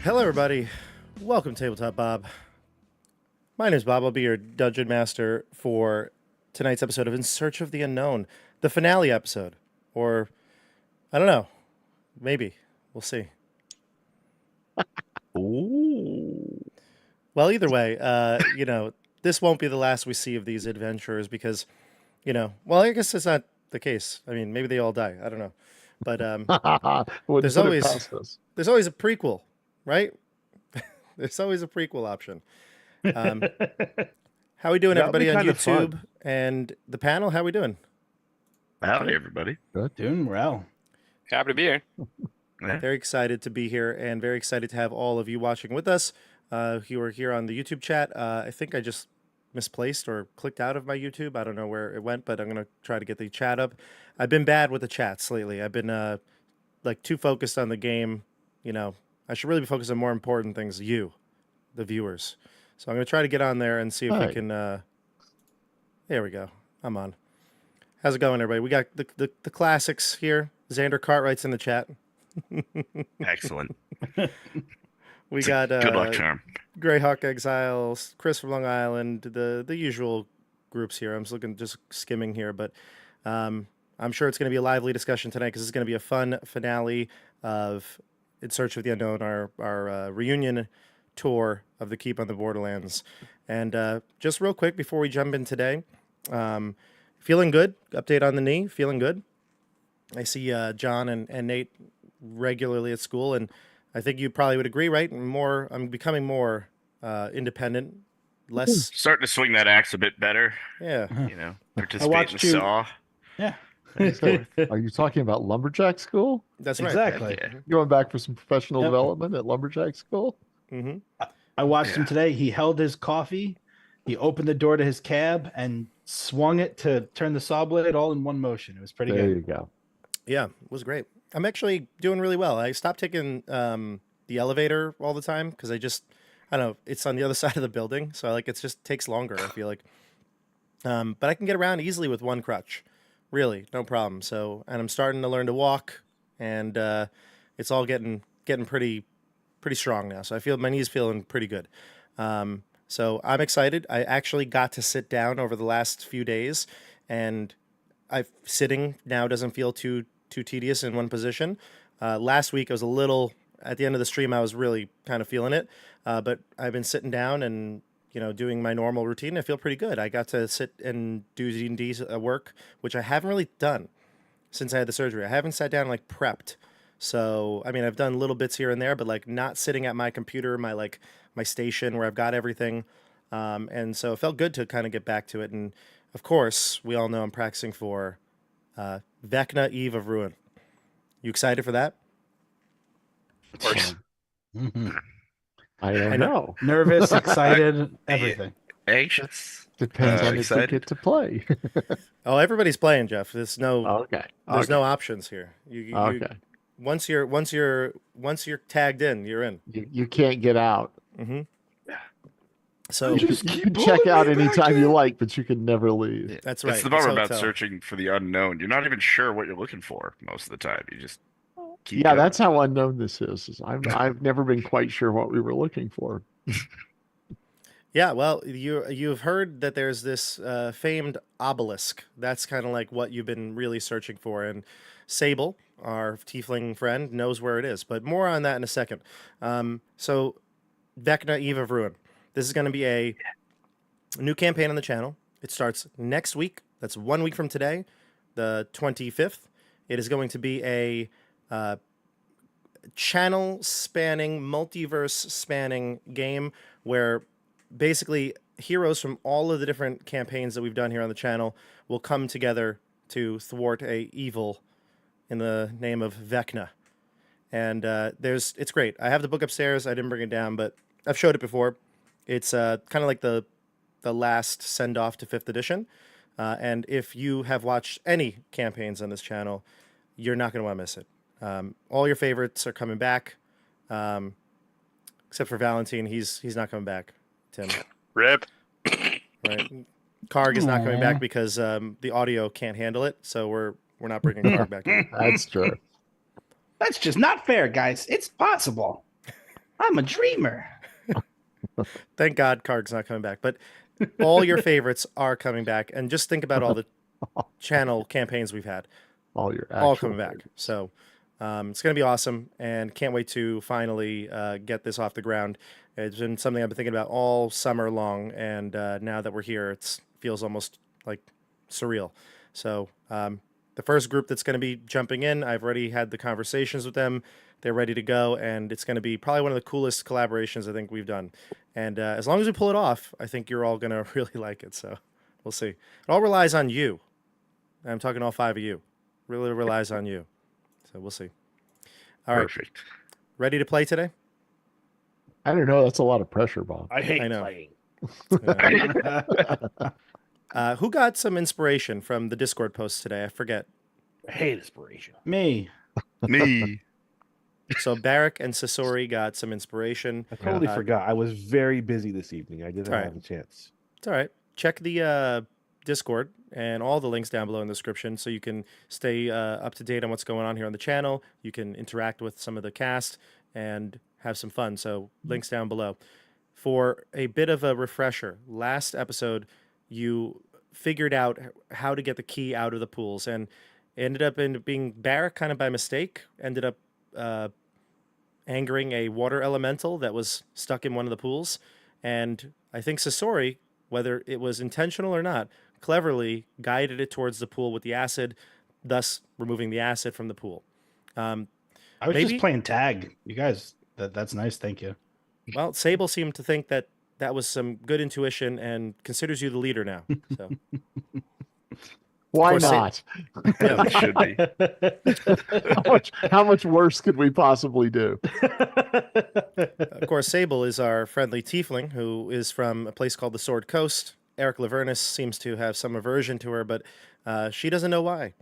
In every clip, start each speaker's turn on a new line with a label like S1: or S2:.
S1: Hello, everybody. Welcome to Tabletop Bob. My name is Bob. I'll be your dungeon master for tonight's episode of In Search of the Unknown, the finale episode. Or, I don't know. Maybe. We'll see.
S2: Ooh.
S1: Well, either way, this won't be the last we see of these adventurers because, well, I guess it's not the case. I mean, maybe they all die. I don't know. But there's always a prequel, right? There's always a prequel option. How we doing, everybody on YouTube and the panel? How we doing?
S2: Howdy, everybody.
S3: Good. Doing well.
S4: Happy to be here.
S2: Yeah.
S1: Very excited to be here and very excited to have all of you watching with us. You are here on the YouTube chat. I think I just misplaced or clicked out of my YouTube. I don't know where it went, but I'm going to try to get the chat up. I've been bad with the chats lately. I've been too focused on the game. I should really be focused on more important things, you, the viewers. So I'm going to try to get on there and see if we can... there we go. I'm on. How's it going, everybody? We got the classics here. Xander Cartwright's in the chat.
S2: Excellent.
S1: We got
S2: good luck charm.
S1: Greyhawk Exiles, Chris from Long Island, the usual groups here. I'm just skimming here, but I'm sure it's going to be a lively discussion tonight because it's going to be a fun finale of In Search of the Unknown, our reunion tour of the Keep on the Borderlands. And just real quick before we jump in today, feeling good. Update on the knee. Feeling good. I see John and Nate regularly at school, and I think you probably would agree, right? I'm becoming more independent, less
S2: starting to swing that axe a bit better.
S1: Yeah,
S2: participate in the saw.
S3: Yeah.
S5: Are you talking about lumberjack school?
S1: That's right.
S3: Exactly.
S2: Yeah.
S5: You going back for some professional development at lumberjack school?
S1: Mm-hmm.
S3: I watched him today. He held his coffee, he opened the door to his cab, and swung it to turn the saw blade all in one motion. It was pretty good.
S5: There you go.
S1: Yeah, it was great. I'm actually doing really well. I stopped taking the elevator all the time because I don't know, it's on the other side of the building, so it just takes longer, I feel like. But I can get around easily with one crutch, really, no problem. So, and I'm starting to learn to walk, and it's all getting pretty strong now. So I feel my knees feeling pretty good. So I'm excited. I actually got to sit down over the last few days, and sitting now doesn't feel too tedious in one position. Last week I was a little, at the end of the stream, I was really kind of feeling it. But I've been sitting down and, doing my normal routine. I feel pretty good. I got to sit and do D&D work, which I haven't really done since I had the surgery. I haven't sat down and prepped. So, I mean, I've done little bits here and there, but not sitting at my computer, my station where I've got everything. And so it felt good to kind of get back to it. And of course, we all know I'm practicing for Vecna, Eve of Ruin. You excited for that?
S2: Of course.
S5: I don't know.
S3: Nervous, excited, everything.
S2: Anxious.
S5: Depends on if
S2: excited.
S5: you get to play.
S1: Oh, everybody's playing, Jeff. There's no
S5: There's
S1: no options here. Once you're tagged in, you're in.
S5: You can't get out.
S1: Mm-hmm.
S2: Yeah.
S1: So
S5: You can check out anytime you like, but you can never leave.
S2: Yeah.
S1: That's right.
S2: That's the bummer about
S1: hotel.
S2: searching for the unknown. You're not even sure what you're looking for most of the time. You just keep
S5: Yeah,
S2: going.
S5: that's how unknown this is. I've never been quite sure what we were looking for.
S1: Yeah, well, you've heard that there's this famed obelisk. That's kind of like what you've been really searching for. And Sable, our tiefling friend, knows where it is. But more on that in a second. So, Vecna, Eve of Ruin. This is going to be a new campaign on the channel. It starts next week. That's 1 week from today, the 25th. It is going to be a channel-spanning, multiverse-spanning game where basically heroes from all of the different campaigns that we've done here on the channel will come together to thwart a evil in the name of Vecna. And it's great. I have the book upstairs. I didn't bring it down, but I've showed it before. It's kind of like the last send-off to 5th edition. And if you have watched any campaigns on this channel, you're not going to want to miss it. All your favorites are coming back, except for Valentine. He's not coming back, Tim.
S4: Rip.
S1: Right. Karg is not coming back because the audio can't handle it, so we're not bringing Karg back in.
S5: That's true.
S3: That's just not fair, guys. It's possible. I'm a dreamer.
S1: Thank God Karg's not coming back. But all your favorites are coming back. And just think about all the channel campaigns we've had.
S5: All your
S1: All
S5: actual
S1: coming back.
S5: favorites.
S1: So it's going to be awesome. And can't wait to finally get this off the ground. It's been something I've been thinking about all summer long. And now that we're here, it feels almost like surreal. So the first group that's going to be jumping in, I've already had the conversations with them. They're ready to go, and it's going to be probably one of the coolest collaborations I think we've done. And as long as we pull it off, I think you're all going to really like it. So we'll see. It all relies on you. I'm talking all 5 of you. Really relies on you. So we'll see. All right.
S2: Perfect.
S1: Ready to play today?
S5: I don't know. That's a lot of pressure, Bob.
S4: I hate
S1: I know.
S4: playing.
S1: Who got some inspiration from the Discord post today? I forget.
S4: I hate inspiration.
S3: Me.
S2: Me.
S1: So Barak and Sasori got some inspiration.
S4: I totally
S1: Yeah.
S4: forgot. I was very busy this evening. I didn't
S1: All right.
S4: have a chance.
S1: It's all right. Check the Discord and all the links down below in the description so you can stay up to date on what's going on here on the channel. You can interact with some of the cast and have some fun. So links down below. For a bit of a refresher, last episode you figured out how to get the key out of the pools and ended up in being Barak kind of by mistake, ended up angering a water elemental that was stuck in one of the pools. And I think Sasori, whether it was intentional or not, cleverly guided it towards the pool with the acid, thus removing the acid from the pool.
S3: I was
S1: Maybe-
S3: just playing tag. You guys, that's nice. Thank you.
S1: Well, Sable seemed to think that that was some good intuition and considers you the leader now. So
S5: Why
S1: course,
S5: not?
S1: yeah.
S2: It should be.
S5: how much worse could we possibly do?
S1: Of course, Sable is our friendly tiefling who is from a place called the Sword Coast. Eric Lavernus seems to have some aversion to her, but she doesn't know why.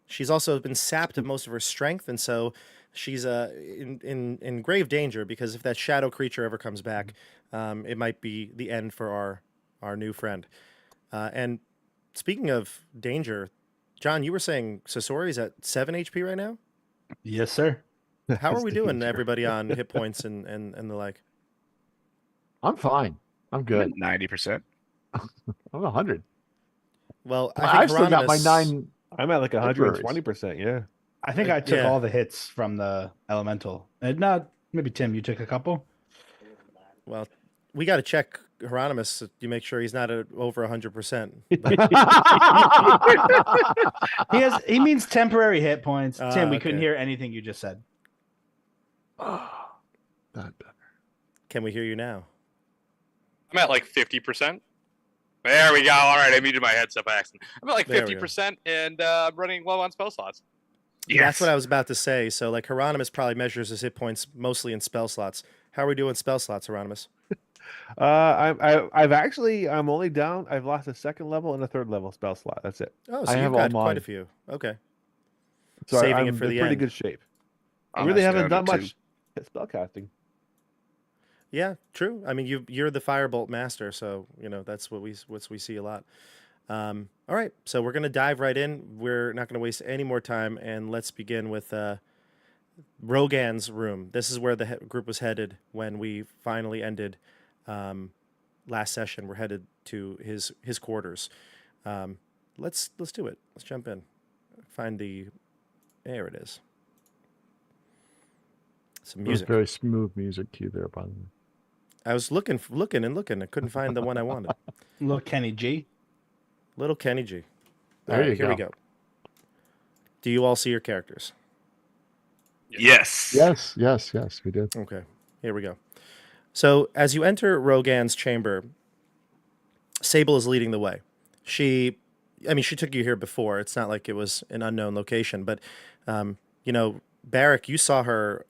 S1: She's also been sapped of most of her strength, and so she's in grave danger because if that shadow creature ever comes back, it might be the end for our new friend. And speaking of danger, John, you were saying Sasori's at 7 HP right now?
S3: Yes, sir.
S1: How are
S5: That's
S1: we doing,
S5: danger.
S1: everybody, on hit points and the like?
S5: I'm fine. I'm good.
S2: 90%.
S5: I'm 100.
S1: Well, I think
S5: I've still got my
S1: Hieronymus-
S5: 9.
S4: I'm at like
S5: Temporaries.
S4: 120%. Yeah.
S3: I think I took
S1: Yeah.
S3: all the hits from the elemental. And not maybe Tim, you took a couple.
S1: Well, we got to check Hieronymus to make sure he's not at over 100%.
S3: He means temporary hit points. Tim, we couldn't
S1: okay.
S3: hear anything you just said.
S5: Not better.
S1: Can we hear you now?
S6: I'm at like 50%. There we go. All right, I muted my headset by accident. I'm at like
S1: There we go.
S6: 50% and I'm running low on spell slots.
S1: Yeah, that's what I was about to say. So, like, Hieronymus probably measures his hit points mostly in spell slots. How are we doing spell slots, Hieronymus?
S4: I'm only down. I've lost a 2nd level and a 3rd level spell slot. That's it.
S1: Oh, so
S5: I
S1: you've
S5: have all
S1: got quite
S5: mine.
S1: a few. Okay.
S4: So
S1: Saving
S4: I'm
S1: it for
S4: in
S1: the
S4: pretty
S1: end.
S4: good shape. I
S2: I'm
S4: really
S2: down
S4: haven't
S2: to
S4: done
S2: 2.
S4: much spell casting.
S1: Yeah, true. I mean, you're the firebolt master, so you know that's what we see a lot. All right, so we're gonna dive right in. We're not gonna waste any more time, and let's begin with Rogan's room. This is where the group was headed when we finally ended last session. We're headed to his quarters. Let's do it. Let's jump in. Find there it is. Some
S5: It was
S1: music.
S5: very smooth music cue there, by the way.
S1: I was looking. I couldn't find the one I wanted.
S3: Little Kenny G.
S1: Little Kenny G.
S5: There
S1: All right,
S5: you
S1: here we
S5: go.
S1: go. Do you all see your characters?
S2: Yes.
S5: Yes, we did.
S1: Okay, here we go. So as you enter Rogan's chamber, Sable is leading the way. She took you here before. It's not like it was an unknown location, but Barak, you saw her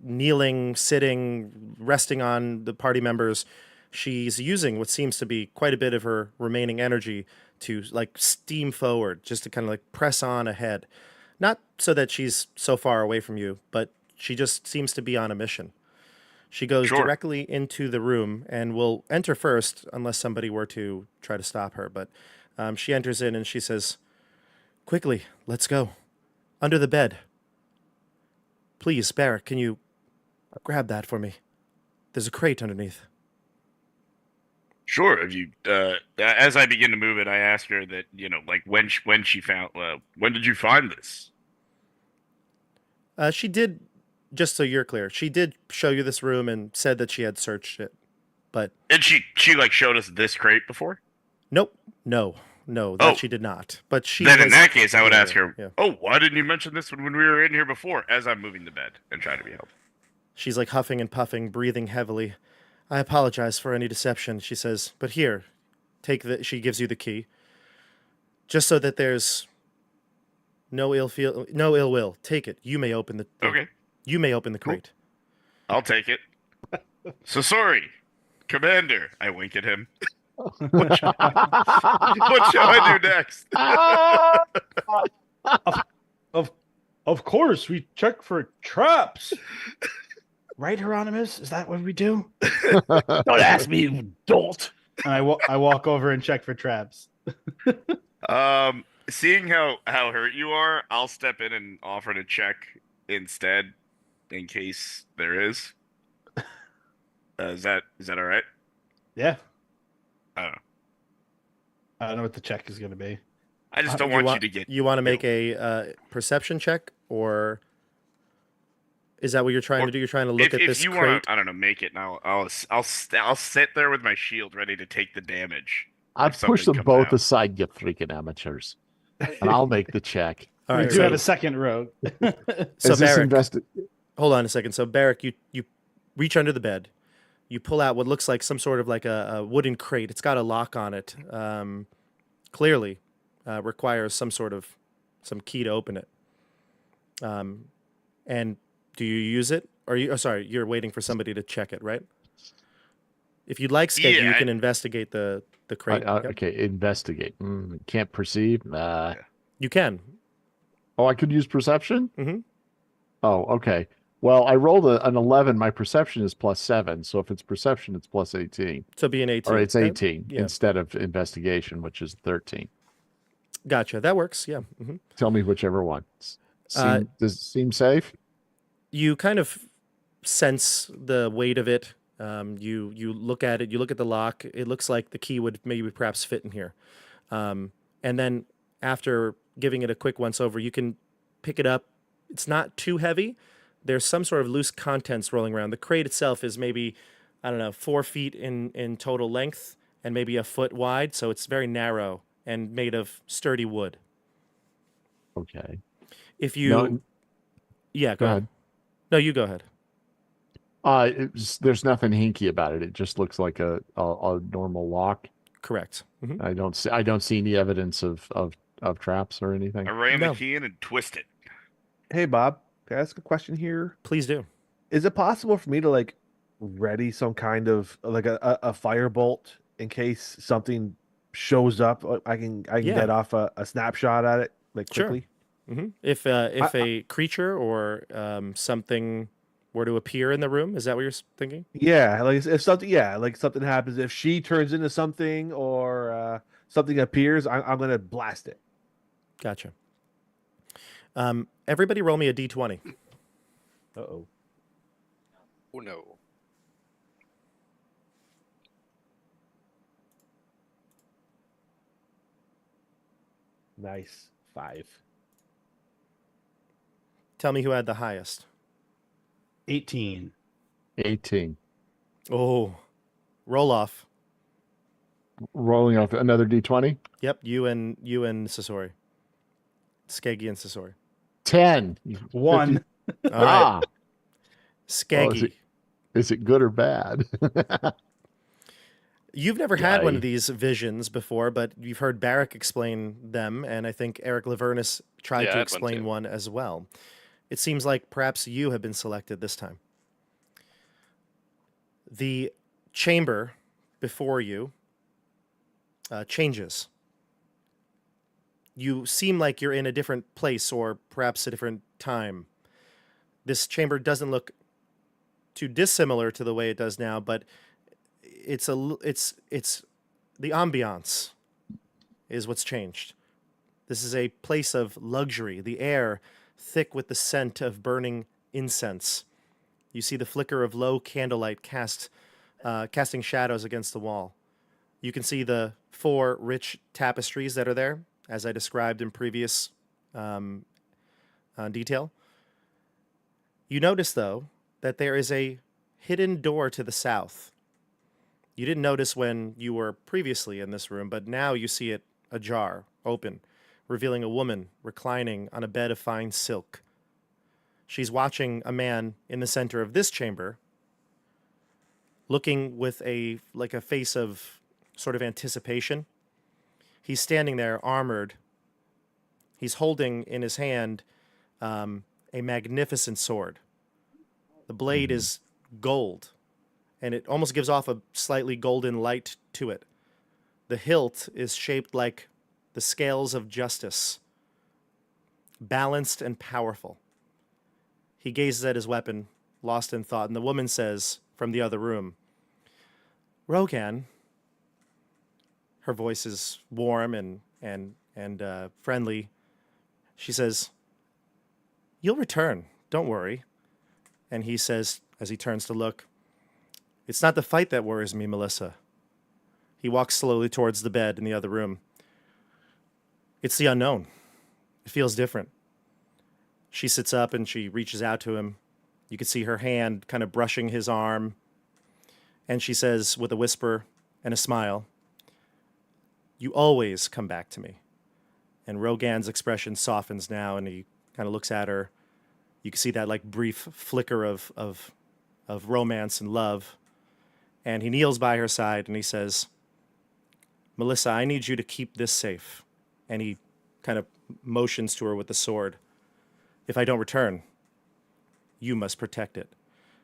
S1: kneeling, sitting, resting on the party members. She's using what seems to be quite a bit of her remaining energy to like steam forward, just to kind of like press on ahead. Not so that she's so far away from you, but she just seems to be on a mission. She goes
S2: Sure.
S1: directly into the room and will enter first unless somebody were to try to stop her. But she enters in and she says, "Quickly, let's go. Under the bed. Please, Barak, can you grab that for me?" There's a crate underneath.
S2: Sure. Have you? As I begin to move it, I ask her that like when she found. When did you find this?
S1: She did, just so you're clear, she did show you this room and said that she had searched it. But
S2: And she like showed us this crate before.
S1: nope, no, that
S2: Oh.
S1: she did not. But she
S2: Then in
S1: was-
S2: that case, I would
S1: yeah,
S2: ask her.
S1: yeah.
S2: Oh, why didn't you mention this when we were in here before? As I'm moving the bed and trying to be helpful.
S1: She's like huffing and puffing, breathing heavily. I apologize for any deception, she says. But here, take the. She gives you the key, just so that there's no ill will. Take it. You may open the.
S2: Okay,
S1: You may open the
S2: Cool.
S1: crate.
S2: I'll take it. So sorry, Commander. I wink at him. What shall I do next?
S3: Of course, we check for traps. Right, Hieronymus? Is that what we do?
S4: Don't ask me, you dolt.
S3: And I walk over and check for traps.
S2: Seeing how hurt you are, I'll step in and offer to check instead, in case there is. Is that all right?
S3: Yeah.
S2: I don't know.
S3: I don't know what the check is going to be.
S2: I just don't want you to get.
S1: You want to make a perception check, or is that what you're trying to do? You're trying to look at
S2: if
S1: this
S2: you
S1: crate.
S2: want to, I don't know, make it, and I'll sit there with my shield ready to take the damage.
S5: I've
S2: something
S5: pushed them
S2: comes
S5: both
S2: out.
S5: aside, you freaking amateurs. And I'll make the check.
S1: All
S3: We
S1: right,
S3: do
S1: so,
S3: have a second rogue.
S1: so
S5: Is this
S1: Barrick, hold on a second. So Barrick, you reach under the bed, you pull out what looks like some sort of like a wooden crate. It's got a lock on it. Clearly, requires some key to open it. And do you use it? Or you? Oh, sorry, you're waiting for somebody to check it, right? If you'd like, Skeggy, you
S2: Yeah,
S1: can investigate the crate. Yep.
S5: Okay, investigate. Can't perceive.
S1: You can.
S5: Oh, I could use perception?
S1: Mm-hmm.
S5: Oh, okay. Well, I rolled an 11. My perception is +7. So if it's perception, it's +18.
S1: So be an 18.
S5: Or it's
S1: Okay?
S5: 18
S1: Yeah.
S5: instead of investigation, which is 13.
S1: Gotcha. That works. Yeah. Mm-hmm.
S5: Tell me whichever one.
S1: Uh,
S5: Does it seem safe?
S1: You kind of sense the weight of it. You look at it. You look at the lock. It looks like the key would maybe perhaps fit in here. And then after giving it a quick once over, you can pick it up. It's not too heavy. There's some sort of loose contents rolling around. The crate itself is maybe, I don't know, 4 feet in total length and maybe a foot wide. So it's very narrow and made of sturdy wood.
S5: Okay.
S1: If you,
S5: No,
S1: yeah,
S5: go ahead.
S1: No, you go ahead.
S5: There's nothing hinky about it. It just looks like a normal lock.
S1: Correct. Mhm.
S5: I don't see any evidence of traps or anything.
S2: I ram
S1: No.
S2: the key in and twist it.
S4: Hey, Bob, can I ask a question here?
S1: Please do.
S4: Is it possible for me to like ready some kind of like a firebolt in case something shows up? I can
S1: Yeah.
S4: get off a snapshot at it like
S1: Sure.
S4: quickly.
S1: Hmm. If a creature or something were to appear in the room, is that what you're thinking?
S4: Yeah, like if something, like something happens, if she turns into something or something appears, I'm gonna blast it.
S1: Gotcha. Everybody roll me a d20.
S4: Uh-oh.
S6: Oh no.
S4: Nice. 5.
S1: Tell me who had the highest.
S3: 18.
S5: 18.
S1: Oh, roll off.
S5: Rolling off another d20.
S1: Yep, you and Sasori. Skeggy and Sasori.
S5: 10.
S3: 1.
S1: All right,
S5: Ah,
S1: Skeggy.
S5: is it good or bad?
S1: You've never had one
S5: Yay.
S1: of these visions before, but you've heard Barrick explain them, and I think Eric Lavernus tried
S6: Yeah,
S1: to
S6: I had one
S1: explain
S6: too.
S1: one as well. It seems like perhaps you have been selected this time. The chamber before you changes. You seem like you're in a different place or perhaps a different time. This chamber doesn't look too dissimilar to the way it does now, but it's the ambiance is what's changed. This is a place of luxury. The air thick with the scent of burning incense. You see the flicker of low candlelight casting shadows against the wall. You can see the 4 rich tapestries that are there, as I described in previous detail. You notice, though, that there is a hidden door to the south. You didn't notice when you were previously in this room, but now you see it ajar, open, revealing a woman reclining on a bed of fine silk. She's watching a man in the center of this chamber, looking with a face of sort of anticipation. He's standing there armored. He's holding in his hand a magnificent sword. The blade is gold, and it almost gives off a slightly golden light to it. The hilt is shaped like the scales of justice, balanced and powerful. He gazes at his weapon, lost in thought, and the woman says from the other room, "Rogan." Her voice is warm and friendly. She says, "You'll return, don't worry." And he says, as he turns to look, "It's not the fight that worries me, Melissa." He walks slowly towards the bed in the other room. "It's the unknown. It feels different." She sits up and she reaches out to him. You can see her hand kind of brushing his arm. And she says with a whisper and a smile, "You always come back to me." And Rogan's expression softens now, and he kind of looks at her. You can see that like brief flicker of romance and love. And he kneels by her side and he says, "Melissa, I need you to keep this safe." And he kind of motions to her with the sword. "If I don't return, you must protect it."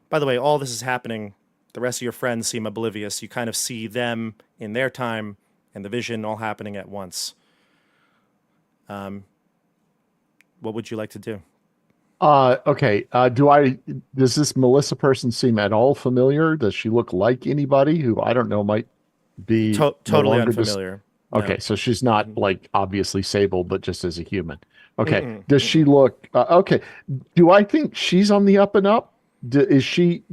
S1: By the way, all this is happening. The rest of your friends seem oblivious. You kind of see them in their time and the vision all happening at once. What would you like to do?
S5: Okay. Does this Melissa person seem at all familiar? Does she look like anybody who I don't know might be
S1: Totally
S5: no longer
S1: unfamiliar.
S5: Okay,
S1: No.
S5: so she's not like obviously Sable, but just as a human. Okay.
S1: Mm-mm,
S5: Does she look okay? Do I think she's on the up and up? Does she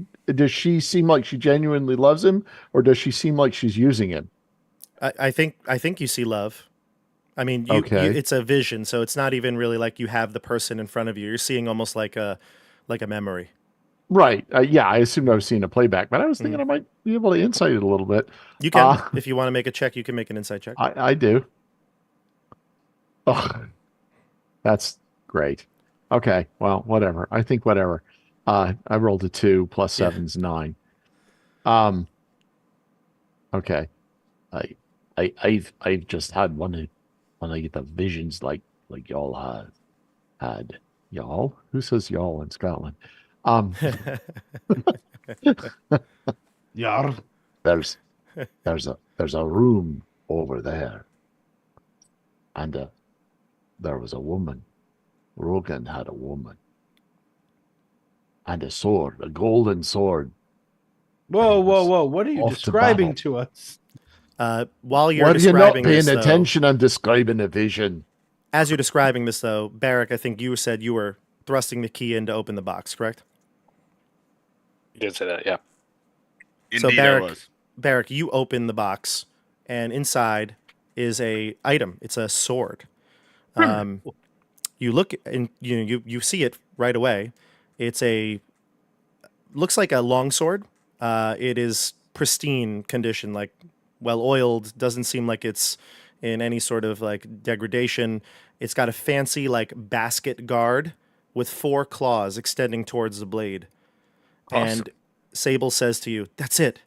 S5: seem like she genuinely loves him, or does she seem like she's using him?
S1: I think you see love. I mean,
S5: Okay.
S1: it's a vision, so it's not even really like you have the person in front of you. You're seeing almost like a memory.
S5: Right. Yeah, I assumed I was seeing a playback, but I was thinking I might be able to insight it a little bit.
S1: You can, if you want to make a check, you can make an insight check.
S5: I do. Oh, that's great. Okay. Well, whatever. I think whatever. I rolled a 2 plus 7's 9. Okay. I've just had one of the visions like y'all had. Y'all? Who says y'all in Scotland?
S3: Yar.
S5: There's a room over there, and there was a woman. Rogan had a woman, and a sword, a golden sword.
S3: Whoa, whoa, whoa! What are you
S5: Off to
S3: describing
S5: battle.
S3: to us?
S1: While you're
S5: What are you not
S1: describing
S5: paying
S1: this, though,
S5: attention? I'm describing a vision.
S1: as you're describing this, though, Barrick, I think you said you were thrusting the key in to open the box, correct?
S6: You did say that, yeah.
S1: So
S2: Indeed, I was.
S1: Barrick, you open the box, and inside is a item. It's a sword. You look and you see it right away. It's looks like a longsword. It is pristine condition, like well oiled. Doesn't seem like it's in any sort of like degradation. It's got a fancy like basket guard with 4 claws extending towards the blade.
S2: Awesome.
S1: And Sable says to you, "That's it."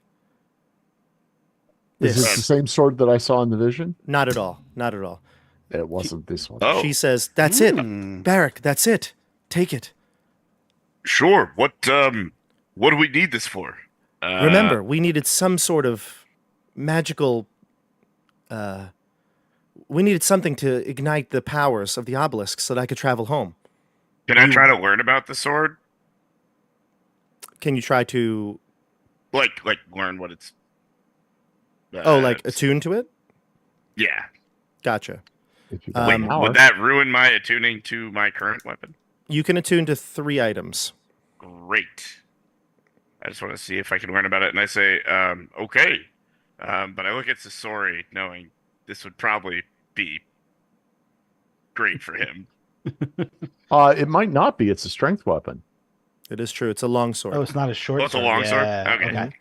S5: Is this the same sword that I saw in the vision?
S1: Not at all. Not at all.
S5: It wasn't this one.
S2: Oh,
S1: She says, "That's it, Barrick. That's it. Take it.
S2: sure. What do we need this for?
S1: Remember, we needed some sort of magical. We needed something to ignite the powers of the obelisk so that I could travel home.
S2: Can I try to learn about the sword?
S1: Can you try to?
S2: Like learn what it's.
S1: Like attune to it?
S2: Yeah.
S1: Gotcha.
S5: If you
S2: Wait,
S5: got power.
S2: would that ruin my attuning to my current weapon?
S1: You can attune to 3 items.
S2: Great. I just want to see if I can learn about it. And I say, okay. But I look at Sasori knowing this would probably be great for him.
S5: It might not be. It's a strength weapon.
S1: It is true. It's a long sword.
S3: Oh, it's not a short
S2: Oh, it's a
S3: sword.
S2: long sword?
S3: Yeah,
S2: Okay.
S1: Mhm.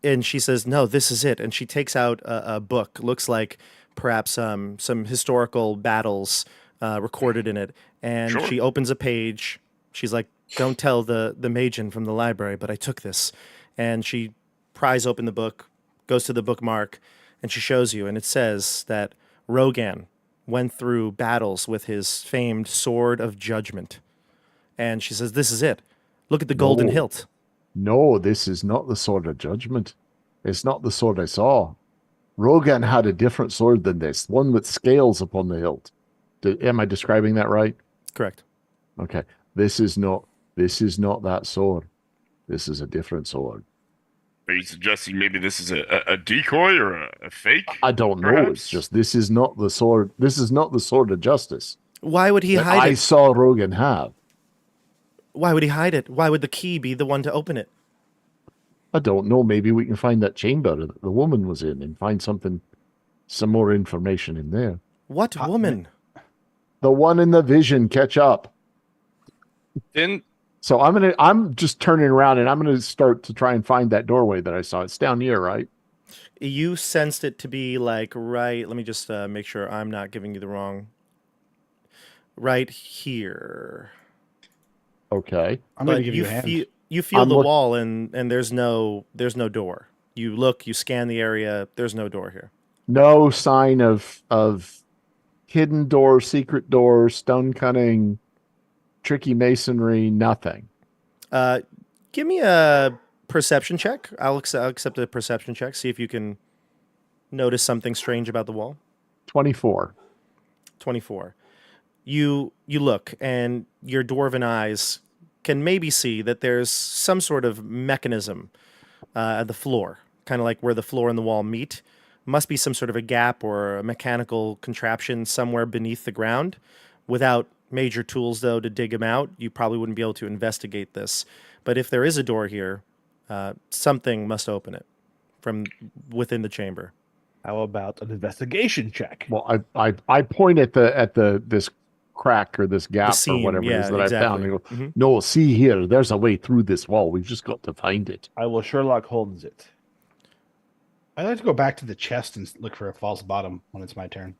S1: And she says, "No, this is it." And she takes out a book. Looks like perhaps some historical battles recorded in it. And
S2: Sure.
S1: she opens a page. She's like, "Don't tell the Magian from the library, but I took this." And she pries open the book, goes to the bookmark, and she shows you. And it says that Rogan went through battles with his famed sword of judgment. And she says, "This is it. Look at the golden
S5: No.
S1: hilt."
S5: No, this is not the sword of judgment. It's not the sword I saw. Rogan had a different sword than this, one with scales upon the hilt. Am I describing that right?
S1: Correct.
S5: Okay. This is not that sword. This is a different sword.
S2: Are you suggesting maybe this is a decoy or a fake?
S5: I don't know.
S2: Perhaps?
S5: It's just this is not the sword. This is not the sword of justice
S1: Why would he
S5: that
S1: hide
S5: I
S1: it?
S5: saw Rogan have.
S1: Why would he hide it? Why would the key be the one to open it?
S5: I don't know. Maybe we can find that chamber that the woman was in and find some more information in there.
S1: What woman?
S5: The one in the vision. Catch up.
S6: Didn't
S5: So I'm just turning around and I'm gonna start to try and find that doorway that I saw. It's down here, right?
S1: You sensed it to be like right. Let me just make sure I'm not giving you the wrong. Right here.
S5: Okay.
S3: I'm going
S1: But
S3: to give you a hand.
S1: you feel
S5: I'm
S1: the
S5: look-
S1: wall and there's no door. You look, you scan the area. There's no door here.
S5: No sign of hidden door, secret door, stone cutting, tricky masonry, nothing.
S1: Give me a perception check. I'll accept a perception check. See if you can notice something strange about the wall.
S5: 24.
S1: 24. You look, and your dwarven eyes can maybe see that there's some sort of mechanism at the floor, kind of like where the floor and the wall meet. Must be some sort of a gap or a mechanical contraption somewhere beneath the ground. Without major tools, though, to dig them out, you probably wouldn't be able to investigate this. But if there is a door here, something must open it from within the chamber.
S4: How about an investigation check?
S5: Well, I point at this crack or this gap
S1: seam,
S5: or whatever it
S1: yeah,
S5: is that I found.
S1: exactly.
S5: And go,
S1: Mhm.
S5: no, see here, there's a way through this wall. We've just got to find it.
S4: I will Sherlock Holmes it.
S3: I'd like to go back to the chest and look for a false bottom when it's my turn.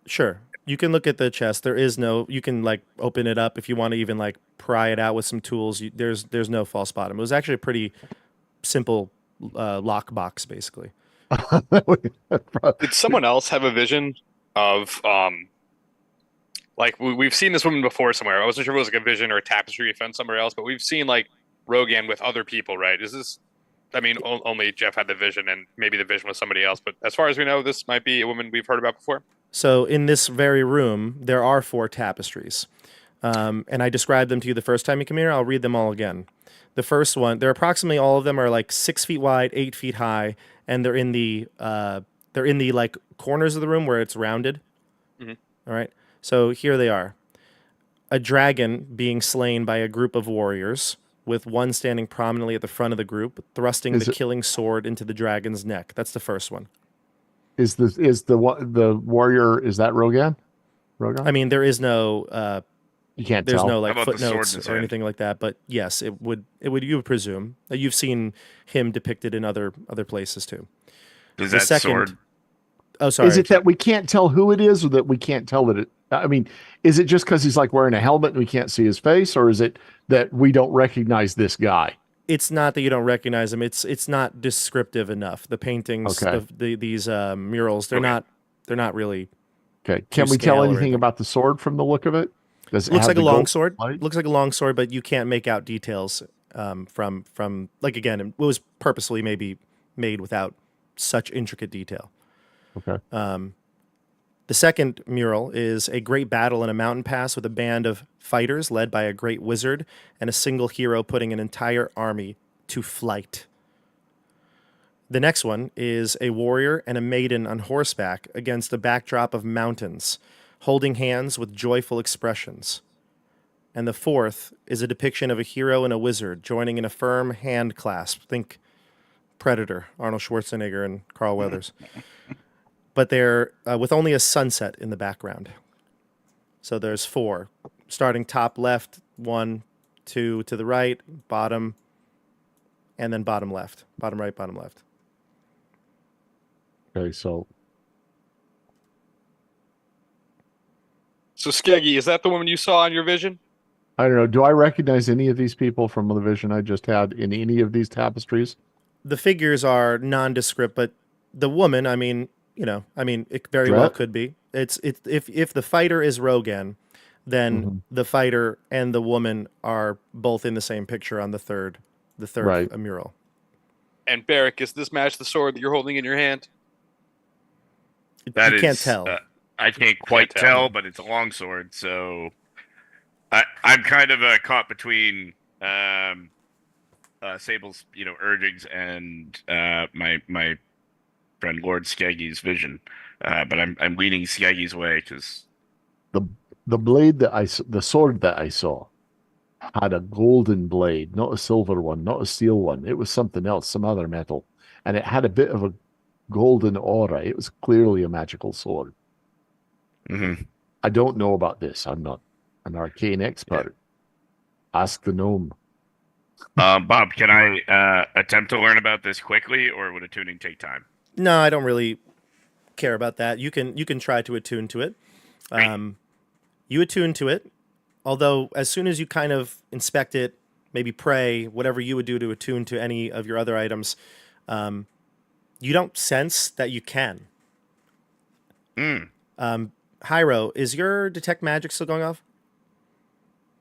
S1: Sure. You can look at the chest. There is no. You can like open it up if you want to even like pry it out with some tools. There's no false bottom. It was actually a pretty simple lock box, basically.
S6: did someone else have a vision of like we've seen this woman before somewhere? I wasn't sure if it was like a vision or a tapestry you found somewhere else, but we've seen like Rogan with other people, right? Is this? I mean, only Jeff had the vision, and maybe the vision was somebody else. But as far as we know, this might be a woman we've heard about before.
S1: So in this very room, there are 4 tapestries, and I described them to you the first time you come here. I'll read them all again. The first one, they're approximately all of them are like 6 feet wide, 8 feet high, and they're in the like corners of the room where it's rounded.
S6: Mhm.
S1: All right. So here they are: a dragon being slain by a group of warriors, with one standing prominently at the front of the group, thrusting
S5: Is
S1: the
S5: it-
S1: killing sword into the dragon's neck. That's the first one.
S5: Is the warrior, is that Rogan? Rogan?
S1: I mean, there is no
S5: you can't
S1: there's
S5: tell.
S1: no like
S2: How about the sword in
S1: footnotes
S2: his
S1: or
S2: hand?
S1: anything like that, but yes, it would you would presume. You've seen him depicted in other places too.
S2: Does
S1: The
S2: that
S1: second-
S2: sword?
S1: Oh, sorry.
S5: Is it that we can't tell who it is, or that we can't tell that it? I mean, is it just because he's like wearing a helmet and we can't see his face, or is it that we don't recognize this guy?
S1: It's not that you don't recognize him. It's not descriptive enough. The paintings,
S5: Okay.
S1: these murals, they're
S2: Okay.
S1: not really.
S5: Okay, can we
S1: scale
S5: tell
S1: or
S5: anything
S1: anything.
S5: about the sword from the look of it? Does it
S1: Looks
S5: have
S1: like a
S5: the
S1: long
S5: gold
S1: sword.
S5: light?
S1: Looks like a long sword, but you can't make out details from like again, it was purposely maybe made without such intricate detail.
S5: Okay.
S1: The second mural is a great battle in a mountain pass with a band of fighters led by a great wizard and a single hero putting an entire army to flight. The next one is a warrior and a maiden on horseback against a backdrop of mountains, holding hands with joyful expressions. And the fourth is a depiction of a hero and a wizard joining in a firm hand clasp. Think Predator, Arnold Schwarzenegger and Carl Weathers. But they're with only a sunset in the background. So there's 4. Starting top left, 1, 2 to the right, bottom, and then bottom left. Bottom right, bottom left.
S5: Okay, so
S6: So Skeggy, is that the woman you saw in your vision?
S5: I don't know. Do I recognize any of these people from the vision I just had in any of these tapestries?
S1: The figures are nondescript, but the woman, I mean, it very well
S5: Dret?
S1: could be. It's if the fighter is Rogan, then the fighter and the woman are both in the same picture on the third
S5: Right.
S1: mural.
S6: And Barrick, does this match the sword that you're holding in your hand?
S2: That
S1: you can't
S2: is,
S1: tell.
S2: I can't quite
S6: Can't tell.
S2: tell, but it's a longsword, so I'm kind of caught between Sable's, urgings and my friend Lord Skeggy's vision. But I'm leaning Skeggy's way because
S5: The blade the sword that I saw had a golden blade, not a silver one, not a steel one. It was something else, some other metal. And it had a bit of a golden aura. It was clearly a magical sword. I don't know about this. I'm not an arcane expert. Ask the gnome.
S2: Bob, can I attempt to learn about this quickly, or would attuning take time?
S1: No, I don't really care about that. You can try to attune to it. You attune to it, although as soon as you kind of inspect it, maybe pray, whatever you would do to attune to any of your other items, you don't sense that you can. Hyro, is your detect magic still going off?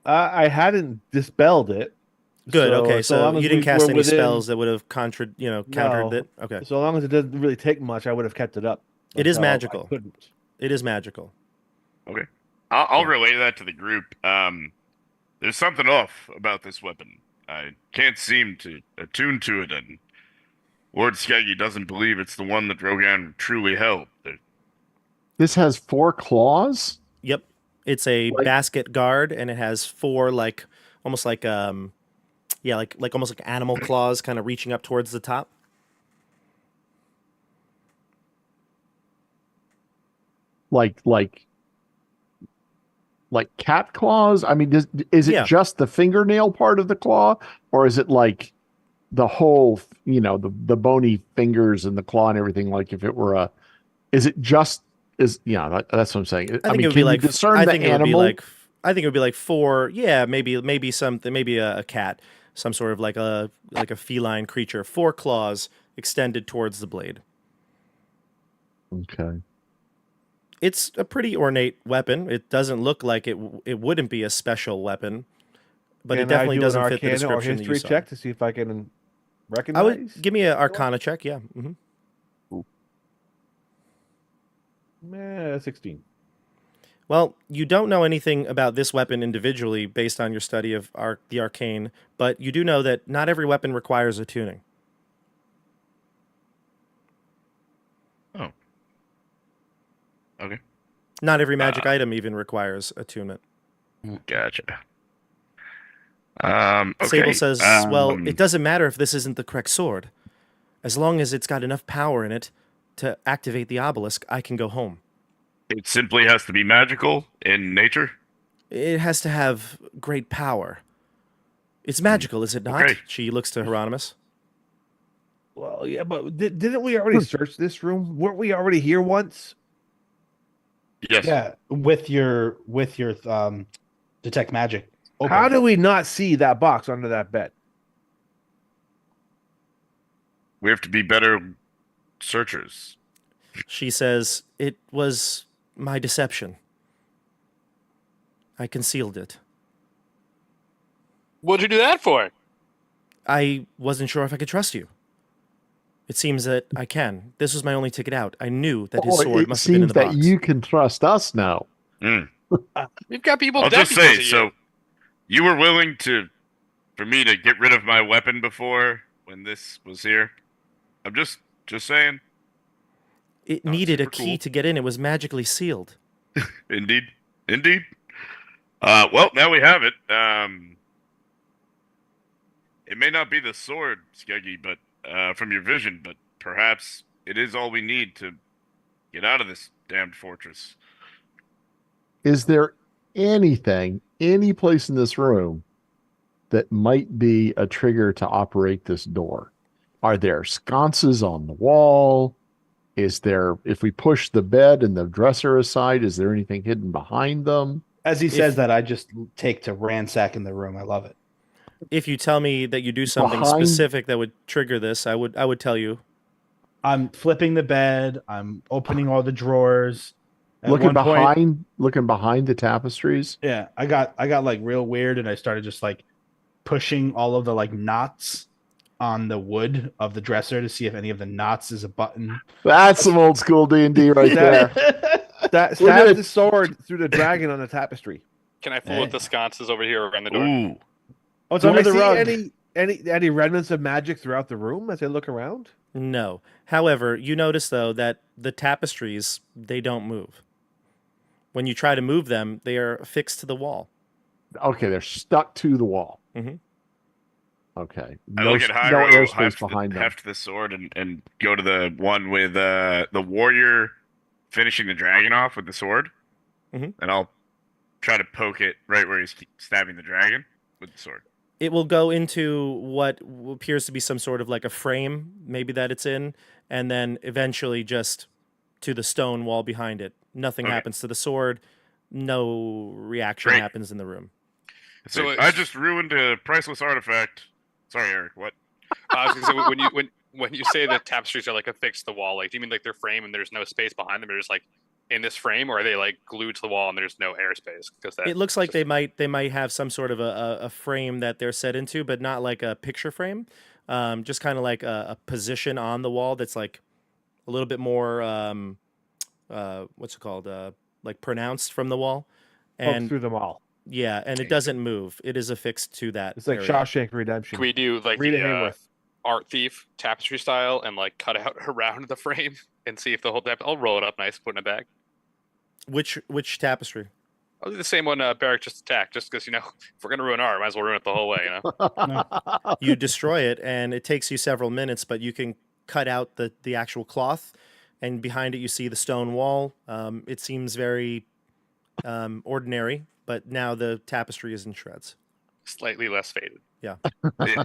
S4: I hadn't dispelled it.
S1: Good. Okay, so
S4: long as
S1: you didn't
S4: we
S1: cast
S4: were
S1: any
S4: within-
S1: spells that would have countered
S4: No.
S1: it. Okay,
S4: So long as it doesn't really take much, I would have kept it up.
S1: It is
S4: until I
S1: magical.
S4: couldn't.
S1: it is magical.
S2: Okay, I'll
S1: Yeah.
S2: relay that to the group. There's something off about this weapon. I can't seem to attune to it, and Lord Skeggy doesn't believe it's the one that Rogan truly held.
S5: This has 4 claws?
S1: Yep, it's a
S5: Like-
S1: basket guard, and it has 4 almost like almost like animal claws, kind of reaching up towards the top.
S5: Like cat claws? I mean, is it
S1: Yeah.
S5: just the fingernail part of the claw, or is it like the whole, the bony fingers and the claw and everything? Like if it were is it just that's what I'm saying.
S1: I think
S5: mean,
S1: it would
S5: can
S1: be
S5: you discern
S1: I
S5: the
S1: think it would be
S5: animal?
S1: I think it would be like 4. Yeah, maybe something, maybe a cat, some sort of like a feline creature. 4 claws extended towards the blade.
S5: Okay.
S1: It's a pretty ornate weapon. It doesn't look like it wouldn't be a special weapon, but it
S4: Can
S1: definitely
S4: I do
S1: doesn't
S4: an
S1: fit the
S4: Arcana or
S1: description that you
S4: history
S1: saw.
S4: check to see if I can recognize?
S1: I would give me an Arcana check. Yeah. Mm-hmm.
S4: 16.
S1: Well, you don't know anything about this weapon individually based on your study of the arcane, but you do know that not every weapon requires attuning.
S2: Oh. Okay.
S1: Not every magic item even requires attunement.
S2: Gotcha. Okay.
S1: Sable says, well, it doesn't matter if this isn't the correct sword. As long as it's got enough power in it to activate the obelisk, I can go home.
S2: It simply has to be magical in nature.
S1: It has to have great power. It's magical, is it not?
S2: Okay.
S1: She looks to Hieronymus.
S4: Well, yeah, but didn't we already search this room? Weren't we already here once?
S2: Yes.
S3: Yeah, with your detect magic. Open.
S4: How do we not see that box under that bed?
S2: We have to be better searchers.
S1: She says, it was my deception. I concealed it.
S6: What'd you do that for?
S1: I wasn't sure if I could trust you. It seems that I can. This was my only ticket out. I knew that his sword
S5: It
S1: must have been in
S5: seems
S1: the
S5: that
S1: box.
S5: you can trust us now.
S6: We've got people
S2: I'll
S6: dead
S2: just
S6: because
S2: say,
S6: of you.
S2: so you were willing for me to get rid of my weapon before when this was here? I'm just saying.
S1: It
S2: Oh,
S1: needed a
S2: super
S1: key
S2: cool.
S1: to get in. It was magically sealed.
S2: Indeed. Well, now we have it. It may not be the sword, Skeggy, but from your vision, but perhaps it is all we need to get out of this damned fortress.
S5: Is there anything, any place in this room that might be a trigger to operate this door? Are there sconces on the wall? Is there, if we push the bed and the dresser aside, is there anything hidden behind them?
S3: As he says that, I just take to ransacking the room. I love it.
S1: If you tell me that you do something
S5: Behind-
S1: specific that would trigger this, I would tell you.
S3: I'm flipping the bed. I'm opening all the drawers. At
S5: Looking
S3: one point-
S5: behind the tapestries.
S3: Yeah, I got like real weird, and I started just like pushing all of the like knots on the wood of the dresser to see if any of the knots is a button.
S5: That's some old school D&D right there.
S4: Stab
S5: gonna-
S4: the sword through the dragon on the tapestry.
S6: Can I fool with the sconces over here around the door?
S2: Ooh.
S3: Oh, it's
S4: Do
S3: under
S4: I
S3: the
S4: see
S3: rug.
S4: any remnants of magic throughout the room as I look around?
S1: No. However, you notice though that the tapestries, they don't move. When you try to move them, they are affixed to the wall.
S5: Okay, they're stuck to the wall.
S1: Mhm.
S5: Okay.
S2: I
S5: No,
S2: look at
S5: no
S2: Hyro,
S5: airspace behind them.
S2: heft the sword, and go to the one with the warrior finishing the dragon off with the sword.
S1: Mhm.
S2: And I'll try to poke it right where he's stabbing the dragon with the sword.
S1: It will go into what appears to be some sort of like a frame, maybe that it's in, and then eventually just to the stone wall behind it. Nothing
S2: Okay.
S1: happens to the sword. No reaction
S2: Great.
S1: happens in the room.
S2: So
S6: So
S2: I just ruined a priceless artifact. Sorry, Eric. What?
S6: I was gonna say when you say that tapestries are like affixed to the wall, like do you mean like they're frame and there's no space behind them? They're just like in this frame, or are they like glued to the wall and there's no airspace? Because
S1: It looks like they might have some sort of a frame that they're set into, but not like a picture frame. Just kind of like a position on the wall that's like a little bit more what's it called? Like pronounced from the wall.
S4: Poke
S1: And
S4: through them all.
S1: yeah, and it doesn't move. It is affixed to that.
S4: It's like
S1: area.
S4: Shawshank Redemption.
S6: Can we do like
S4: Rita
S6: the
S4: Hayworth.
S6: art thief tapestry style and like cut out around the frame and see if the whole I'll roll it up nice, put it in a bag.
S1: Which tapestry?
S6: I'll do the same one Barrack just attacked, just because, if we're going to ruin art, might as well ruin it the whole way,
S1: You destroy it, and it takes you several minutes, but you can cut out the actual cloth, and behind it you see the stone wall. It seems very ordinary, but now the tapestry is in shreds.
S6: Slightly less faded.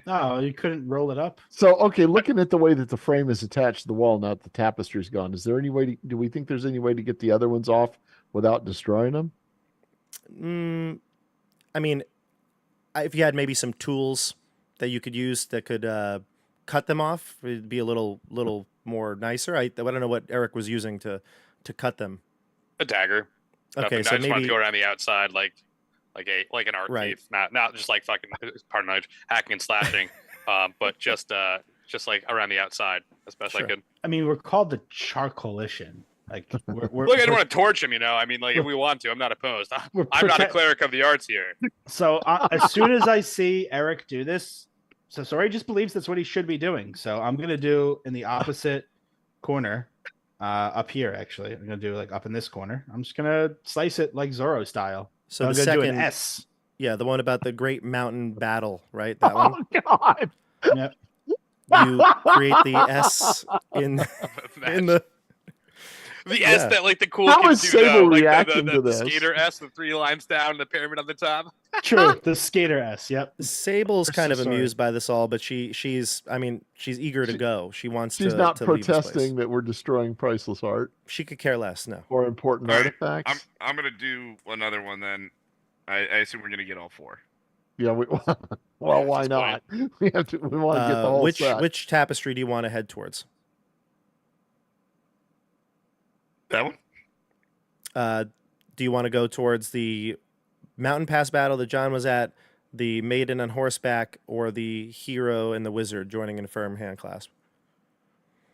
S3: No, you couldn't roll it up.
S5: So, okay, looking at the way that the frame is attached to the wall, now that the tapestry's gone, is there any way do we think there's any way to get the other ones off without destroying them?
S1: I mean, if you had maybe some tools that you could use that could cut them off, it'd be a little more nicer. I don't know what Eric was using to cut them.
S6: A dagger.
S1: Okay,
S6: Nothing.
S1: so
S6: I just want
S1: maybe
S6: to go around the outside like an art
S1: Right.
S6: thief, not just like fucking pardon my language, hacking and slashing, but just like around the outside as best I
S1: Sure.
S6: could.
S3: I mean, we're called the Charcoalition. Like, we're
S6: Look, I don't want to torch him. I mean, like if we want to, I'm not opposed.
S3: we're
S6: I'm not a
S3: protect-
S6: cleric of the arts here.
S3: So as soon as I see Eric do this, so Sori just believes that's what he should be doing. So I'm gonna do in the opposite corner, up here. Actually, I'm gonna do like up in this corner. I'm just gonna slice it like Zorro style.
S1: So
S3: I'm
S1: the
S3: gonna do
S1: second
S3: an S.
S1: Yeah, the one about the Great Mountain Battle, right? That one.
S5: Oh, God.
S3: Yep.
S1: You create the S in the.
S6: The
S1: Yeah.
S6: S that like the cool
S5: How
S6: kids
S5: is
S6: do,
S5: Sable
S6: though, like
S5: reacting
S6: the
S5: to this?
S6: skater S, the 3 lines down, the pyramid on the top.
S3: True. The skater S. Yep.
S1: Sable's
S3: We're
S1: kind
S3: so
S1: of
S3: sorry.
S1: amused by this all, but she's eager to go. She wants
S5: She's
S1: to.
S5: not
S1: to leave this place.
S5: protesting that we're destroying priceless art
S1: She could care less. No.
S5: or important
S2: All right,
S5: artifacts.
S2: I'm gonna do another one then. I assume we're gonna get all 4.
S5: Yeah, well, why
S6: this
S5: not? We want to get the whole set.
S1: Which tapestry do you want to head towards?
S2: That one?
S1: Do you want to go towards the mountain pass battle that John was at, the maiden on horseback, or the hero and the wizard joining in a firm hand clasp?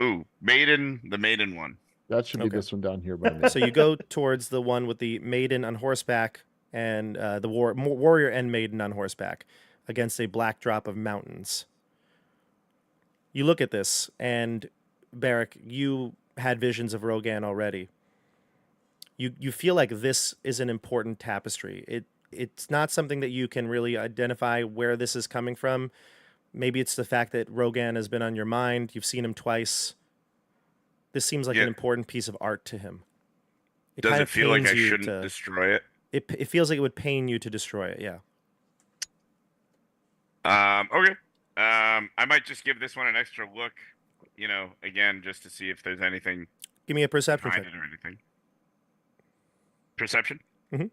S2: Ooh, the maiden one.
S5: That should be
S1: Okay.
S5: this one down here by me.
S1: So you go towards the one with the maiden on horseback and the warrior and maiden on horseback against a black drop of mountains. You look at this, and Barrack, you had visions of Rogan already. You feel like this is an important tapestry. it's not something that you can really identify where this is coming from. Maybe it's the fact that Rogan has been on your mind. You've seen him twice. This seems like
S2: Yeah.
S1: an important piece of art to him.
S2: Does
S1: kind
S2: it
S1: of
S2: feel like
S1: pains
S2: I
S1: you
S2: shouldn't
S1: to-
S2: destroy it?
S1: It feels like it would pain you to destroy it. Yeah.
S2: Okay. I might just give this one an extra look, again, just to see if there's anything
S1: Give me a perception
S2: behind
S1: check.
S2: it or anything. Perception?
S1: Mhm.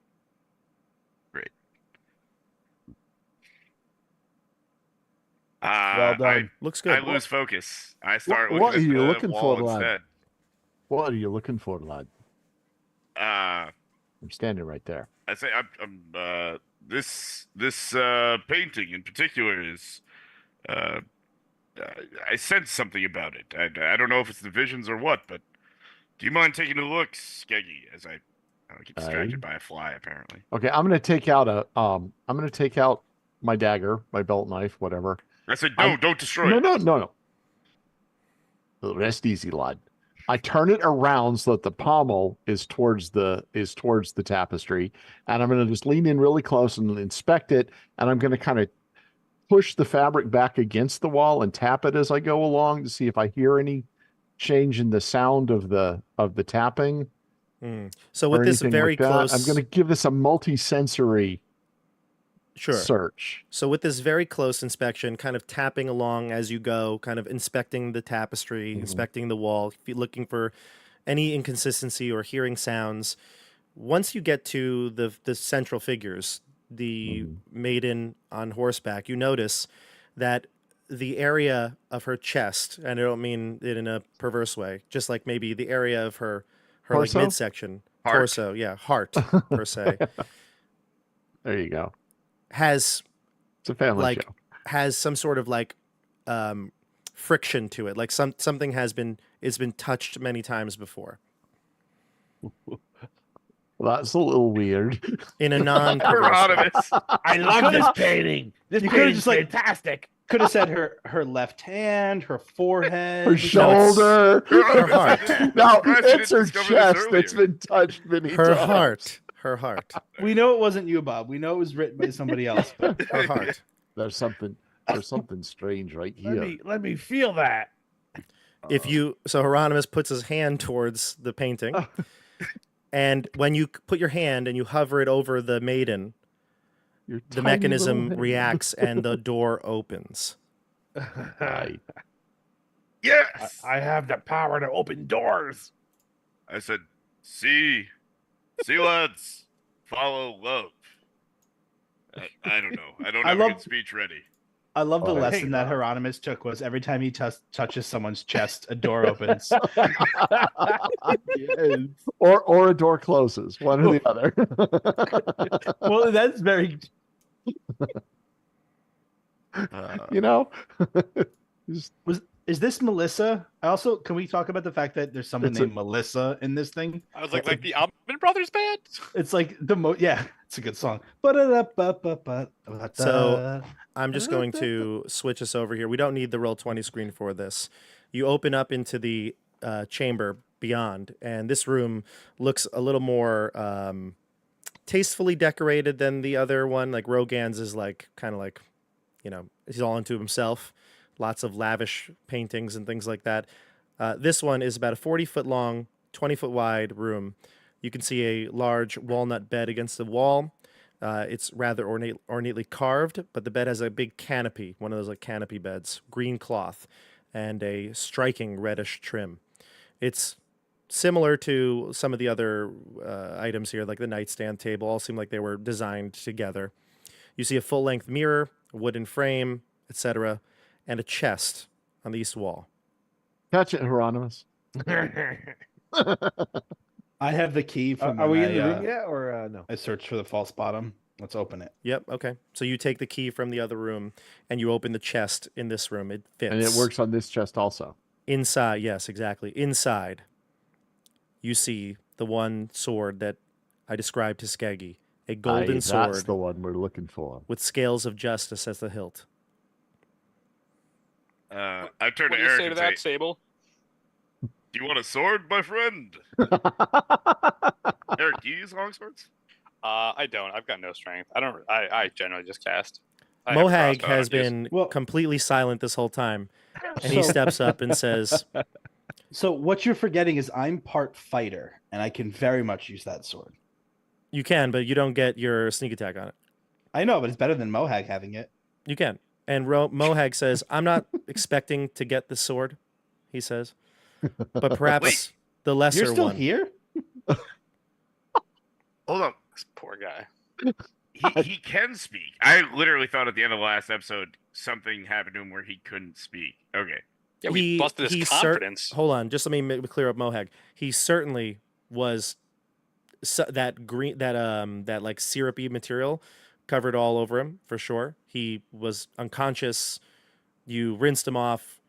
S2: Great.
S4: Well done.
S1: Looks
S2: I
S1: good.
S2: lose focus. I start
S5: what
S2: looking
S5: are
S2: at
S5: you
S2: the
S5: looking
S2: wall
S5: for, lad?
S2: instead.
S5: What are you looking for, lad?
S2: Uh,
S5: I'm standing right there.
S2: I say this painting in particular is I sense something about it. I don't know if it's the visions or what, but do you mind taking a look, Skeggy? As I get distracted by a fly, apparently.
S5: Okay, I'm gonna take out my dagger, my belt knife, whatever.
S2: I said no, don't destroy it.
S5: No. Rest easy, lad. I turn it around so that the pommel is towards the tapestry, and I'm gonna just lean in really close and inspect it, and I'm gonna kind of push the fabric back against the wall and tap it as I go along to see if I hear any change in the sound of the tapping.
S1: So
S5: or
S1: with this
S5: anything
S1: very
S5: like that.
S1: close,
S5: I'm going to give this a multi-sensory
S1: sure.
S5: search.
S1: So with this very close inspection, kind of tapping along as you go, kind of inspecting the tapestry, inspecting the wall, looking for any inconsistency or hearing sounds. Once you get to the central figures, the maiden on horseback, you notice that the area of her chest, and I don't mean it in a perverse way, just like maybe the area of her like
S5: Torso?
S1: midsection,
S2: Heart.
S1: torso, yeah, heart per se,
S5: There you go.
S1: has
S5: It's a family
S1: like
S5: show.
S1: has some sort of like friction to it, like something has been touched many times before
S5: Well, that's a little weird.
S1: in a non
S2: Hieronymus.
S4: I love this painting. This
S3: You could've
S4: painting's
S3: just, like,
S4: fantastic.
S3: Could have said her left hand, her forehead,
S5: Her shoulder.
S1: her heart.
S5: No,
S2: Surprised we
S5: it's her
S2: didn't discover this
S5: chest that's
S2: earlier.
S5: been touched many
S1: her
S5: times.
S1: heart
S3: We know it wasn't you, Bob. We know it was written by somebody else. But
S1: her heart.
S5: There's something strange right here.
S4: Let me feel that.
S1: If you so Hieronymus puts his hand towards the painting, and when you put your hand and you hover it over the maiden,
S5: Your
S1: the
S5: tiny
S1: mechanism
S5: little hand.
S1: reacts and the door opens.
S5: Right.
S2: Yes.
S4: I have the power to open doors.
S2: I said, see, lads, follow love. I don't know. I don't
S3: I
S2: have a
S3: love-
S2: good speech ready.
S3: I love the
S5: Oh,
S3: lesson
S4: hang
S3: that
S4: on.
S3: Hieronymus took was every time he touches someone's chest, a door opens.
S5: Or a door closes, one or the other.
S3: Well, that's very.
S5: You know? Just-
S3: Is this Melissa? Can we talk about the fact that there's someone
S5: It's a-
S3: named Melissa in this thing?
S6: I was like the Alvin Brothers band.
S3: It's like yeah, it's a good song.
S1: So, I'm just going to switch us over here. We don't need the Roll20 screen for this. You open up into the chamber beyond, and this room looks a little more tastefully decorated than the other one. Like Rogan's is like kind of like, he's all into himself. Lots of lavish paintings and things like that. This one is about a 40-foot long, 20-foot wide room. You can see a large walnut bed against the wall. It's rather ornately carved, but the bed has a big canopy, one of those like canopy beds, green cloth, and a striking reddish trim. It's similar to some of the other items here, like the nightstand table, all seem like they were designed together. You see a full-length mirror, a wooden frame, etc., and a chest on the east wall.
S5: Catch it, Hieronymus.
S3: I have the key from.
S4: Are we
S3: when
S4: in the
S3: I,
S4: room yet, or no?
S3: I searched for the false bottom. Let's open it.
S1: Yep, okay. So you take the key from the other room, and you open the chest in this room. It fits.
S5: And it works on this chest also.
S1: Inside, yes, exactly. Inside, you see the one sword that I described to Skeggy. A golden sword
S5: That's the one we're looking for.
S1: with scales of justice as the hilt.
S2: I turn
S6: What
S2: to
S6: do you
S2: Eric
S6: say to
S2: and
S6: that,
S2: say,
S6: Sable?
S2: "Do you want a sword, my friend?" Eric, do you use long swords?
S6: I don't. I've got no strength. I don't. I generally just cast. I have a
S1: Mohag
S6: crossbow, I
S1: has
S6: don't use-
S1: been
S3: Well-
S1: completely silent this whole time, and he
S3: So-
S1: steps up and says,
S3: So what you're forgetting is I'm part fighter, and I can very much use that sword.
S1: "You can, but you don't get your sneak attack on it.
S3: I know, but it's better than Mohag having it.
S1: You can." And Mohag says, "I'm not expecting to get the sword," he says, "but perhaps
S2: Wait.
S1: the lesser
S3: You're still
S1: one."
S3: here?
S2: Hold on.
S6: This poor guy.
S2: He can speak. I literally thought at the end of the last episode something happened to him where he couldn't speak. Okay.
S6: Yeah, we busted his confidence.
S1: Hold on, just let me clear up Mohag. He certainly was that green, that like syrupy material covered all over him for sure. He was unconscious. You rinsed him off.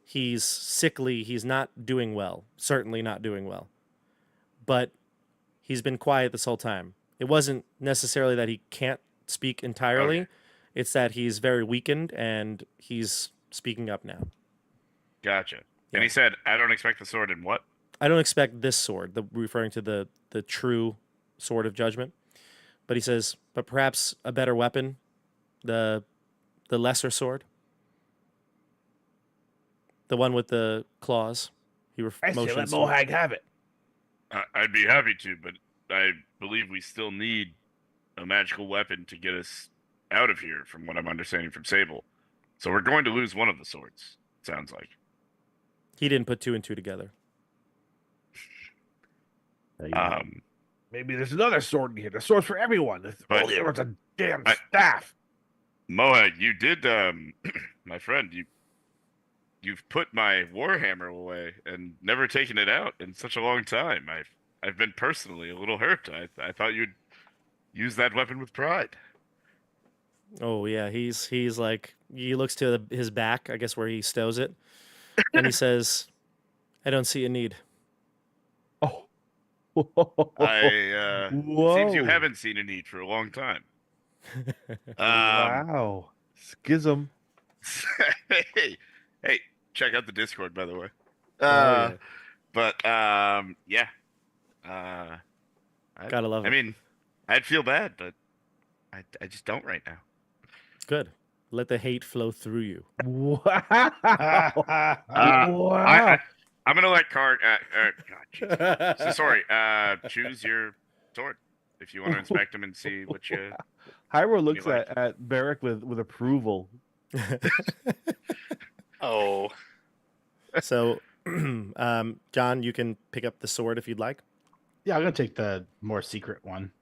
S1: He's sickly. He's not doing well. Certainly not doing well. But he's been quiet this whole time. It wasn't necessarily that he can't speak entirely.
S2: Okay.
S1: It's that he's very weakened and he's speaking up now.
S2: Gotcha.
S1: Yeah.
S2: And he said, I don't expect the sword in what?
S1: I don't expect this sword, referring to the true sword of judgment. But he says, but perhaps a better weapon, the lesser sword, the one with the claws. He
S4: I say let
S1: motions.
S4: Mohag have it.
S2: I'd be happy to, but I believe we still need a magical weapon to get us out of here, from what I'm understanding from Sable. So we're going to lose one of the swords, it sounds like.
S1: He didn't put two and two together.
S4: Maybe there's another sword in here. The sword's for everyone.
S2: But-
S4: Oh, there was a damn
S2: I-
S4: staff.
S2: Mohag, you did, my friend, you've put my warhammer away and never taken it out in such a long time. I've been personally a little hurt. I thought you'd use that weapon with pride.
S1: Oh yeah, he's like, he looks to his back, I guess where he stows it, and he says, "I don't see a need."
S4: Oh.
S2: It seems you
S4: Whoa.
S2: haven't seen a need for a long time.
S4: Wow. Schism.
S2: hey, check out the Discord, by the way.
S1: yeah.
S2: But yeah.
S1: Gotta love it.
S2: I mean, I'd feel bad, but I just don't right now.
S1: Good. Let the hate flow through you.
S4: Wow.
S2: Uh,
S4: Wow.
S2: I'm gonna let God, jeez. So sorry. Choose your sword if you want to inspect them and see what you.
S4: Hyro looks
S2: like.
S4: at Barrick with approval.
S6: Oh,
S1: So, John, you can pick up the sword if you'd like.
S3: Yeah, I'm gonna take the more secret one.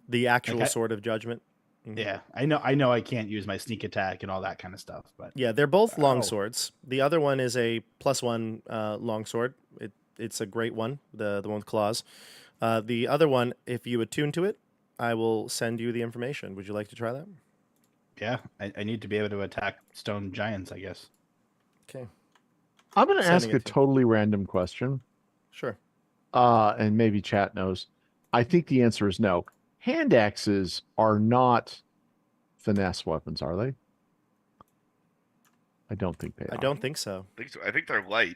S1: The actual
S3: Okay.
S1: sword of judgment. Mhm.
S3: Yeah, I know I can't use my sneak attack and all that kind of stuff, but
S1: Yeah, they're both long
S4: Wow.
S1: swords. The other one is a +1 long sword. It's a great one, the one with claws. The other one, if you attune to it, I will send you the information. Would you like to try that?
S3: yeah, I need to be able to attack stone giants, I guess.
S1: Okay,
S5: I'm going to ask
S1: Sending
S5: a
S1: it to you.
S5: totally random question,
S1: sure.
S5: and maybe chat knows. I think the answer is no. Hand axes are not finesse weapons, are they? I don't think they are.
S1: I don't think so.
S2: I think so. I think they're light.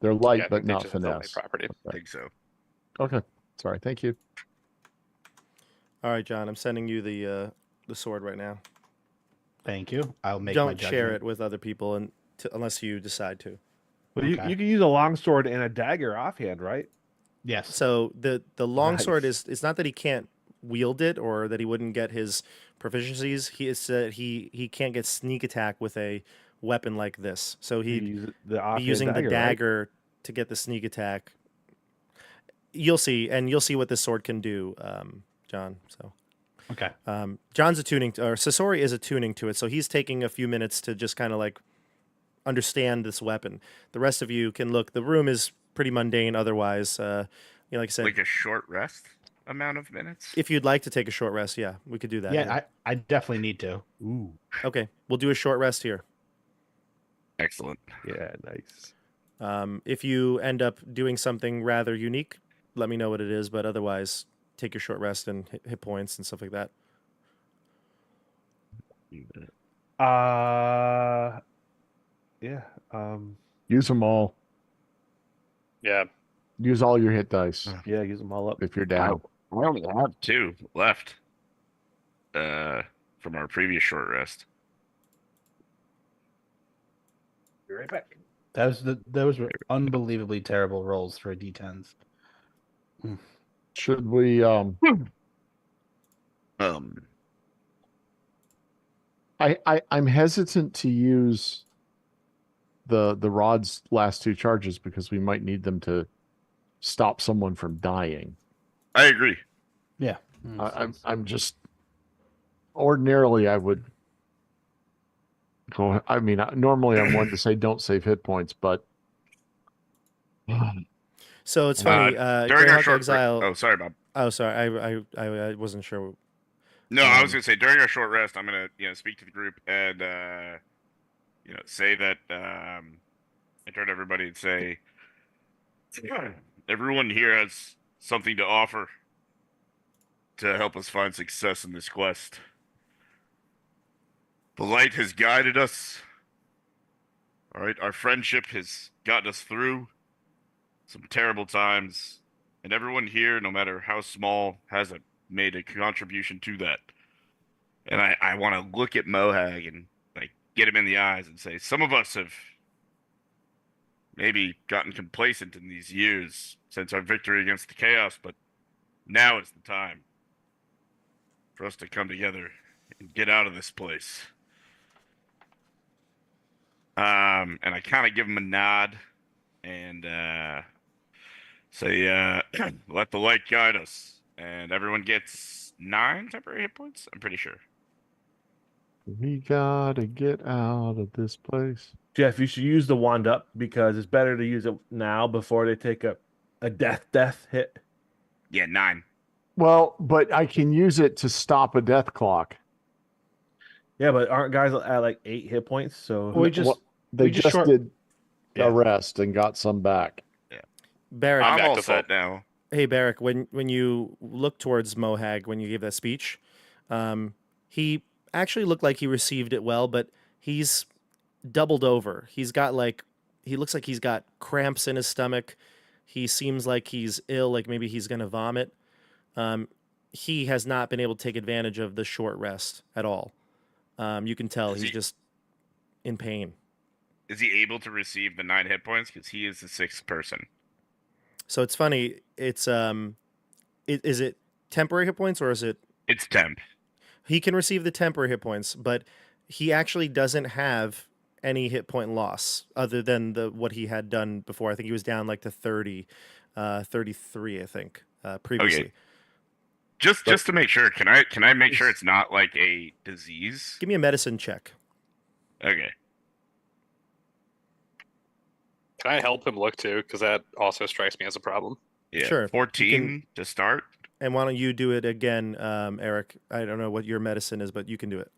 S5: They're light,
S6: yeah, I
S5: but
S6: think they
S5: not
S6: just have the only
S5: finesse.
S6: property.
S2: I think so.
S5: Okay. Sorry. Thank you.
S1: All right, John, I'm sending you the sword right now.
S3: Thank you. I'll make my
S1: Don't share
S3: judgment.
S1: it with other people unless you decide to.
S4: Well,
S3: Okay.
S4: you can use a longsword and a dagger offhand, right?
S3: Yes.
S1: So the longsword
S4: Nice.
S1: is, it's not that he can't wield it or that he wouldn't get his proficiencies. He can't get sneak attack with a weapon like this. So
S4: You
S1: he'd
S4: use the
S1: be
S4: offhand
S1: using the
S4: right?
S1: dagger to get the sneak attack. You'll see, and you'll see what this sword can do, John. So
S3: Okay.
S1: John's attuning to, or Sasori is attuning to it, so he's taking a few minutes to just kind of like understand this weapon. The rest of you can look. The room is pretty mundane otherwise. Like I said,
S2: Like a short rest amount of minutes.
S1: if you'd like to take a short rest, yeah, we could do that.
S3: Yeah, I definitely need to.
S4: Ooh.
S1: Okay, we'll do a short rest here.
S2: Excellent.
S4: Yeah, nice.
S1: If you end up doing something rather unique, let me know what it is. But otherwise, take your short rest and hit points and stuff like that.
S4: Yeah.
S5: Use them all.
S6: Yeah,
S5: Use all your hit dice
S4: Yeah, use them all up.
S5: if you're down.
S2: only have 2 left. From our previous short rest.
S4: Be right back.
S3: Those were unbelievably terrible rolls for a D10s.
S5: Should we I'm hesitant to use the rod's last 2 charges because we might need them to stop someone from dying.
S2: I agree.
S3: Yeah.
S5: I'm just ordinarily I would go. I mean, normally I'm one to say don't save hit points, but
S1: So it's funny.
S2: During our
S1: Greyhawk
S2: short
S1: Exile.
S2: Oh, sorry, Bob.
S1: Oh, sorry. I wasn't sure.
S2: No, I was gonna say during our short rest, I'm gonna speak to the group and say that I turn to everybody and say everyone here has something to offer to help us find success in this quest. The light has guided us. All right, our friendship has gotten us through some terrible times, and everyone here, no matter how small, has made a contribution to that. And I want to look at Mohag and get him in the eyes and say, some of us have maybe gotten complacent in these years since our victory against the chaos, but now is the time for us to come together and get out of this place. And I kind of give him a nod and say, let the light guide us. And everyone gets 9 temporary hit points, I'm pretty sure.
S5: we gotta get out of this place.
S4: Jeff, you should use the wand up because it's better to use it now before they take a death hit.
S2: Yeah, 9.
S5: Well, but I can use it to stop a death clock.
S4: Yeah, but aren't guys at like 8 hit points? So
S3: Well,
S5: They
S3: we just
S5: just
S3: short-
S5: did
S3: Yeah.
S5: a rest and got some back.
S1: Barrack.
S2: I'm
S6: back
S2: all
S6: to
S2: set now.
S1: Hey, Barrack. When you look towards Mohag when you gave that speech, he actually looked like he received it well, but he's doubled over. He looks like he's got cramps in his stomach. He seems like he's ill, like maybe he's gonna vomit. He has not been able to take advantage of the short rest at all. You can tell he's just in pain.
S2: Is he able to receive the 9 hit points? Because he is the 6th person.
S1: So it's funny. It's is it temporary hit points or is it?
S2: It's temp.
S1: He can receive the temporary hit points, but he actually doesn't have any hit point loss other than what he had done before. I think he was down like to 30, 33, I think, previously.
S2: Okay. Just to make sure, can I make sure it's not like a disease?
S1: Give me a medicine check.
S2: Okay.
S6: Can I help him look too? Because that also strikes me as a problem.
S2: Yeah.
S1: Sure.
S2: 14 to start.
S1: And why don't you do it again, Eric? I don't know what your medicine is, but you can do it.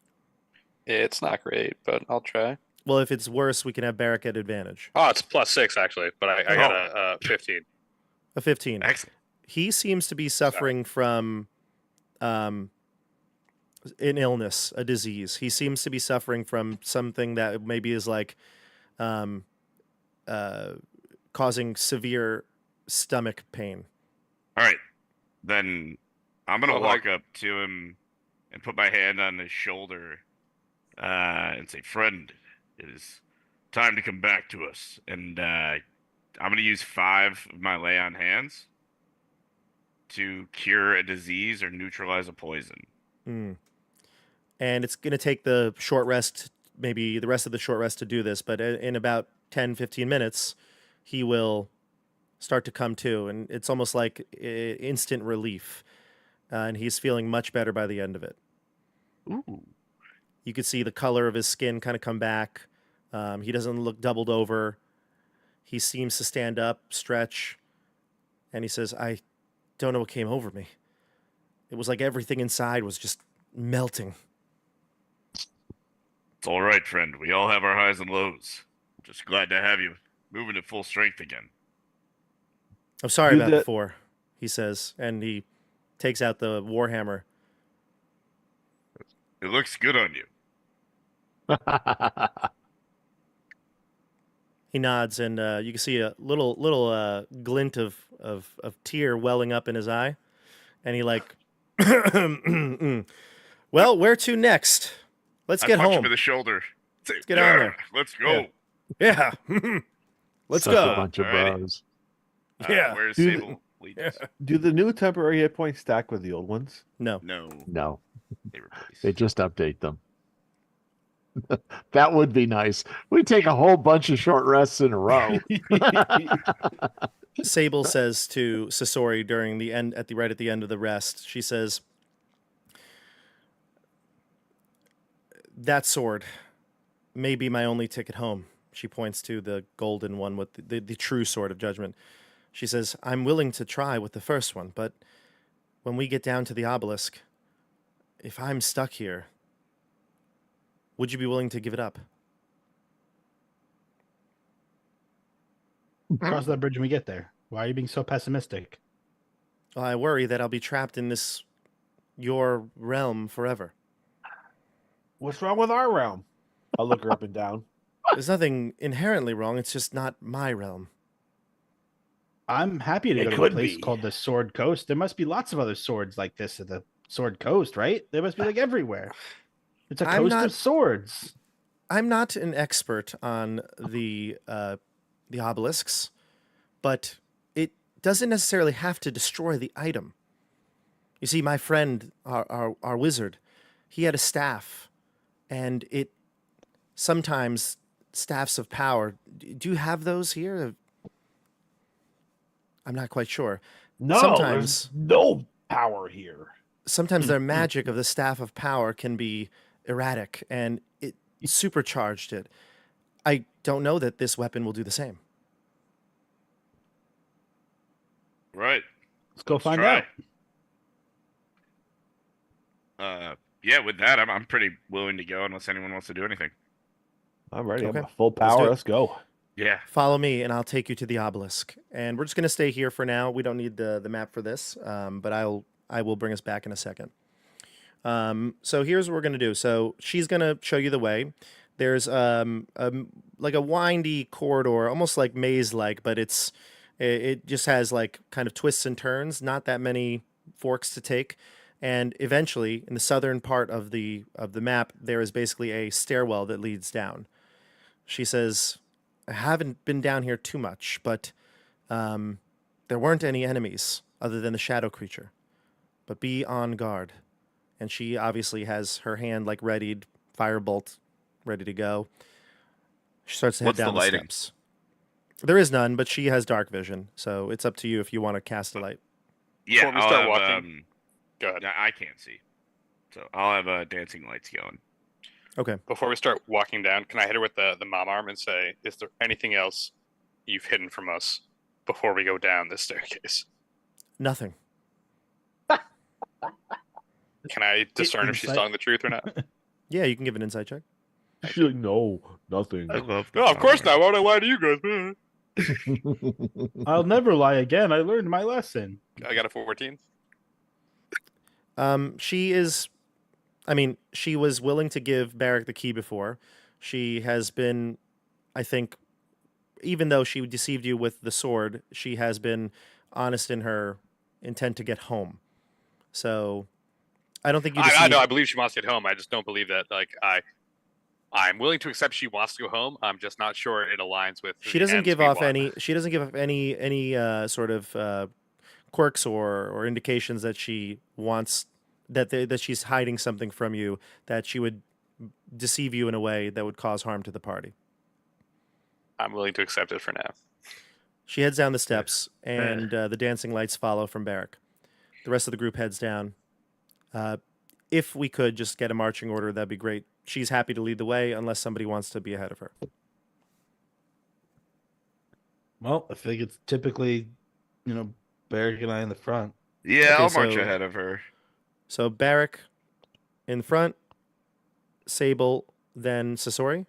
S6: It's not great, but I'll try.
S1: Well, if it's worse, we can have Barrack at advantage.
S6: Oh, it's +6 actually, but I got a 15.
S1: A 15.
S2: Excellent.
S1: He seems to be suffering from an illness, a disease. He seems to be suffering from something that maybe is like causing severe stomach pain.
S2: All right. Then I'm going to
S6: Well,
S2: walk up to him and put my hand on his shoulder and say, friend, it is time to come back to us. And I'm going to use 5 of my lay on hands to cure a disease or neutralize a poison.
S1: And it's going to take the short rest, maybe the rest of the short rest to do this, but in about 10, 15 minutes, he will start to come to, and it's almost like instant relief. And he's feeling much better by the end of it.
S2: Ooh.
S1: You could see the color of his skin kind of come back. He doesn't look doubled over. He seems to stand up, stretch, and he says, I don't know what came over me. It was like everything inside was just melting.
S2: It's all right, friend. We all have our highs and lows. Just glad to have you moving at full strength again.
S1: I'm sorry
S4: Do
S1: about
S4: the-
S1: before, he says, and he takes out the warhammer.
S2: It looks good on you.
S1: He nods, and you can see a little glint of tear welling up in his eye, And he like, well, where to next? Let's
S2: I
S1: get
S2: punch
S1: home.
S2: him in the shoulder.
S1: Let's get on there.
S2: Let's go.
S1: Yeah. Let's
S5: Such
S1: go.
S5: a bunch of
S2: Alrighty.
S5: bros.
S1: Yeah.
S2: Where's
S4: Dude.
S2: Sable? Lead us?
S4: Do the new temporary hit points stack with the old ones?
S1: No.
S2: No,
S5: No,
S2: they replace.
S5: they just update them. That would be nice. We take a whole bunch of short rests in a row.
S1: Sable says to Sasori during the end, right at the end of the rest, she says, "That sword may be my only ticket home." She points to the golden one with the true sword of judgment. She says, "I'm willing to try with the first one, but when we get down to the obelisk, if I'm stuck here, would you be willing to give it up?"
S3: Cross that bridge when we get there. Why are you being so pessimistic?
S1: Well, I worry that I'll be trapped in your realm forever.
S4: What's wrong with our realm? I'll look her up and down.
S1: There's nothing inherently wrong. It's just not my realm.
S3: I'm happy to
S4: It
S3: go to a
S4: could
S3: place
S4: be.
S3: called the Sword Coast. There must be lots of other swords like this at the Sword Coast, right? They must be like everywhere. It's a
S1: I'm
S3: coast
S1: not-
S3: of swords.
S1: I'm not an expert on the obelisks, but it doesn't necessarily have to destroy the item. You see, my friend, our wizard, he had a staff, and it sometimes staffs of power. Do you have those here? I'm not quite sure.
S4: No,
S1: Sometimes-
S4: there's no power here.
S1: Sometimes their magic of the staff of power can be erratic, and it supercharged it. I don't know that this weapon will do the same.
S2: Right.
S3: Let's go find
S2: try.
S3: out.
S2: Yeah, with that, I'm pretty willing to go unless anyone wants to do anything.
S4: I'm ready.
S1: Okay.
S4: I'm at full
S1: do
S4: power.
S1: it.
S4: Let's go.
S2: Yeah.
S1: Follow me, and I'll take you to the obelisk. And we're just going to stay here for now. We don't need the map for this, but I will bring us back in a second. So here's what we're going to do. So she's going to show you the way. There's like a windy corridor, almost like maze-like, but it just has like kind of twists and turns, not that many forks to take. And eventually, in the southern part of the map, there is basically a stairwell that leads down. She says, "I haven't been down here too much, but there weren't any enemies other than the shadow creature. But be on guard." And she obviously has her hand like readied, firebolt ready to go. She starts to head
S2: What's the
S1: down the
S2: lighting?
S1: steps. There is none, but she has dark vision, so it's up to you if you want to cast a light.
S2: Yeah.
S6: Before we
S2: I'll
S6: start
S2: have,
S6: walking- Go ahead.
S2: I can't see, so I'll have dancing lights going.
S1: Okay.
S6: Before we start walking down, can I hit her with the mom arm and say, "Is there anything else you've hidden from us before we go down this staircase?"
S1: Nothing.
S6: Can I discern if she's
S3: insight.
S6: telling the truth or not?
S1: Yeah, you can give an insight check.
S4: She's like, no, nothing.
S2: love.
S6: No, of course not. Why would I lie to you guys?
S3: I'll never lie again. I learned my lesson.
S6: I got a 14.
S1: She is, I mean, she was willing to give Barrack the key before. She has been, I think, even though she deceived you with the sword, she has been honest in her intent to get home. So I don't think you
S6: I
S1: deceived.
S6: know. I believe she wants to get home. I just don't believe that. Like I'm willing to accept she wants to go home. I'm just not sure it aligns with.
S1: She
S6: the
S1: doesn't
S6: ends
S1: give
S6: we
S1: off
S6: want.
S1: any. She doesn't give off any sort of quirks or indications that she wants that she's hiding something from you, that she would deceive you in a way that would cause harm to the party.
S6: I'm willing to accept it for now.
S1: She heads down the steps, and the dancing lights follow from Barrack. The rest of the group heads down. If we could just get a marching order, that'd be great. She's happy to lead the way, unless somebody wants to be ahead of her.
S3: Well, I think it's typically, Barrick and I in the front.
S2: Yeah,
S1: Okay,
S2: I'll march
S1: so-
S2: ahead of her.
S1: So Barrack in front, Sable, then Sasori.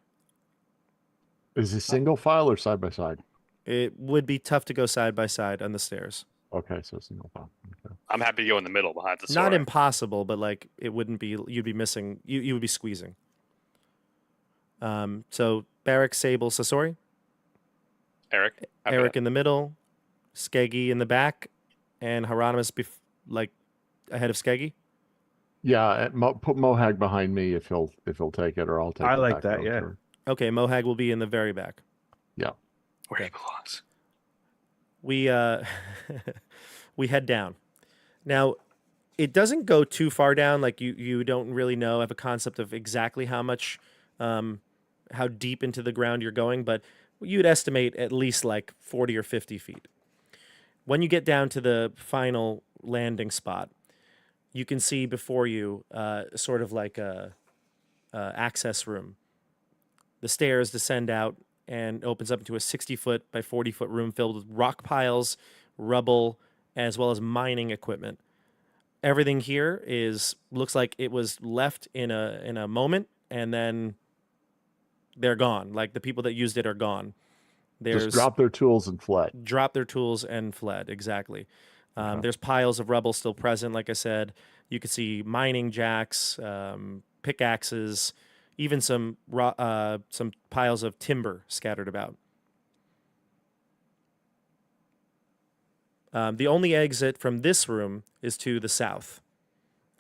S5: Is it single file or side by side?
S1: It would be tough to go side by side on the stairs.
S5: Okay, so single file. Okay.
S6: I'm happy to go in the middle behind the sword.
S1: Not impossible, but like it wouldn't be. You'd be missing. You would be squeezing. So Barrack, Sable, Sasori,
S6: Eric.
S1: Eric in the middle, Skeggy in the back, and Hieronymus ahead of Skeggy?
S5: Yeah, put Mohag behind me if he'll take it, or I'll take
S4: I
S5: it
S4: like
S5: back
S4: that,
S5: road
S4: yeah.
S5: turn.
S1: Okay, Mohag will be in the very back.
S5: Yeah.
S6: Where he
S1: Okay.
S6: belongs.
S1: We we head down. Now, it doesn't go too far down. Like you don't really know, have a concept of exactly how much, how deep into the ground you're going, but you'd estimate at least like 40 or 50 feet. When you get down to the final landing spot, you can see before you sort of like a access room. The stairs descend out and opens up into a 60-foot by 40-foot room filled with rock piles, rubble, as well as mining equipment. Everything here looks like it was left in a moment, and then they're gone. Like the people that used it are gone.
S5: Just drop their tools and fled.
S1: Drop their tools and fled. Exactly.
S5: Okay.
S1: There's piles of rubble still present. Like I said, you can see mining jacks, pickaxes, even some piles of timber scattered about. The only exit from this room is to the south,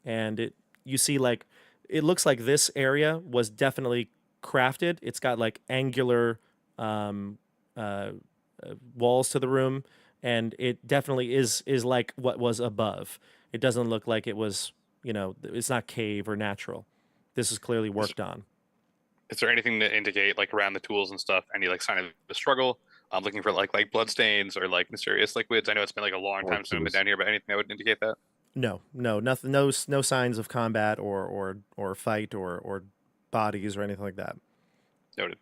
S1: and you see like it looks like this area was definitely crafted. It's got like angular walls to the room, and it definitely is like what was above. It doesn't look like it was, it's not cave or natural. This is clearly worked on.
S6: Is there anything to indicate, like around the tools and stuff, any like sign of the struggle? I'm looking for like blood stains or like mysterious liquids. I know it's been like a long time since I've been down here, but anything that would indicate that?
S1: No, nothing, no signs of combat or fight or bodies or anything like that.
S6: Noted.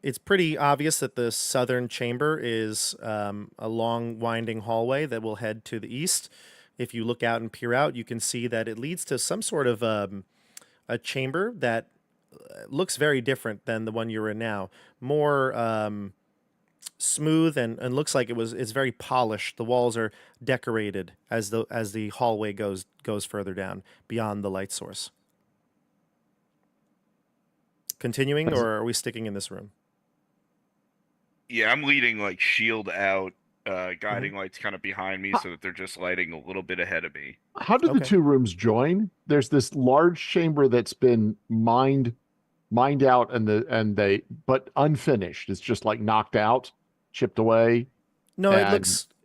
S1: It's pretty obvious that the southern chamber is a long winding hallway that will head to the east. If you look out and peer out, you can see that it leads to some sort of a chamber that looks very different than the one you're in now. More smooth and looks like it's very polished. The walls are decorated as the hallway goes further down beyond the light source. Continuing, or are we sticking in this room?
S2: Yeah, I'm leading like shield out, guiding lights kind of behind me so that they're just lighting a little bit ahead of me.
S5: How did
S1: Okay.
S5: the two rooms join? There's this large chamber that's been mined out but unfinished. It's just like knocked out, chipped away.
S1: No,
S5: And-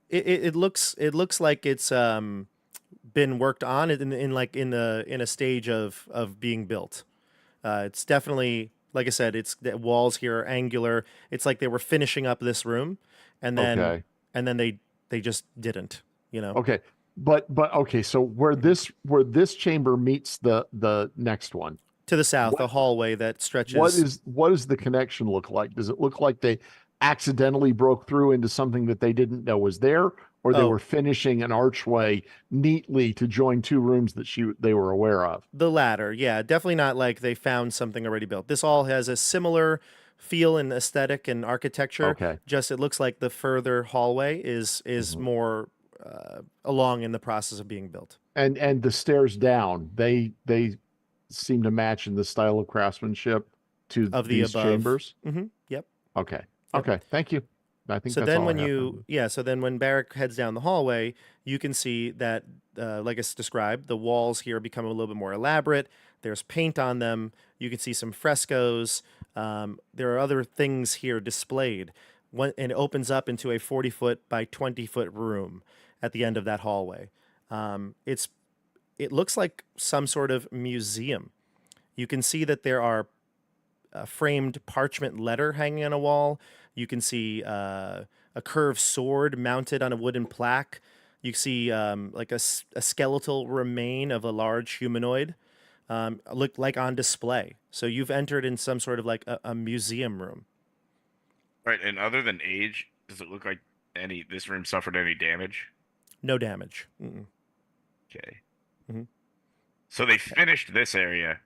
S1: it looks like it's been worked on in a stage of being built. It's definitely, like I said, the walls here are angular. It's like they were finishing up this room, and then they just didn't.
S5: Okay. But okay, so where this chamber meets the next one,
S1: To the south,
S5: What-
S1: a hallway that stretches.
S5: what does the connection look like? Does it look like they accidentally broke through into something that they didn't know was there, or they
S1: Oh.
S5: were finishing an archway neatly to join two rooms that they were aware of?
S1: The latter, yeah, definitely not like they found something already built. This all has a similar feel and aesthetic and architecture.
S5: Okay.
S1: Just it looks like the further hallway is more along in the process of being built.
S5: And the stairs down, they seem to match in the style of craftsmanship to
S1: Of the
S5: these
S1: above.
S5: chambers.
S1: Mm-hmm. Yep.
S5: Okay.
S1: Yep.
S5: Okay. Thank you. I think
S1: So
S5: that's
S1: then
S5: all
S1: when
S5: I have
S1: you, so then when Barrick heads down the hallway, you can see that, like I described, the walls here become a little bit more elaborate. There's paint on them. You can see some frescoes. There are other things here displayed. And it opens up into a 40-foot by 20-foot room at the end of that hallway. It looks like some sort of museum. You can see that there are a framed parchment letter hanging on a wall. You can see a curved sword mounted on a wooden plaque. You see like a skeletal remain of a large humanoid look like on display. So you've entered in some sort of like a museum room.
S2: Right, and other than age, does it look like this room suffered any damage?
S1: No damage. Mm-mm.
S2: Okay.
S1: Mhm.
S2: So they finished this area,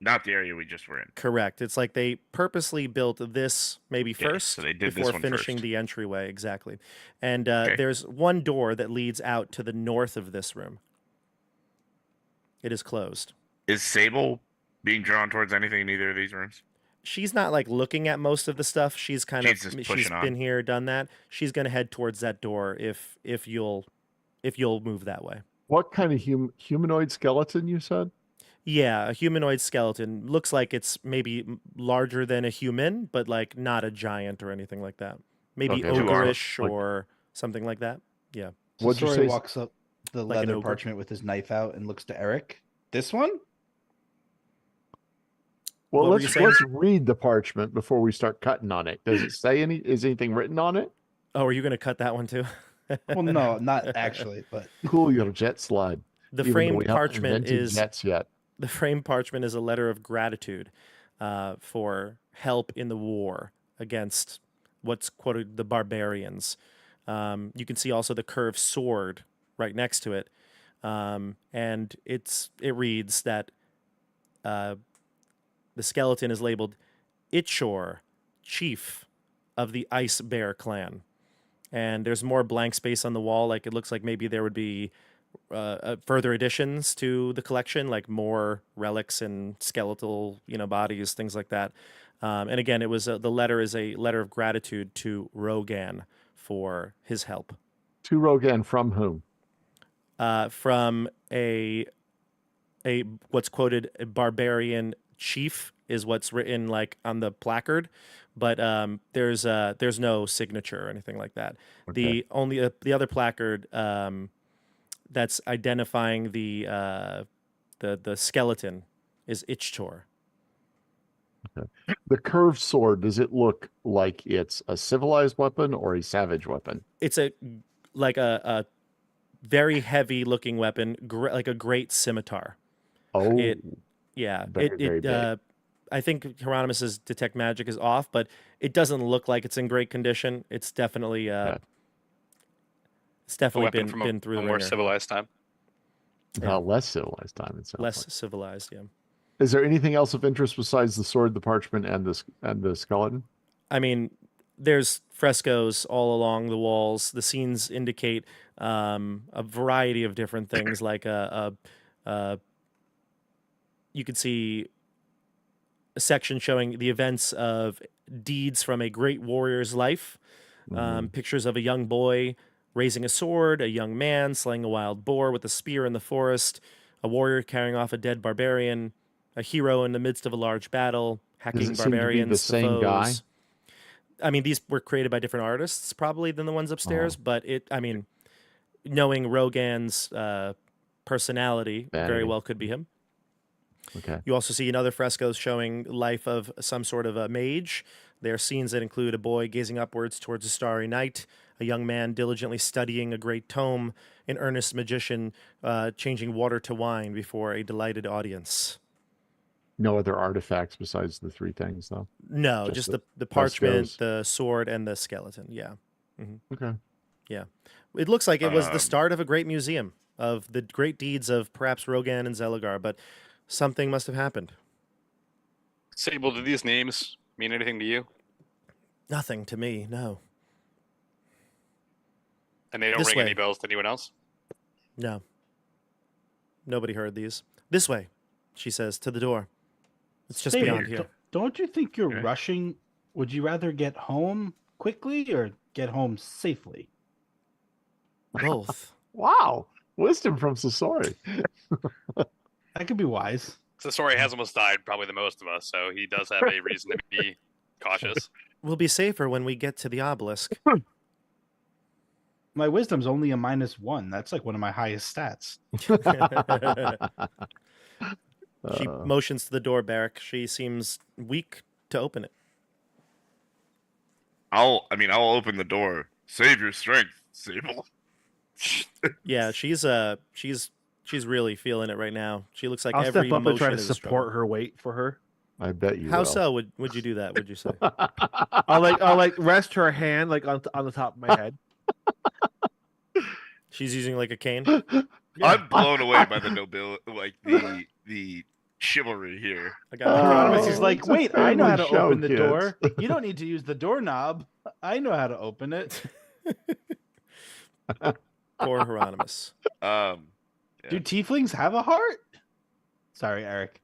S2: not the area we just were in.
S1: Correct. It's like they purposely built this maybe
S2: Yeah,
S1: first
S2: so they did this
S1: before
S2: one
S1: finishing
S2: first.
S1: the entryway. Exactly. And
S2: Okay.
S1: there's one door that leads out to the north of this room. It is closed.
S2: Is Sable being drawn towards anything in either of these rooms?
S1: She's not like looking at most of the stuff. She's kind
S2: She's
S1: of
S2: just
S1: she's
S2: pushing
S1: been
S2: on.
S1: here, done that. She's gonna head towards that door if you'll move that way.
S5: What kind of humanoid skeleton you said?
S1: Yeah, a humanoid skeleton. Looks like it's maybe larger than a human, but like not a giant or anything like that. Maybe
S5: Okay, but
S1: ogreish
S5: like-
S1: or something like that. Yeah.
S5: What'd you
S3: Sasori
S5: say?
S3: walks up the
S1: Like an
S3: leather
S1: ogre?
S3: parchment with his knife out and looks to Eric. This one?
S5: Well,
S1: What were you saying?
S5: let's read the parchment before we start cutting on it. Does it say is anything written on it?
S1: Oh, are you going to cut that one too?
S3: Well, no, not actually, but
S5: Cool, your jet slide.
S1: The
S5: Even though
S1: framed
S5: we haven't
S1: parchment
S5: invented
S1: is
S5: jets yet.
S1: the framed parchment is a letter of gratitude for help in the war against what's quoted the barbarians. You can see also the curved sword right next to it, and it reads that the skeleton is labeled Itchor, chief of the Ice Bear clan. And there's more blank space on the wall. Like it looks like maybe there would be further additions to the collection, like more relics and skeletal, bodies, things like that. And again, it was the letter is a letter of gratitude to Rogan for his help.
S5: To Rogan from whom?
S1: From a what's quoted a barbarian chief is what's written like on the placard, but there's no signature or anything like that.
S5: Okay.
S1: The other placard that's identifying the skeleton is Ichtor.
S5: The curved sword, does it look like it's a civilized weapon or a savage weapon?
S1: It's a very heavy looking weapon, like a great scimitar.
S5: Oh,
S1: Yeah,
S5: very big.
S1: I think Hieronymus's detect magic is off, but it doesn't look like it's in great condition. It's definitely
S5: Okay.
S1: it's
S6: A
S1: definitely
S6: weapon from
S1: been through
S6: a
S1: the
S6: more
S1: ringer.
S6: civilized time.
S1: Yeah.
S5: Less civilized time. It sounds
S1: Less
S5: like.
S1: civilized. Yeah.
S5: Is there anything else of interest besides the sword, the parchment, and the skeleton?
S1: I mean, there's frescoes all along the walls. The scenes indicate a variety of different things, like you could see a section showing the events of deeds from a great warrior's life. Pictures of a young boy raising a sword, a young man slaying a wild boar with a spear in the forest, a warrior carrying off a dead barbarian, a hero in the midst of a large battle, hacking
S5: Does it seem to be
S1: barbarians
S5: the
S1: to
S5: same guy?
S1: foes. I mean, these were created by different artists probably than the ones upstairs, but knowing Rogan's personality very
S5: Vanity.
S1: well could be him.
S5: Okay.
S1: You also see in other frescoes showing life of some sort of a mage. There are scenes that include a boy gazing upwards towards a starry night, a young man diligently studying a great tome, an earnest magician changing water to wine before a delighted audience.
S5: No other artifacts besides the three things, though.
S1: No,
S5: Just
S1: just
S5: the
S1: the parchment,
S5: frescoes.
S1: the sword, and the skeleton. Yeah.
S5: Okay.
S1: Yeah. It looks like it was the
S2: Um,
S1: start of a great museum of the great deeds of perhaps Rogan and Zelagar, but something must have happened.
S6: Sable, do these names mean anything to you?
S1: Nothing to me, no.
S6: And they don't
S1: This
S6: ring
S1: way.
S6: any bells to anyone else?
S1: No. Nobody heard these. This way, she says, to the door. It's just
S3: Sable,
S1: beyond here.
S3: Don't you think you're
S2: Okay.
S3: rushing? Would you rather get home quickly or get home safely?
S1: Both.
S5: Wow. Wisdom from Sasori.
S3: That could be wise.
S6: Sasori has almost died, probably the most of us, so he does have a reason to be cautious.
S1: We'll be safer when we get to the obelisk.
S3: My wisdom's only a -1. That's like one of my highest stats.
S1: She motions to the door, Barrack. She seems weak to open it.
S2: I'll open the door. Save your strength, Sable.
S1: Yeah, she's really feeling it right now. She looks like
S4: I'll
S1: every
S4: step up and try to
S1: motion is a
S4: support
S1: struggle.
S4: her weight for her.
S5: I bet you
S1: How
S5: will.
S1: so would you do that? Would you say?
S4: I'll like rest her hand like on the top of my head.
S1: She's using like a cane.
S2: I'm blown away by the nobility, like the chivalry here.
S1: I got my
S3: Hieronymus
S1: cane.
S3: is like, wait, I know how to
S5: family show,
S3: open the
S5: kids."
S3: door. You don't need to use the doorknob. I know how to open it.
S1: Poor Hieronymus.
S2: Yeah.
S3: Do tieflings have a heart? Sorry, Eric.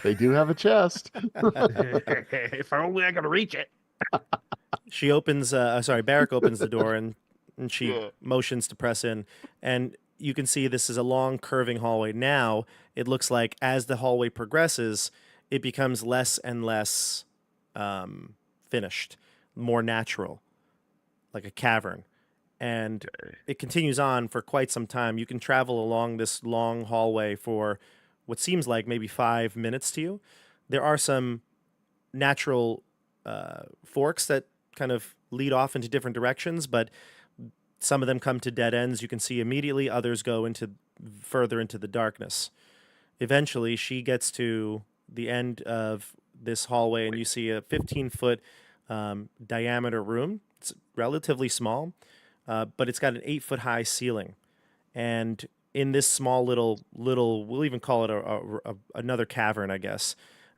S5: They do have a chest.
S4: If only I could reach it.
S1: She opens. Barrack opens the door and she
S2: Yeah.
S1: motions to press in, and you can see this is a long curving hallway. Now it looks like as the hallway progresses, it becomes less and less finished, more natural, like a cavern. And it continues on for quite some time. You can travel along this long hallway for what seems like maybe 5 minutes to you. There are some natural forks that kind of lead off into different directions, but some of them come to dead ends. You can see immediately. Others go into further into the darkness. Eventually, she gets to the end of this hallway, and you see a 15-foot diameter room. It's relatively small, but it's got an 8-foot high ceiling. And in this small little, we'll even call it another cavern, I guess.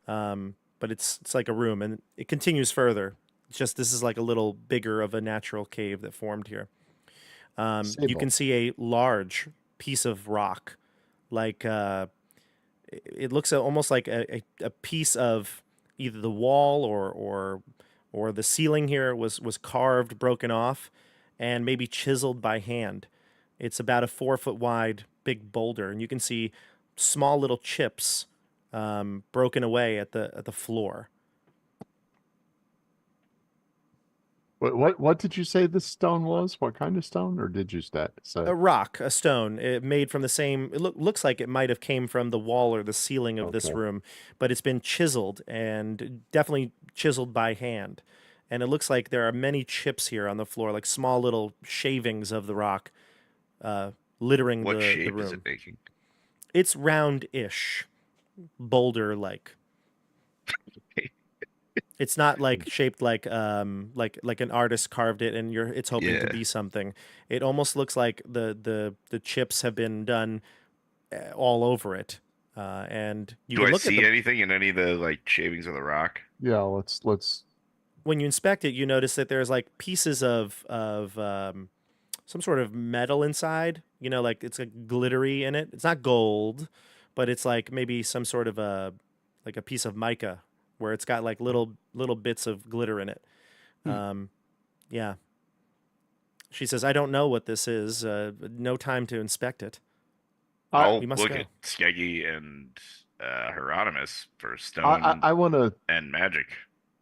S1: But it's like a room, and it continues further. It's just this is like a little bigger of a natural cave that formed here. You
S5: Sable.
S1: can see a large piece of rock, like it looks almost like a piece of either the wall or the ceiling here was carved, broken off, and maybe chiseled by hand. It's about a 4-foot wide big boulder, and you can see small little chips broken away at the floor.
S5: What did you say this stone was? What kind of stone, or did you say?
S1: A rock, a stone, made from the same. It looks like it might have came from the wall or the ceiling of this
S5: Okay.
S1: room, but it's been chiseled and definitely chiseled by hand. And it looks like there are many chips here on the floor, like small little shavings of the rock, littering
S2: What
S1: the
S2: shape
S1: room.
S2: is it making?
S1: It's round-ish, boulder-like. It's not like shaped like an artist carved it and it's hoping to
S2: Yeah.
S1: be something. It almost looks like the chips have been done all over it. And you
S2: Do
S1: can
S2: I
S1: look at
S2: see
S1: the
S2: anything in any of the like shavings of the rock?
S5: Yeah, let's.
S1: when you inspect it, you notice that there's like pieces of some sort of metal inside. You know, like it's like glittery in it. It's not gold, but it's like maybe some sort of a piece of mica where it's got like little bits of glitter in it. Yeah. She says, "I don't know what this is. No time to inspect it.
S2: I'll
S1: We must
S2: look
S1: go."
S2: at Skeggy and Hieronymus for
S5: I
S2: stone
S5: I want to.
S2: and magic.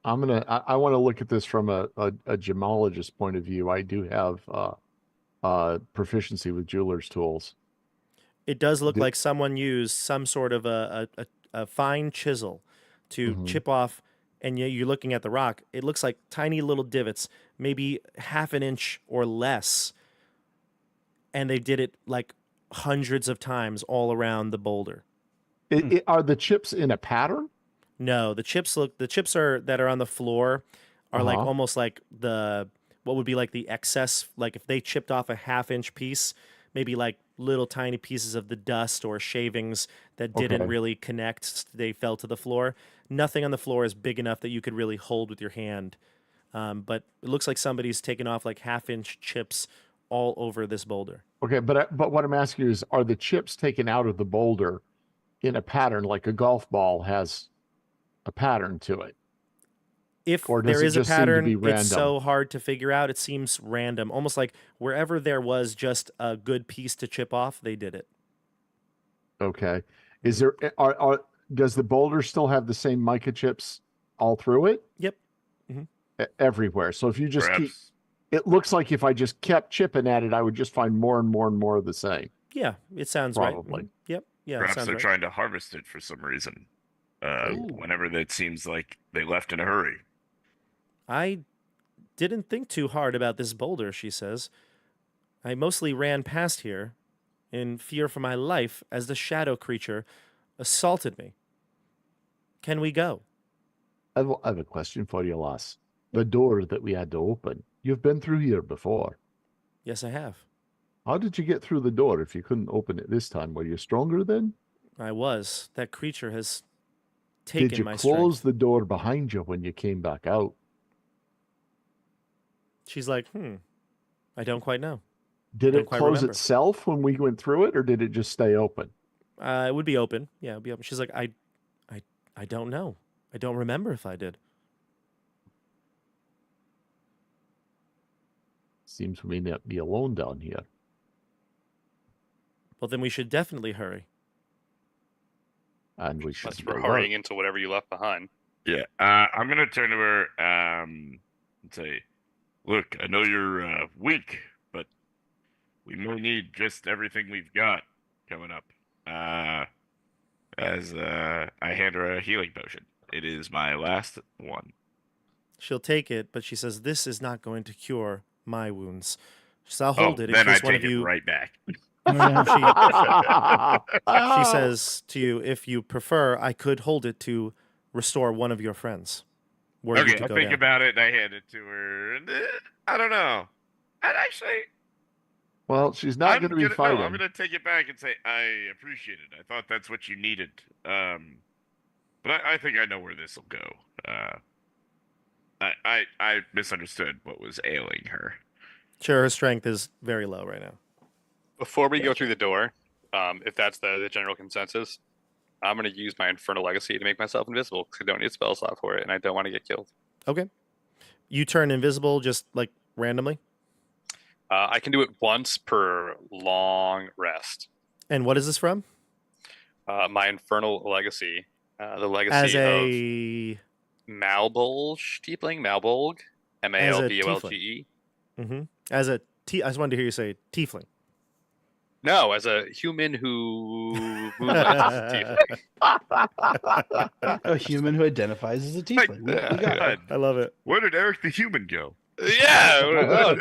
S5: I want to look at this from a gemologist point of view. I do have proficiency with jeweler's tools.
S1: It does look
S5: Did-
S1: like someone used some sort of a fine chisel to
S5: Mhm.
S1: chip off, and you're looking at the rock. It looks like tiny little divots, maybe half an inch or less, and they did it like hundreds of times all around the boulder.
S5: Are the chips in a pattern?
S1: No, the chips that are on the floor are like
S5: Uh-huh.
S1: almost like what would be like the excess, like if they chipped off a half-inch piece, maybe like little tiny pieces of the dust or shavings that didn't
S5: Okay.
S1: really connect, they fell to the floor. Nothing on the floor is big enough that you could really hold with your hand. But it looks like somebody's taken off like half-inch chips all over this boulder.
S5: Okay, but what I'm asking you is, are the chips taken out of the boulder in a pattern like a golf ball has a pattern to it?
S1: If
S5: Or does
S1: there
S5: it
S1: is a
S5: just seem to
S1: pattern,
S5: be
S1: it's
S5: random?
S1: so hard to figure out. It seems random, almost like wherever there was just a good piece to chip off, they did it.
S5: Okay. Is there are does the boulder still have the same mica chips all through it?
S1: Yep.
S5: Everywhere. So if you just keep,
S2: Perhaps,
S5: it looks like if I just kept chipping at it, I would just find more and more and more of the same.
S1: Yeah, it sounds
S5: Probably.
S1: right. Yep. Yeah, it
S2: perhaps
S1: sounds
S2: they're
S1: right.
S2: trying to harvest it for some reason.
S5: Ooh.
S2: Whenever it seems like they left in a hurry.
S1: I didn't think too hard about this boulder, she says. I mostly ran past here in fear for my life as the shadow creature assaulted me. Can we go?
S5: I have a question for you, lass. The door that we had to open, you've been through here before.
S1: Yes, I have.
S5: How did you get through the door if you couldn't open it this time? Were you stronger then?
S1: I was. That creature has taken
S5: Did you
S1: my
S5: close
S1: strength.
S5: the door behind you when you came back out?
S1: She's like, I don't quite know.
S5: Did
S1: Don't
S5: it
S1: quite
S5: close
S1: remember.
S5: itself when we went through it, or did it just stay open?
S1: It would be open. Yeah, it would be open. She's like, I don't know. I don't remember if I did.
S5: Seems we may not be alone down here.
S1: Well, then we should definitely hurry.
S5: And we should
S6: Unless we're
S5: go
S6: hurrying
S5: out.
S6: into whatever you left behind.
S2: Yeah, I'm gonna turn to her and say, "Look, I know you're weak, but we may need just everything we've got coming up." As I hand her a healing potion. It is my last one.
S1: She'll take it, but she says, "This is not going to cure my wounds." So I'll
S2: Oh,
S1: hold it in
S2: then I
S1: case one
S2: take
S1: of
S2: it
S1: you.
S2: right back.
S1: She says to you, "If you prefer, I could hold it to restore one of your friends." Were you
S2: Okay,
S1: to
S2: I
S1: go
S2: think
S1: down.
S2: about it and I hand it to her. And, I don't know. I'd actually,
S5: Well, she's not going to be fighting.
S2: No, I'm gonna take it back and say I appreciate it. I thought that's what you needed. But I think I know where this will go. I misunderstood what was ailing her.
S1: Sure, her strength is very low right now.
S6: Before we go through the door, if that's the general consensus, I'm going to use my Infernal Legacy to make myself invisible because I don't need a spell slot for it, and I don't want to get killed.
S1: Okay. You turn invisible just like randomly.
S6: I can do it once per long rest.
S1: And what is this from?
S6: My Infernal Legacy, the
S1: As
S6: legacy
S1: a
S6: of Malbolge Tiefling, Malbolge, Malbolge.
S1: as a I just wanted to hear you say tiefling.
S6: No, as a human who moonlights as a tiefling.
S3: A human who identifies as a tiefling. We got it.
S2: God,
S1: I love it.
S2: where did Eric the human go?
S6: Yeah,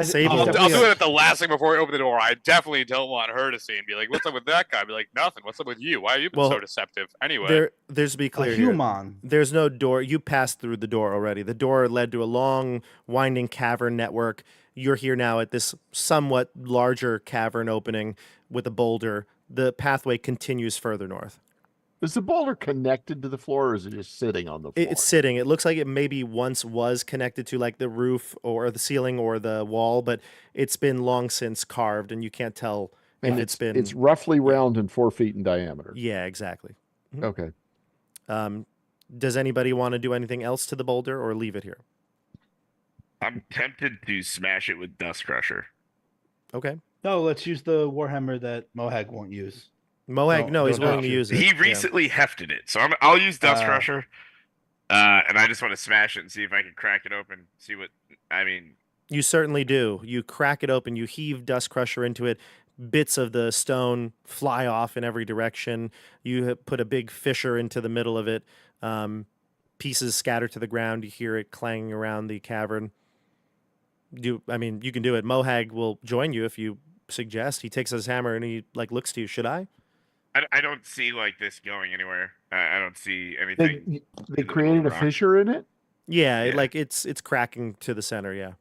S1: Sable.
S6: I'll
S3: definitely
S6: do it at the last thing before I open the door. I definitely don't want her to see and be like, "What's up with that guy?" Be like, "Nothing. What's up with you? Why have you been
S1: Well,
S6: so deceptive?" Anyway,
S1: There's to be
S3: a
S1: clear here.
S3: human.
S1: There's no door. You passed through the door already. The door led to a long, winding cavern network. You're here now at this somewhat larger cavern opening with a boulder. The pathway continues further north.
S5: Is the boulder connected to the floor, or is it just sitting on the floor?
S1: It's sitting. It looks like it maybe once was connected to like the roof or the ceiling or the wall, but it's been long since carved, and you can't tell if
S5: And
S1: it's been.
S5: it's roughly round and 4 feet in diameter.
S1: Yeah, exactly.
S5: Okay.
S1: Does anybody want to do anything else to the boulder or leave it here?
S2: I'm tempted to smash it with Dust Crusher.
S1: Okay.
S3: No, let's use the Warhammer that Mohag won't use.
S1: Mohag,
S3: Don't-
S1: no, he's
S3: don't
S1: willing to
S3: have to.
S1: use it.
S2: He
S1: Yeah.
S2: recently hefted it, so I'll use Dust
S3: Uh,
S2: Crusher. And I just want to smash it and see if I can crack it open. See what I mean.
S1: You certainly do. You crack it open, you heave Dust Crusher into it, bits of the stone fly off in every direction. You put a big fissure into the middle of it. Pieces scatter to the ground. You hear it clanging around the cavern. You can do it. Mohag will join you if you suggest. He takes his hammer and he looks to you. Should I?
S2: I don't see this going anywhere. I don't see anything.
S5: They
S2: the
S5: created
S2: middle
S5: a
S2: of the rock.
S5: fissure in it?
S1: Yeah,
S2: Yeah.
S1: it's cracking to the center. Yeah.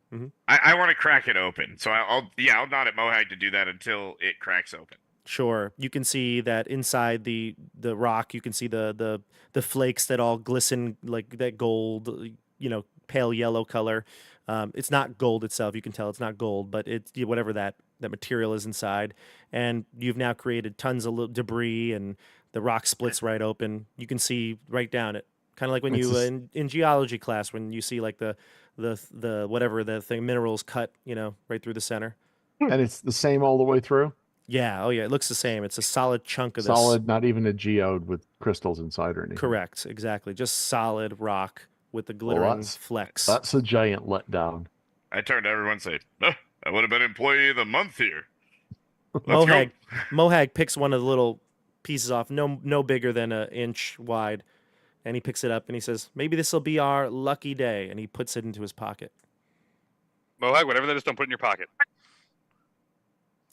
S2: I want to crack it open, so I'll nod at Mohag to do that until it cracks open.
S1: Sure. You can see that inside the rock. You can see the flakes that all glisten like that gold, pale yellow color. It's not gold itself. You can tell it's not gold, but it's whatever that material is inside. And you've now created tons of debris, and the rock splits right open. You can see right down it, kind of like when
S5: It's
S1: you
S5: just-
S1: in geology class when you see like the whatever the thing minerals cut, right through the center.
S5: And it's the same all the way through?
S1: Yeah. Oh yeah. It looks the same. It's a solid chunk of this.
S5: Solid, not even a geode with crystals inside or anything.
S1: Correct. Exactly. Just solid rock with the glittering
S5: that's-
S1: flecks.
S5: That's a giant letdown.
S2: I turn to everyone and say, I would have been employee of the month here. Let's
S1: Mohag,
S2: go.
S1: Mohag picks one of the little pieces off, no bigger than an inch wide, and he picks it up and he says, "Maybe this will be our lucky day," and he puts it into his pocket.
S6: Mohag, whatever that is, don't put in your pocket.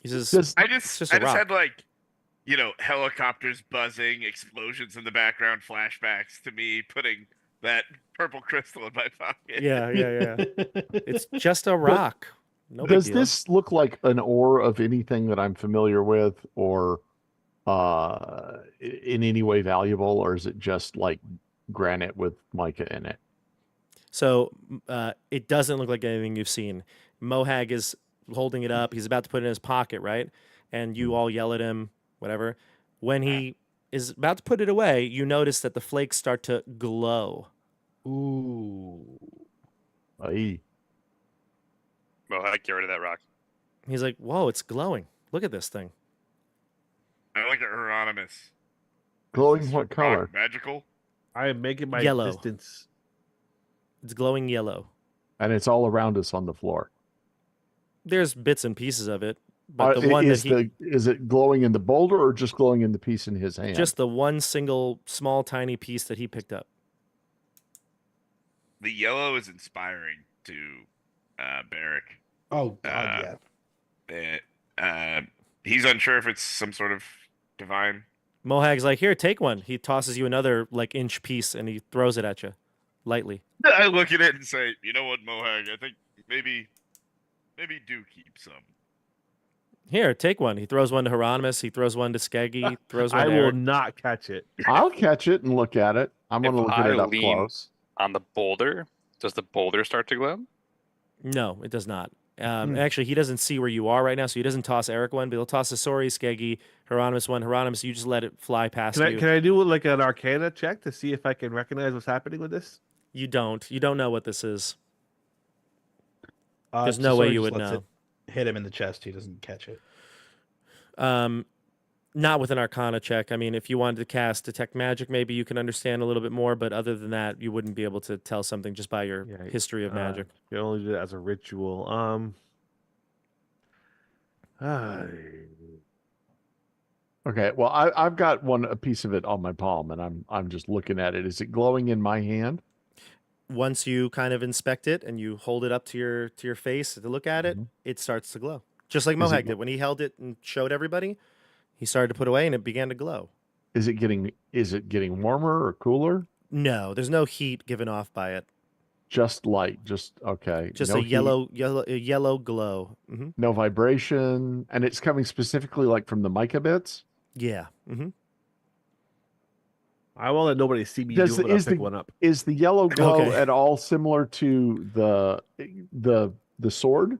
S1: He says,
S5: Does-
S2: I
S1: It's
S2: just
S1: just a rock.
S2: had helicopters buzzing, explosions in the background, flashbacks to me putting that purple crystal in my pocket.
S1: "Yeah. It's just a rock. No big
S5: Does
S1: deal."
S5: this look like an ore of anything that I'm familiar with, or in any way valuable, or is it just like granite with mica in it?
S1: So it doesn't look like anything you've seen. Mohag is holding it up. He's about to put it in his pocket, right? And you all yell at him, whatever. When he is about to put it away, you notice that the flakes start to glow.
S3: Ooh.
S5: Aye.
S6: Mohag, get rid of that rock.
S1: He's like, "Whoa, it's glowing. Look at this thing.
S2: I like it Hieronymus.
S5: Glowing what color?
S2: Magical?
S4: I am making my
S1: Yellow.
S4: distance.
S1: It's glowing yellow.
S5: And it's all around us on the floor.
S1: There's bits and pieces of it, but the one
S5: is
S1: that
S5: is it glowing in the boulder or just glowing in the piece in his hand?
S1: just the one single small tiny piece that he picked up.
S2: The yellow is inspiring to Barrick.
S3: Oh God,
S2: He's unsure if it's some sort of divine.
S1: Mohag's like, here, take one. He tosses you another like inch piece and he throws it at you, lightly.
S2: I look at it and say, you know what, Mohag? I think maybe do keep some.
S1: Here, take one. He throws one to Hieronymus. He throws one to Skeggy. Throws one
S4: I
S1: to
S4: will
S1: Eric.
S4: not catch it.
S5: I'll catch it and look at it. I'm going to
S6: If
S5: look at
S6: I
S5: it up
S6: lean-
S5: close.
S6: On the boulder, does the boulder start to glow?
S1: No, it does not. Actually, he doesn't see where you are right now, so he doesn't toss Eric one, but he'll toss Asori, Skeggy, Hieronymus one. Hieronymus, you just let it fly past you.
S4: Can I do like an Arcana check to see if I can recognize what's happening with this?
S1: You don't. You don't know what this is.
S3: yeah.
S1: There's no way
S3: Sasori
S1: you
S3: just
S1: would
S3: lets
S1: know.
S3: it hit him in the chest. He doesn't catch it.
S1: Not with an Arcana check. I mean, if you wanted to cast Detect Magic, maybe you can understand a little bit more, but other than that, you wouldn't be able to tell something just by your
S4: Yeah,
S1: history of magic.
S4: You can only do it as a ritual.
S5: Okay, well, I've got a piece of it on my palm, and I'm just looking at it. Is it glowing in my hand?
S1: Once you kind of inspect it and you hold it up to your face to look at it, it starts to glow. Just like
S5: Is it
S1: Mohag did. When he held it and showed everybody, he started to put away and it began to glow.
S5: Is it getting warmer or cooler?
S1: No, there's no heat given off by it.
S5: Just light, okay.
S1: Just
S5: No
S1: a
S5: heat,
S1: yellow glow.
S5: no vibration, and it's coming specifically like from the mica bits.
S1: Yeah.
S4: I won't let nobody see me
S5: Does
S4: do it,
S5: the-
S4: but I'll
S5: is
S4: pick
S5: the-
S4: one up.
S5: Is the yellow glow
S1: Okay.
S5: at all similar to the sword,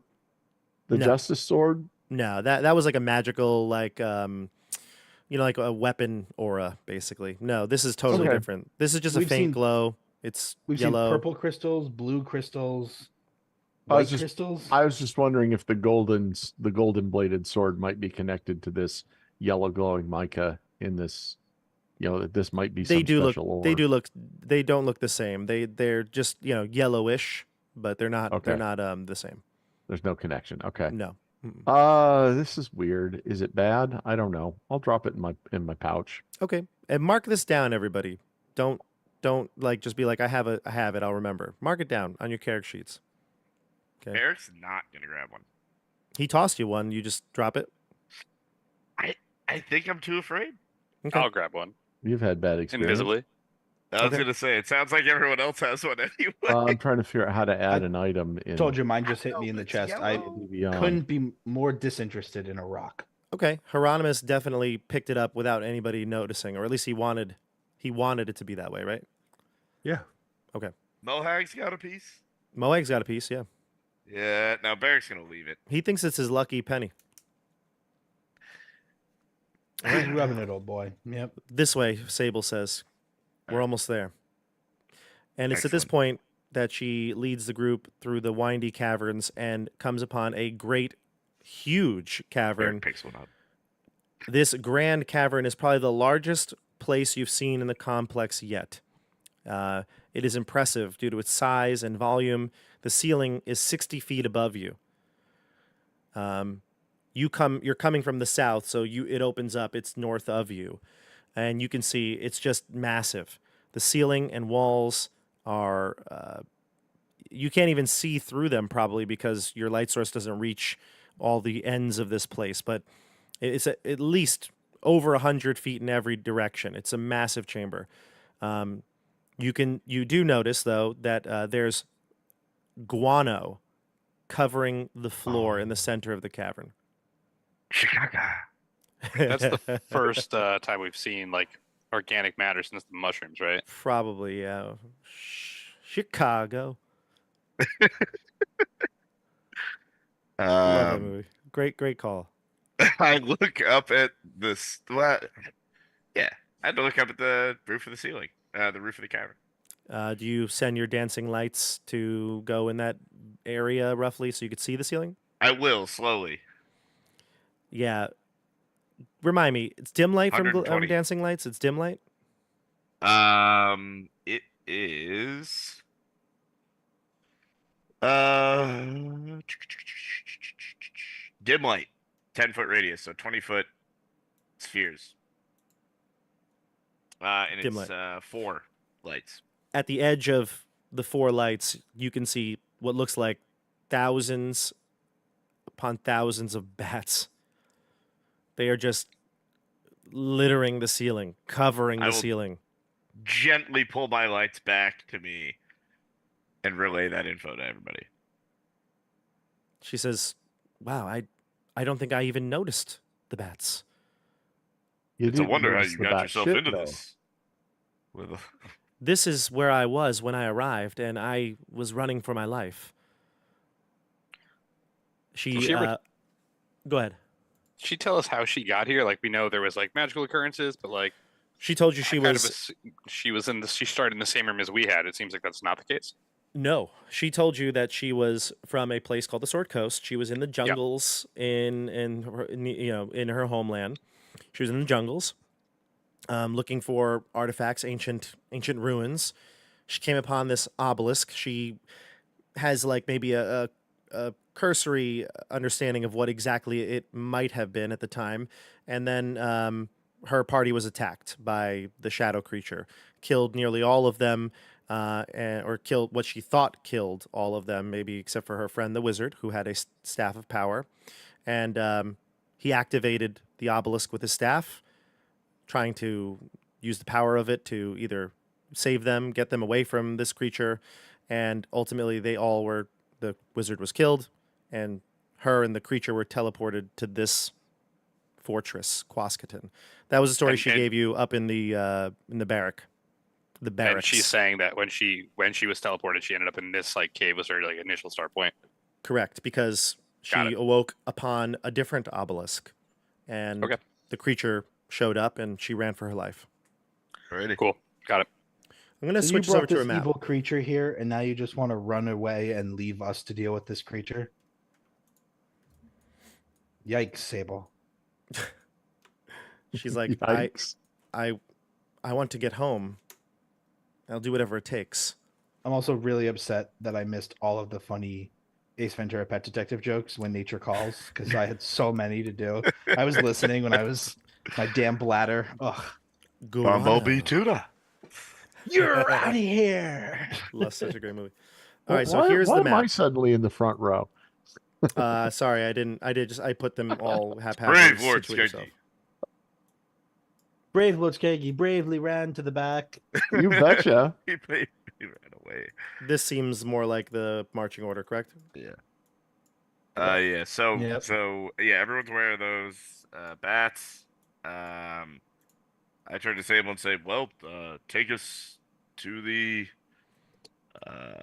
S5: the
S1: No.
S5: justice sword?
S1: No, that was like a magical like like a weapon aura basically. No, this is totally
S5: Okay.
S1: different. This is just a
S3: We've
S1: faint
S3: seen-
S1: glow. It's
S3: We've
S1: yellow.
S3: seen purple crystals, blue crystals,
S5: I was
S3: white
S5: just-
S3: crystals.
S5: I was just wondering if the golden bladed sword might be connected to this yellow glowing mica in this. That this might be some
S1: They do look.
S5: special
S1: They
S5: ore.
S1: do look. They don't look the same. They're just yellowish, but they're not.
S5: Okay.
S1: They're not the same.
S5: There's no connection. Okay.
S1: No. Mm-mm.
S5: This is weird. Is it bad? I don't know. I'll drop it in my pouch.
S1: Okay, and mark this down, everybody. Don't like just be like I have it. I'll remember. Mark it down on your character sheets. Okay.
S2: Eric's not gonna grab one.
S1: He tossed you one. You just drop it.
S2: I think I'm too afraid.
S1: Okay.
S6: I'll grab one
S5: You've had bad experience.
S6: invisibly.
S2: I was
S1: Okay.
S2: gonna say it sounds like everyone else has one anyway.
S5: I'm trying to figure out how to add an item in.
S3: Told you mine just hit
S2: know,
S3: me in the
S2: it's
S3: chest. I
S2: yellow.
S5: Beyond.
S3: couldn't be more disinterested in a rock.
S1: Okay. Hieronymus definitely picked it up without anybody noticing, or at least he wanted it to be that way, right?
S4: Yeah.
S2: Mohag's got a piece.
S1: Moag's got a piece, yeah.
S2: Yeah. Now Barrick's gonna leave it.
S1: He thinks it's his lucky penny.
S3: He's rubbing it, old boy. Yep.
S1: This way, Sable says. We're almost there. And it's at this
S2: Excellent.
S1: point that she leads the group through the windy caverns and comes upon a great, huge cavern.
S2: Barrick picks one up.
S1: This grand cavern is probably the largest place you've seen in the complex yet. It is impressive due to its size and volume. The ceiling is 60 feet above you. You're coming from the south, so it opens up. It's north of you, and you can see it's just massive. The ceiling and walls are you can't even see through them probably because your light source doesn't reach all the ends of this place. But it's at least over 100 feet in every direction. It's a massive chamber. You do notice though that there's guano covering the floor in the center of the cavern.
S2: Chicago.
S6: That's the first time we've seen like organic matter since the mushrooms, right?
S1: Probably, yeah. Chicago. Love that movie. Great call.
S2: I look up at this. Yeah, I had to look up at the roof of the ceiling, the roof of the cavern.
S1: Do you send your dancing lights to go in that area roughly so you could see the ceiling?
S2: I will slowly.
S1: Yeah. Remind me, it's dim light from
S2: 120.
S1: dancing lights. It's dim light.
S2: It is. Uh, dim light, 10-foot radius, so 20-foot spheres. And
S1: Dim
S2: it's
S1: light.
S2: 4 lights.
S1: At the edge of the 4 lights, you can see what looks like thousands upon thousands of bats. They are just littering the ceiling, covering
S2: I
S1: the
S2: will-
S1: ceiling.
S2: Gently pull my lights back to me and relay that info to everybody.
S1: She says, "Wow, I don't think I even noticed the bats."
S5: You
S2: It's a
S5: didn't
S2: wonder how
S5: notice
S2: you
S5: the
S2: got
S5: bat
S2: yourself
S5: shit,
S2: into
S5: though.
S2: this. With a...
S1: This is where I was when I arrived, and I was running for my life. She,
S6: she ever-
S1: go ahead.
S6: She tell us how she got here? Like we know there was like magical occurrences, but like
S1: She told you she
S6: she was in the she started in the same room as we had. It seems like that's not the case.
S1: No, she told you that she was from a place called the Sword Coast. She was in the jungles in her homeland. She was in the jungles, looking for artifacts, ancient ruins. She came upon this obelisk. She has like maybe a cursory understanding of what exactly it might have been at the time, and then her party was attacked by the shadow creature, killed nearly all of them. Or killed what she thought killed all of them, maybe except for her friend the wizard, who had a staff of power. And he activated the obelisk with his staff, trying to use the power of it to either save them, get them away from this creature. And ultimately, the wizard was killed, and her and the creature were teleported to this fortress, Quasqueton. That was the story she gave you up in the barrack. The barracks.
S6: And she's saying that when she was teleported, she ended up in this like cave was her like initial start point.
S1: Correct, because she awoke upon a different obelisk, and the creature showed up, and she ran for her life.
S2: Alrighty.
S6: Cool, got it.
S1: I'm gonna
S3: So
S1: switch
S3: you
S1: this over
S3: brought
S1: to a
S3: this
S1: map.
S3: evil creature here, and now you just want to run away and leave us to deal with this creature? Yikes, Sable.
S1: She's like,
S5: Yikes.
S1: I want to get home. I'll do whatever it takes.
S3: I'm also really upset that I missed all of the funny Ace Ventura Pet Detective jokes when nature calls, because I had so many to do. I was listening when I was my damn bladder. Ugh.
S2: Bumblebee tuna.
S3: You're out of here.
S1: That's such a great movie. All right,
S5: Why-
S1: so here's
S5: why
S1: the
S5: am I
S1: map.
S5: suddenly in the front row?
S1: Sorry, I put them all haphazardly.
S2: Brave Lord
S1: Situate yourself.
S2: Skeggy.
S3: Brave Lord Skeggy bravely ran to the back.
S5: You betcha.
S2: He ran away.
S1: This seems more like the marching order, correct?
S2: Yeah. So
S3: Yep.
S2: yeah, everyone's aware of those bats. I turned to Sable and say, "Well, take us to the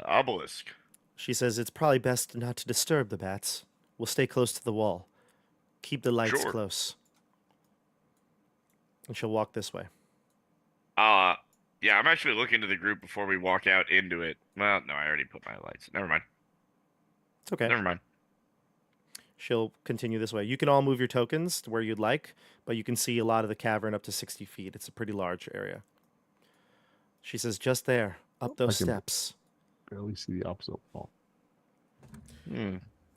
S2: obelisk."
S1: She says it's probably best not to disturb the bats. We'll stay close to the wall. Keep the lights
S2: Sure.
S1: close. And she'll walk this way.
S2: Yeah, I'm actually looking to the group before we walk out into it. Well, no, I already put my lights. Never mind.
S1: It's okay.
S2: Never mind.
S1: She'll continue this way. You can all move your tokens to where you'd like, but you can see a lot of the cavern up to 60 feet. It's a pretty large area. She says, just there, up those
S5: I can-
S1: steps.
S5: Barely see the opposite wall.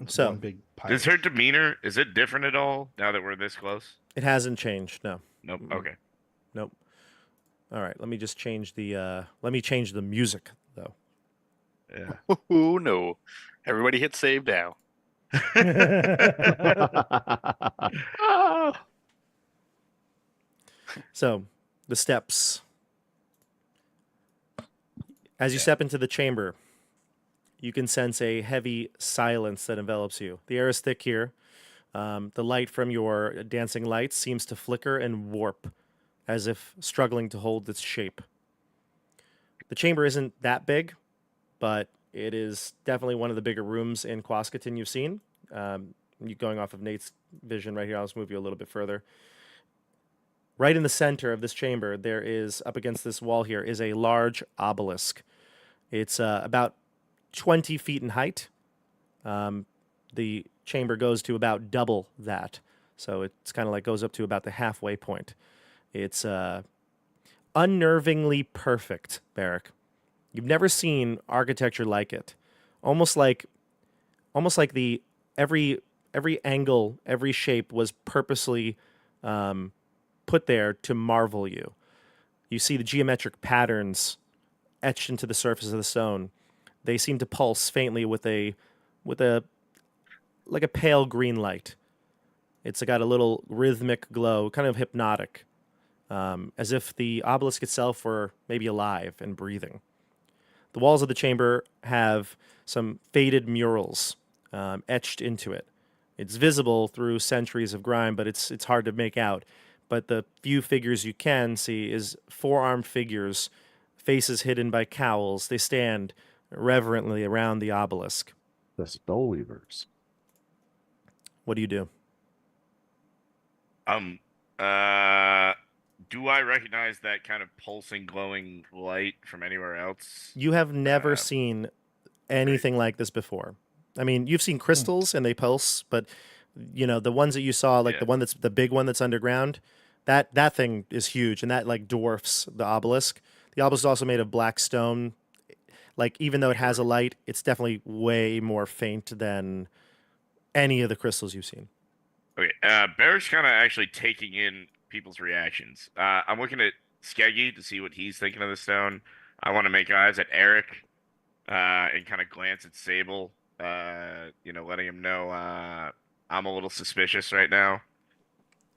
S3: It's
S1: So,
S3: one big pile.
S2: Is her demeanor, is it different at all now that we're this close?
S1: It hasn't changed, no.
S2: Nope.
S1: Mm-mm.
S2: Okay.
S1: Nope. All right, let me just change the music though.
S2: Yeah.
S6: Oh no! Everybody hit save now.
S1: So, the steps. As you step into the chamber, you can sense a heavy silence that envelops you. The air is thick here. The light from your dancing lights seems to flicker and warp, as if struggling to hold its shape. The chamber isn't that big, but it is definitely one of the bigger rooms in Quasqueton you've seen. You going off of Nate's vision right here, I'll just move you a little bit further. Right in the center of this chamber, there is, up against this wall here, is a large obelisk. It's about 20 feet in height. The chamber goes to about double that. So it's kind of like goes up to about the halfway point. It's unnervingly perfect, Barrick. You've never seen architecture like it. Almost like the every angle, every shape was purposely put there to marvel you. You see the geometric patterns etched into the surface of the stone. They seem to pulse faintly with a like a pale green light. It's got a little rhythmic glow, kind of hypnotic, as if the obelisk itself were maybe alive and breathing. The walls of the chamber have some faded murals etched into it. It's visible through centuries of grime, but it's hard to make out. But the few figures you can see is four-armed figures, faces hidden by cowls. They stand reverently around the obelisk.
S5: The Spellweavers.
S1: What do you do?
S2: Do I recognize that kind of pulsing, glowing light from anywhere else?
S1: You have never seen anything like this before. I mean, you've seen crystals and they pulse, but you know, the ones that you saw, like the one that's the big one that's underground, that thing is huge and that like dwarfs the obelisk. The obelisk is also made of black stone. Like, even though it has a light, it's definitely way more faint than any of the crystals you've seen.
S2: Okay, Barrett's kind of actually taking in people's reactions. I'm looking at Skeggy to see what he's thinking of the stone. I want to make eyes at Eric and kind of glance at Sable, letting him know I'm a little suspicious right now.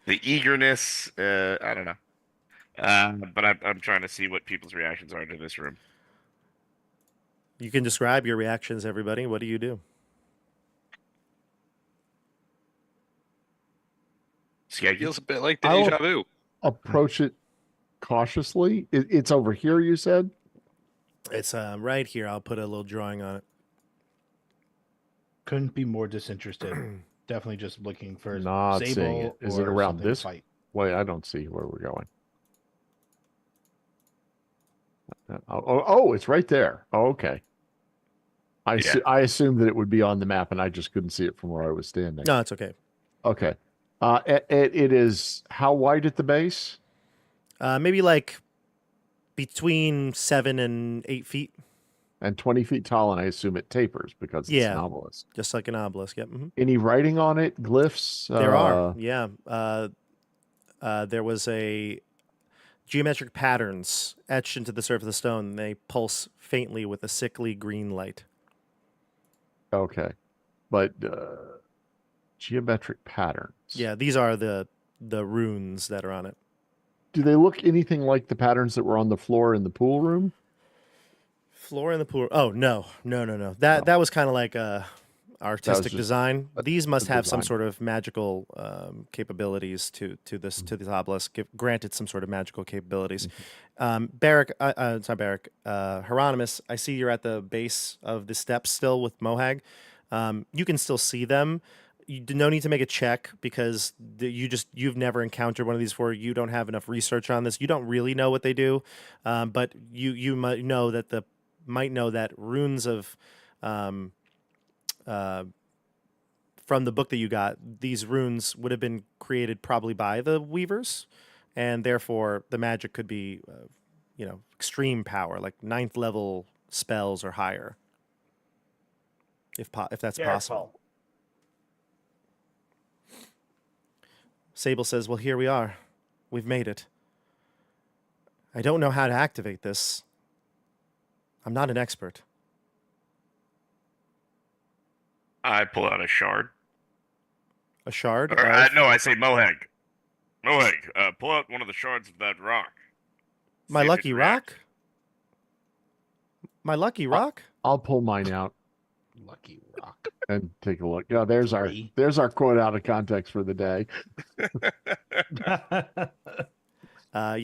S2: The eagerness, I don't know. But I'm trying to see what people's reactions are to this room.
S1: You can describe your reactions, everybody. What do you do?
S2: Skeggy?
S6: Feels a bit like deja vu.
S5: Approach it cautiously. It's over here, you said?
S1: It's right here. I'll put a little drawing on it.
S3: Couldn't be more disinterested. Definitely just looking for
S5: Not
S3: Sable.
S5: seeing it. Is it
S3: or
S5: around
S3: something to
S5: this?
S3: fight.
S5: Wait, I don't see where we're going. Oh, it's right there. Oh, okay. I assumed that it would be on the map, and I just couldn't see it from where I was standing.
S1: No, it's okay.
S5: Okay. It is how wide at the base?
S1: Maybe like between 7 and 8 feet.
S5: And 20 feet tall, and I assume it tapers because it's an obelisk.
S1: Just like an obelisk. Yep. Mm-hmm.
S5: Any writing on it? Glyphs?
S1: There are. Yeah. There was a geometric patterns etched into the surface of the stone. They pulse faintly with a sickly green light.
S5: Okay. But geometric patterns.
S1: Yeah, these are the runes that are on it.
S5: Do they look anything like the patterns that were on the floor in the pool room?
S1: Floor in the pool. Oh, no. That was kind of like artistic design. These must have some sort of magical capabilities to this obelisk. Granted, some sort of magical capabilities. Barrick, sorry, Barrick. Hieronymus, I see you're at the base of the steps still with Mohag. You can still see them. You no need to make a check because you've never encountered one of these before. You don't have enough research on this. You don't really know what they do, but you might know that runes of from the book that you got, these runes would have been created probably by the weavers, and therefore the magic could be, extreme power, like 9th level spells or higher, if that's possible. Sable says, "Well, here we are. We've made it. I don't know how to activate this. I'm not an expert."
S2: I pull out a shard.
S1: A shard?
S2: Or, no, I say Mohag. Mohag, pull out one of the shards of that rock.
S1: My lucky rock? My lucky rock?
S5: I'll pull mine out
S3: Lucky rock.
S5: and take a look. Yeah, there's our quote out of context for the day.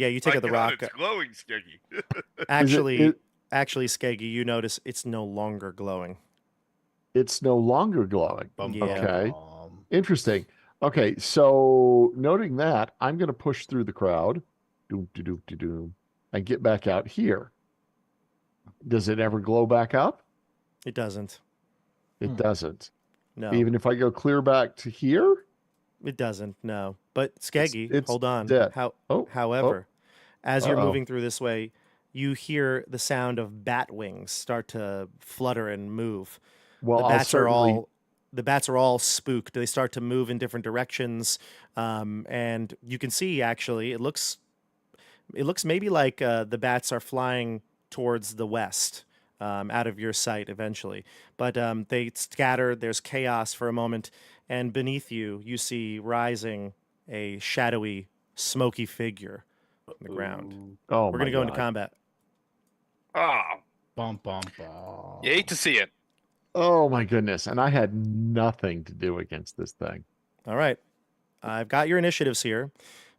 S1: You take out the rock.
S2: It's glowing, Skeggy.
S1: Actually, Skeggy, you notice it's no longer glowing.
S5: It's no longer glowing.
S1: Yeah.
S5: Okay. Interesting. Okay, so noting that, I'm going to push through the crowd, and get back out here. Does it ever glow back up?
S1: It doesn't.
S5: It doesn't.
S1: No.
S5: Even if I go clear back to here?
S1: It doesn't, no. But Skeggy,
S5: it's
S1: hold on.
S5: dead. Oh,
S1: However, as you're
S5: uh-oh.
S1: moving through this way, you hear the sound of bat wings start to flutter and move.
S5: Well,
S1: the
S5: I'll
S1: bats are
S5: certainly.
S1: all the bats are all spooked. They start to move in different directions, and you can see actually it looks maybe like the bats are flying towards the west, out of your sight eventually. But they scatter. There's chaos for a moment, and beneath you, you see rising a shadowy, smoky figure on the ground.
S4: Ooh.
S5: Oh
S1: We're
S5: my
S1: gonna go into
S5: God.
S1: combat.
S6: Ah,
S3: Bum bum bum.
S6: you hate to see it.
S5: Oh my goodness. And I had nothing to do against this thing.
S1: All right, I've got your initiatives here.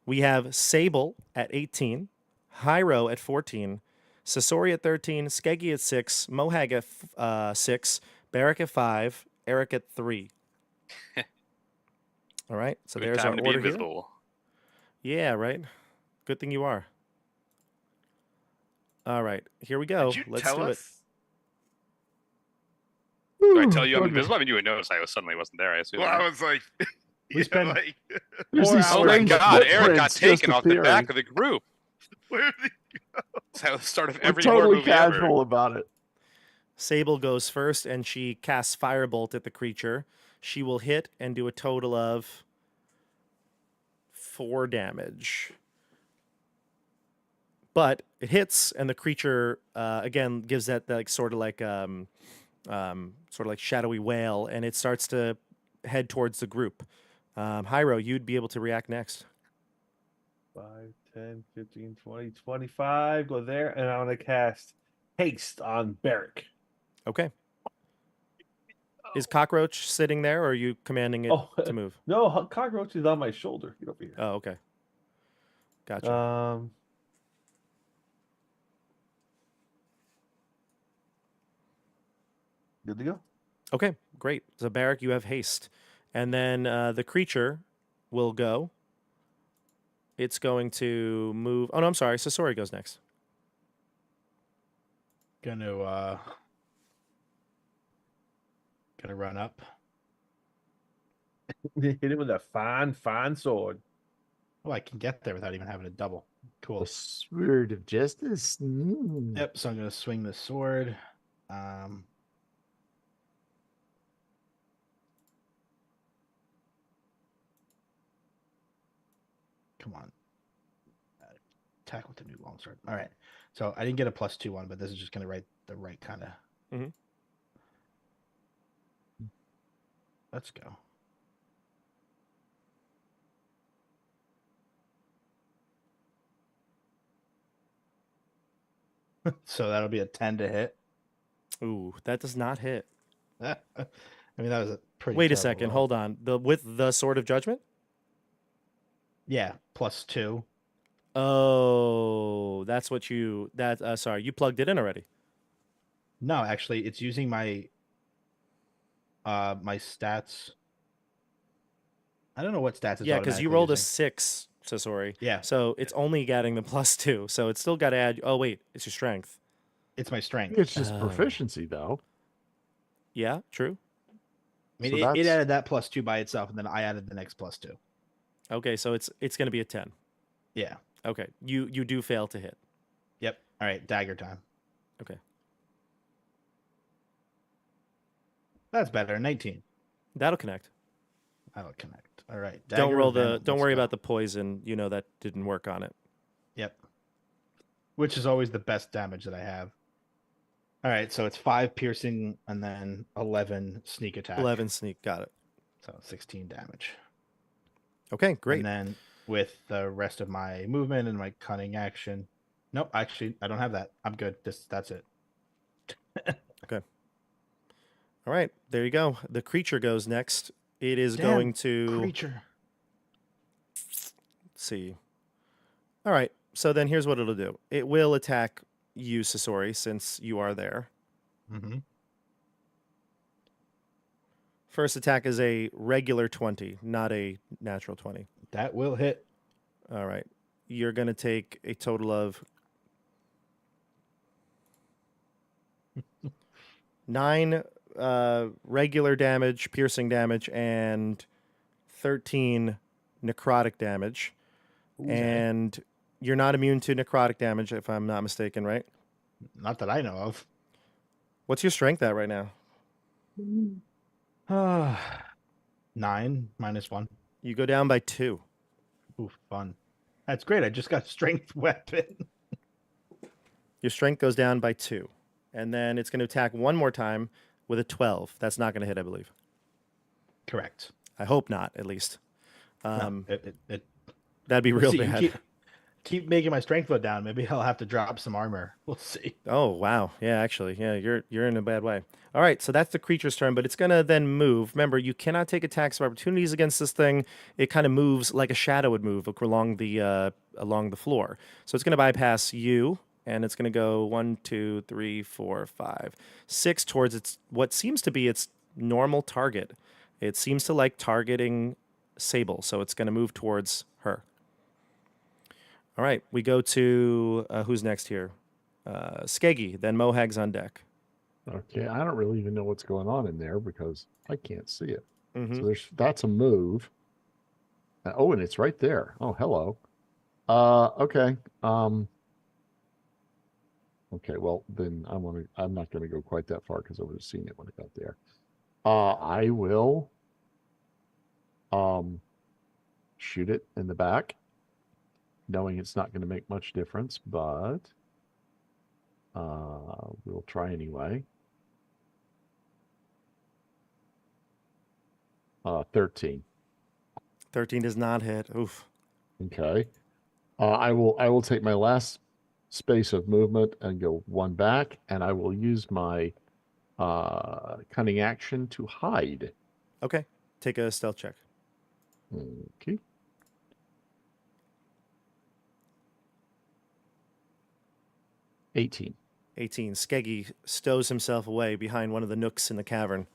S1: We have Sable at 18, Hyro at 14, Sasori at 13, Skeggy at 6, Mohag at 6, Barrack at 5, Eric at 3. All right, so
S6: Good
S1: there's
S6: time
S1: our
S6: to be
S1: order here.
S6: invisible.
S1: Yeah, right. Good thing you are. All right, here we go.
S2: Did you
S1: Let's
S2: tell
S1: do it.
S2: us?
S6: Do I tell you I'm
S5: Goodness.
S6: invisible? I mean, you would notice I suddenly wasn't there. I assume.
S2: Well, I was like,
S3: We
S2: yeah,
S3: spent-
S2: like,
S5: There's
S3: 4
S5: these
S3: hours.
S6: Oh my
S5: strange
S6: God! Eric got
S5: footprints just
S6: taken off the
S5: appearing.
S6: back of the group.
S2: where did
S6: It's how the start of
S5: We're
S6: every horror
S5: totally
S6: movie
S5: casual
S6: ever.
S5: about it.
S1: Sable goes first, and she casts Firebolt at the creature. She will hit and do a total of 4 damage. But it hits, and the creature again gives that like sort of like shadowy wail, and it starts to head towards the group. Hyro, you'd be able to react next.
S4: 5, 10, 15, 20, 25. Go there, and I'm gonna cast haste on Barrack.
S1: Okay. Is Cockroach sitting there, or are you commanding it
S4: Oh,
S1: to move?
S4: No, cockroach is on my shoulder. Get over here.
S1: Oh, okay. Gotcha.
S4: Good to go.
S1: Okay, great. So Barrack, you have haste, and then the creature will go. It's going to move. Oh no, I'm sorry. Sasori goes next.
S3: Gonna run up.
S4: Hit him with a fine sword.
S3: Oh, I can get there without even having a double. Cool.
S5: The sword of justice.
S3: Yep. So I'm gonna swing the sword. Come on. Attack with the new longsword. All right. So I didn't get a +2 one, but this is just gonna write the right kind of.
S1: Mhm.
S3: Let's go. So that'll be a 10 to hit.
S1: Ooh, that does not hit.
S3: I mean, that was a pretty.
S1: Wait a
S3: terrible
S1: second.
S3: roll.
S1: Hold on. With the Sword of Judgment.
S3: Yeah, +2.
S1: Oh, that's what you. That sorry, you plugged it in already.
S3: No, actually, it's using my my stats. I don't know what stats. It's
S1: Yeah, because you
S3: automatically
S1: rolled a
S3: using.
S1: 6, Sasori.
S3: Yeah,
S1: So it's only getting the +2. So it's still got to add. Oh wait, it's your strength.
S3: it's my strength.
S5: It's just
S1: Oh.
S5: proficiency, though.
S1: Yeah, true.
S3: I mean,
S5: so
S3: it
S5: that's-
S3: added that +2 by itself, and then I added the next +2.
S1: Okay, so it's going to be a 10.
S3: Yeah.
S1: Okay, you do fail to hit.
S3: Yep. All right. Dagger time.
S1: Okay.
S3: That's better. 19.
S1: That'll connect.
S3: That'll connect. All right.
S1: Don't
S3: Dagger
S1: roll
S3: of
S1: the.
S3: Venom.
S1: Don't
S3: Let's
S1: worry
S3: go.
S1: about the poison. You know that didn't work on it.
S3: Yep. Which is always the best damage that I have. All right. So it's 5 piercing and then 11 sneak attack.
S1: 11 sneak. Got it.
S3: So 16 damage.
S1: Okay, great.
S3: And then with the rest of my movement and my cunning action. Nope, actually, I don't have that. I'm good. That's it.
S1: All right, there you go. The creature goes next. It is
S3: Damn,
S1: going to
S3: Creature.
S1: let's see. All right, so then here's what it'll do. It will attack you, Sasori, since you are there.
S3: Mm-hmm.
S1: First attack is a regular 20, not a natural 20.
S3: That will hit.
S1: All right. You're going to take a total of 9 regular damage, piercing damage, and 13 necrotic damage.
S3: Okay.
S1: And you're not immune to necrotic damage, if I'm not mistaken, right?
S3: Not that I know of.
S1: What's your strength at right now?
S3: 9 minus 1.
S1: You go down by 2.
S3: Ooh, fun. That's great. I just got strength weapon.
S1: Your strength goes down by 2. And then it's going to attack one more time with a 12. That's not going to hit, I believe.
S3: Correct.
S1: I hope not, at least.
S3: No,
S1: That'd be
S3: we'll
S1: real
S3: see. You
S1: bad.
S3: keep making my strength go down. Maybe I'll have to drop some armor. We'll see.
S1: Oh, wow. Yeah, actually. Yeah, you're in a bad way. All right, so that's the creature's turn, but it's going to then move. Remember, you cannot take attacks of opportunities against this thing. It kind of moves like a shadow would move along the floor. So it's going to bypass you, and it's going to go 1, 2, 3, 4, 5, 6 towards its what seems to be its normal target. It seems to like targeting Sable, so it's going to move towards her. All right, we go to who's next here? Skeggy, then Mohag's on deck.
S5: Okay, I don't really even know what's going on in there because I can't see it.
S1: Mm-hmm.
S5: So that's a move. Oh, and it's right there. Oh, hello. Okay. Okay, well then I'm not gonna go quite that far because I would have seen it when I got there. I will shoot it in the back, knowing it's not gonna make much difference, but we'll try anyway. 13.
S1: 13 does not hit. Oof.
S5: Okay. I will take my last space of movement and go one back, and I will use my cunning action to hide.
S1: Okay, take a stealth check.
S5: Okay. $18.
S1: 18. Skeggy stows himself away behind one of the nooks in the cavern.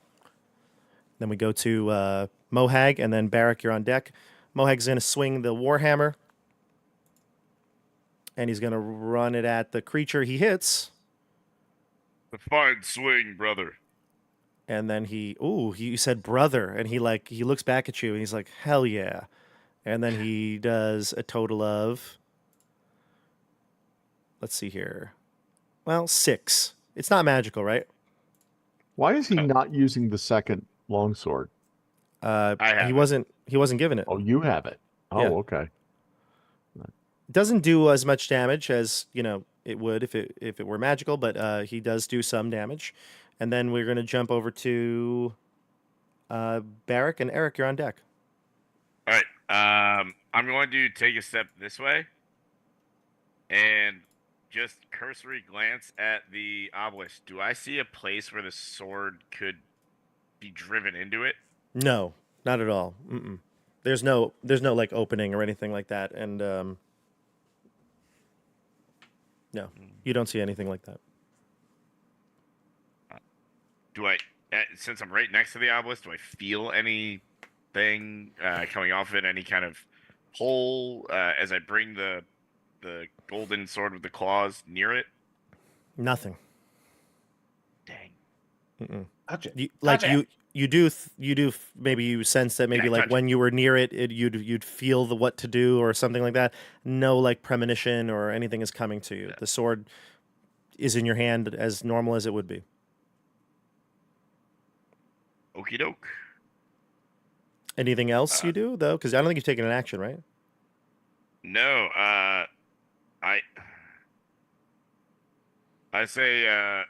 S1: Then we go to Mohag, and then Barrack, you're on deck. Mohag's going to swing the Warhammer, and he's going to run it at the creature he hits.
S2: A fine swing, brother.
S1: And then you said brother, and he looks back at you, and he's like, hell yeah. And then he does a total of, let's see here. Well, 6. It's not magical, right?
S5: Why is he not using the second longsword?
S1: He
S2: have
S1: wasn't given it.
S5: Oh, you have it. Oh,
S1: Yeah.
S5: okay.
S1: Doesn't do as much damage as it would if it were magical, but he does do some damage. And then we're going to jump over to Barrack, and Eric, you're on deck.
S2: All right. I'm going to take a step this way and just cursory glance at the obelisk. Do I see a place where the sword could be driven into it?
S1: No, not at all. Mm-mm. There's no like opening or anything like that, and no, you don't see anything like that.
S2: Do I, since I'm right next to the obelisk, do I feel anything coming off of it? Any kind of hole as I bring the golden sword with the claws near it?
S1: Nothing.
S2: Dang.
S1: Mm-mm.
S3: Gotcha.
S1: Maybe you sense that maybe
S2: Yeah,
S1: like
S2: gotcha.
S1: when you were near it, you'd feel what to do or something like that. No like premonition or anything is coming to you.
S2: Yeah.
S1: The sword is in your hand as normal as it would be.
S2: Okie doke.
S1: Anything else you do though? Because I don't think you've taken an action, right?
S2: No, I say,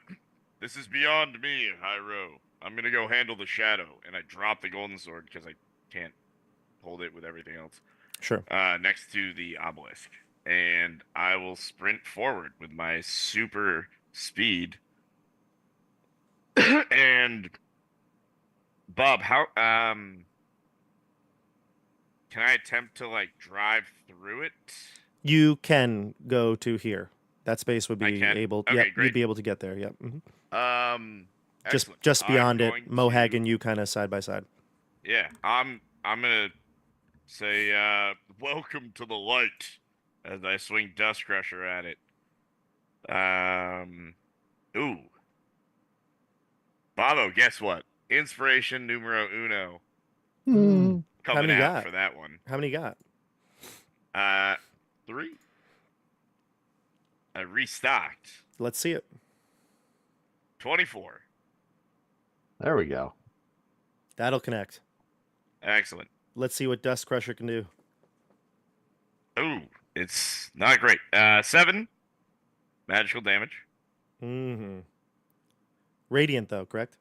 S2: this is beyond me, Hyro. I'm gonna go handle the shadow, and I drop the golden sword because I can't hold it with everything else.
S1: Sure.
S2: Next to the obelisk, and I will sprint forward with my super speed. And Bob, how can I attempt to like drive through it?
S1: You can go to here. That space would
S2: I
S1: be
S2: can?
S1: able.
S2: Okay,
S1: Yep,
S2: great.
S1: you'd be able to get there. Yep. Mhm.
S2: Excellent.
S1: Just beyond
S2: I'm
S1: it,
S2: going
S1: Mohag
S2: to-
S1: and you kind of side by side.
S2: Yeah, I'm gonna say welcome to the light as I swing Dust Crusher at it. Ooh. Bobo, guess what? Inspiration numero uno. coming
S1: many
S2: out
S1: got?
S2: for that one.
S1: How many you got?
S2: 3. I restocked.
S1: Let's see it.
S2: 24.
S5: There we go.
S1: That'll connect.
S2: Excellent.
S1: Let's see what Dust Crusher can do.
S2: Ooh, it's not great. 7 magical damage.
S1: Mm-hmm. Radiant, though, correct?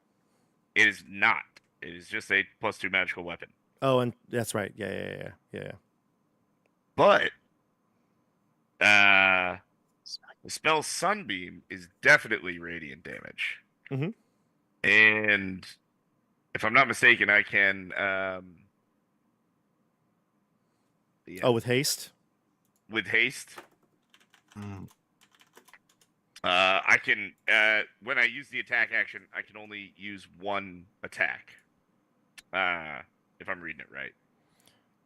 S2: It is not. It is just a +2 magical weapon.
S1: Oh, and that's right. Yeah.
S2: But the spell Sunbeam is definitely radiant damage.
S1: Mhm.
S2: And if I'm not mistaken, I can
S1: Oh, with haste?
S2: with haste.
S3: Mm.
S2: I can when I use the attack action, I can only use one attack. If I'm reading it right.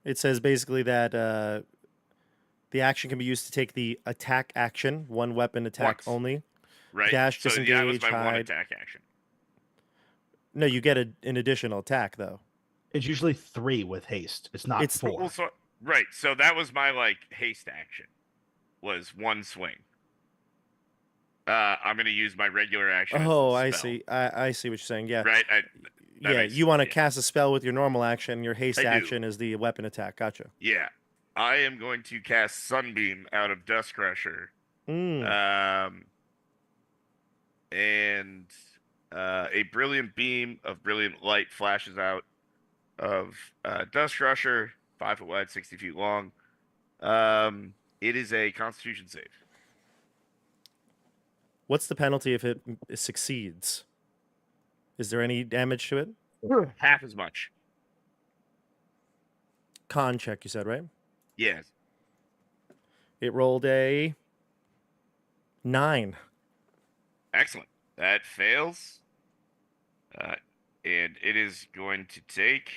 S1: It says basically that the action can be used to take the attack action, one weapon attack
S2: Once.
S1: only.
S2: Right.
S1: Dash,
S2: so yeah, that was
S1: disengage,
S2: my one
S1: hide.
S2: attack action.
S1: No, you get an additional attack, though.
S3: It's usually 3 with haste. It's not
S1: It's-
S3: 4.
S2: Well, so, right. So that was my haste action. Was one swing. I'm gonna use my regular action. as
S1: Oh,
S2: the
S1: I
S2: spell.
S1: see. I see what you're saying. Yeah.
S2: Right.
S1: Yeah,
S2: makes
S1: you want to
S2: sense, yeah.
S1: cast a spell with your normal action. Your haste
S2: I do.
S1: action is the weapon attack. Gotcha.
S2: Yeah. I am going to cast Sunbeam out of Dust Crusher.
S1: Mm.
S2: And a brilliant beam of brilliant light flashes out of Dust Crusher, 5 foot wide, 60 feet long. It is a Constitution save.
S1: What's the penalty if it succeeds? Is there any damage to it?
S2: Half as much.
S1: Con check, you said, right?
S2: Yes.
S1: It rolled a 9.
S2: Excellent. That fails. And it is going to take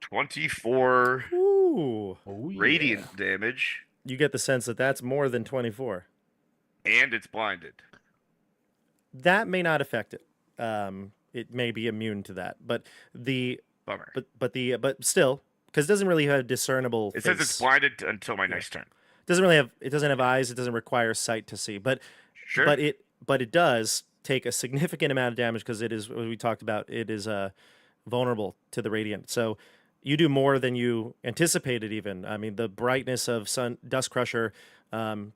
S2: 24
S1: Ooh.
S3: Oh, yeah.
S2: radiant damage,
S1: You get the sense that that's more than 24.
S2: and it's blinded.
S1: That may not affect it. It may be immune to that, but
S2: Bummer.
S1: but still, because it doesn't really have discernible.
S2: It says it's
S1: face.
S2: blinded until my next turn.
S1: It doesn't have eyes. It doesn't require sight to see. But
S2: Sure.
S1: but it does take a significant amount of damage because it is, what we talked about. It is vulnerable to the radiant. So you do more than you anticipated. Even, I mean, the brightness of Dust Crusher,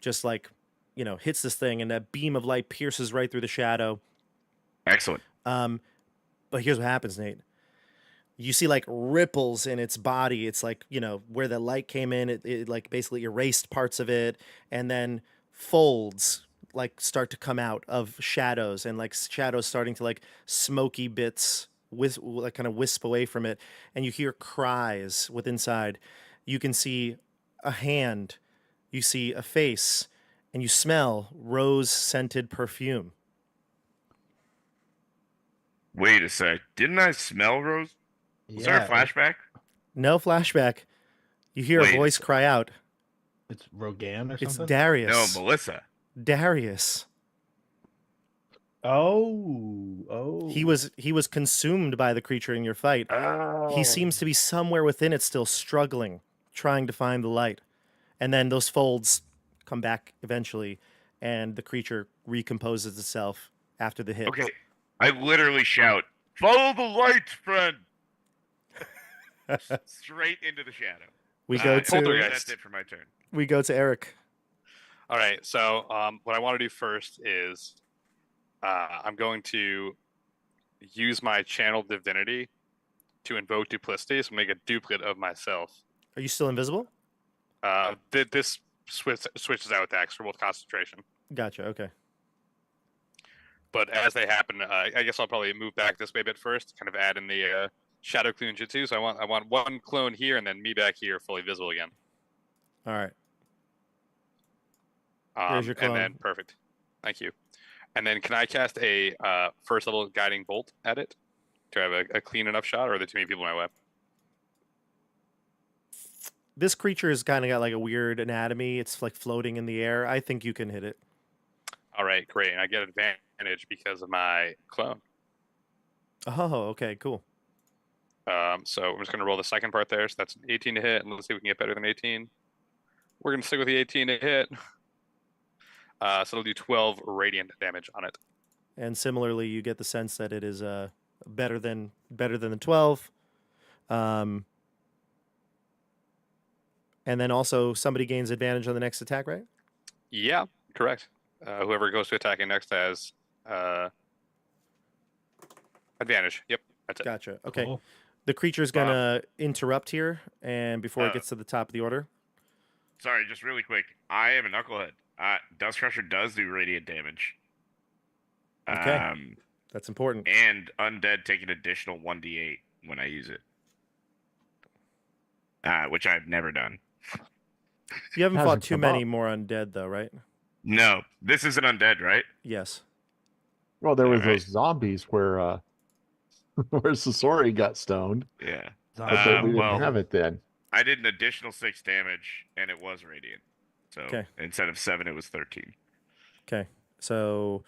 S1: just hits this thing, and that beam of light pierces right through the shadow.
S2: Excellent.
S1: But here's what happens, Nate. You see ripples in its body. It's where the light came in, it basically erased parts of it, and then folds start to come out of shadows, and shadows starting to smoky bits kind of wisp away from it, and you hear cries with inside. You can see a hand, you see a face, and you smell rose-scented perfume.
S2: Wait a sec. Didn't I smell Rose? Was there a flashback?
S1: No flashback. You hear
S2: Wait
S1: a
S2: a
S1: voice cry out.
S3: It's Rogan or
S1: It's
S3: something?
S1: Darius.
S2: No, Melissa.
S1: Darius.
S3: Oh.
S1: He was consumed by the creature in your fight.
S2: Oh.
S1: He seems to be somewhere within it, still struggling, trying to find the light. And then those folds come back eventually, and the creature recomposes itself after the hit.
S2: Okay. I literally shout, "Follow the light, friend!" Straight into the shadow.
S1: We go
S6: Poltergeist.
S2: That's it for my turn.
S1: we go to Eric.
S6: All right. So what I want to do first is I'm going to use my channel divinity to invoke duplicity, so make a duplicate of myself.
S1: Are you still invisible?
S6: This switches out attacks for both concentration.
S1: Gotcha. Okay.
S6: But as they happen, I guess I'll probably move back this way a bit first, kind of add in the shadow clone jutsu. So I want one clone here, and then me back here, fully visible again.
S1: All right. There's your
S6: And
S1: clone.
S6: then perfect. Thank you. And then can I cast a first level guiding bolt at it to have a clean enough shot, or are there too many people in my way?
S1: This creature has kind of got a weird anatomy. It's floating in the air. I think you can hit it.
S6: All right, great. And I get advantage advantage because of my clone.
S1: Oh, okay, cool.
S6: So I'm just going to roll the second part there. So that's an 18 to hit, and let's see if we can get better than 18. We're going to stick with the 18 to hit. So it'll do 12 radiant damage on it.
S1: And similarly, you get the sense that it is better than the 12. And then also somebody gains advantage on the next attack, right?
S6: Yeah, correct. Whoever goes to attacking next has advantage. Yep, that's it.
S1: Gotcha. Okay.
S3: Cool.
S1: The creature's gonna interrupt here, and before it gets to the top of the order.
S2: Sorry, just really quick. I am a knucklehead. Dust Crusher does do radiant damage.
S1: Okay. That's important.
S2: And undead take an additional 1d8 when I use it. Which I've never done.
S1: You haven't fought
S5: Hasn't
S1: too
S5: come
S1: many
S5: up.
S1: more undead, though, right?
S2: No, this isn't undead, right?
S1: Yes.
S5: Well, there was
S2: Alright.
S5: those zombies where where Sasori got stoned,
S2: Yeah.
S5: but we didn't
S2: well,
S5: have it then.
S2: I did an additional 6 damage, and it was radiant. So
S1: Okay.
S2: instead of 7, it was 13.
S1: Okay. So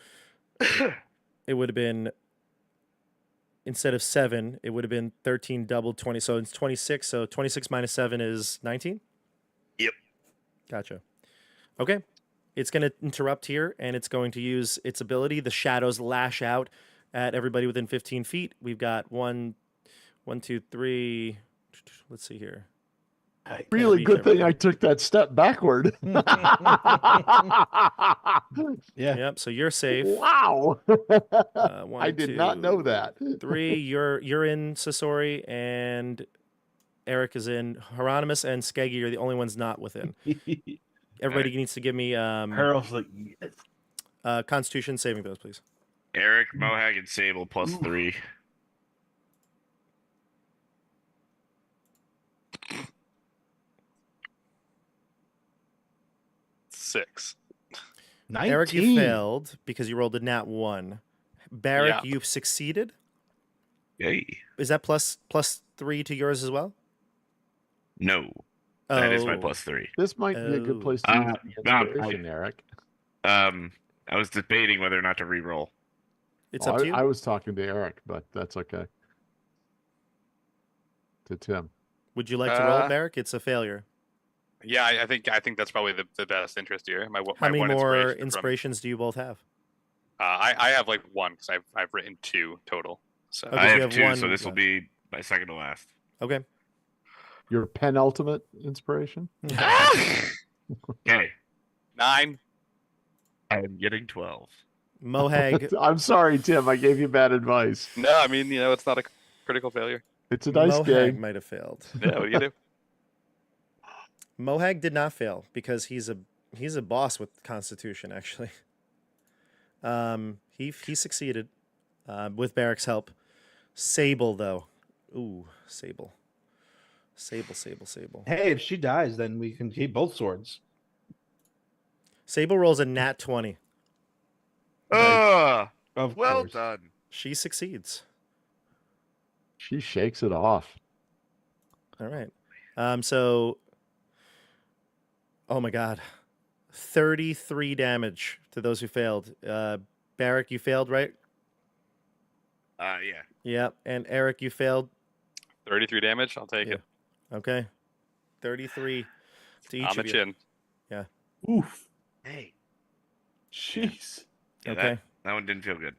S1: it would have been, instead of 7, it would have been 13 doubled 20. So it's 26. So 26 minus 7 is 19?
S2: Yep.
S1: Gotcha. Okay. It's going to interrupt here, and it's going to use its ability. The shadows lash out at everybody within 15 feet. We've got 1, 2, 3. Let's see here.
S5: Really
S1: reach
S5: good thing
S1: everything.
S5: I took that step backward.
S3: Yeah.
S1: Yep. So you're safe.
S5: Wow.
S1: 1,
S5: I did not know that.
S1: 3. You're in Sasori, and Eric is in. Hieronymus and Skeggy are the only ones not within. Everybody needs to give me
S4: Harold's like, yes.
S1: Constitution saving throws, please.
S2: Eric, Mohag, and Sable plus 3.
S6: Six.
S3: 19.
S1: Eric, you failed because you rolled a nat 1. Barrick,
S6: Yeah.
S1: you've succeeded.
S2: Yay.
S1: Is that plus 3 to yours as well?
S2: No. That is my
S1: Oh.
S2: plus 3.
S5: This might be a good place to use the
S2: no,
S5: inspiration, Eric.
S2: I was debating whether or not to re-roll.
S1: It's
S5: Oh,
S1: up to you.
S5: I was talking to Eric, but that's okay. To Tim.
S1: Would you like to roll, Barrick? It's a failure.
S6: Yeah, I think that's probably the best interest here. My
S1: How many
S6: one
S1: more
S6: inspiration from-
S1: inspirations do you both have?
S6: I have like 1 because I've written 2 total. So
S1: Okay,
S2: I
S1: so you
S2: have
S1: have
S2: 2,
S1: 1
S2: so this will
S1: left.
S2: be my second to last.
S1: Okay.
S5: Your penultimate inspiration?
S2: Okay.
S6: 9.
S2: I am getting 12.
S1: Mohag.
S5: I'm sorry, Tim. I gave you bad advice.
S6: No, I mean it's not a critical failure.
S5: It's a dice
S1: Mohag
S5: game.
S1: might have failed.
S6: Yeah, what do you do?
S1: Mohag did not fail because he's a boss with Constitution, actually. He succeeded with Barrick's help. Sable, though. Ooh, Sable. Sable.
S3: Hey, if she dies, then we can keep both swords.
S1: Sable rolls a nat 20.
S2: Oh,
S3: Of
S2: well
S3: course.
S2: done.
S1: She succeeds.
S5: She shakes it off.
S1: All right. So, oh my God, 33 damage to those who failed. Barrick, you failed, right?
S2: Yeah.
S1: Yeah. And Eric, you failed.
S6: 33 damage. I'll take
S1: Yeah.
S6: it.
S1: Okay. 33 to each
S6: On the
S1: of you.
S6: chin.
S3: Oof.
S4: Hey. Jeez.
S2: Yeah,
S1: Okay.
S2: That one didn't feel good.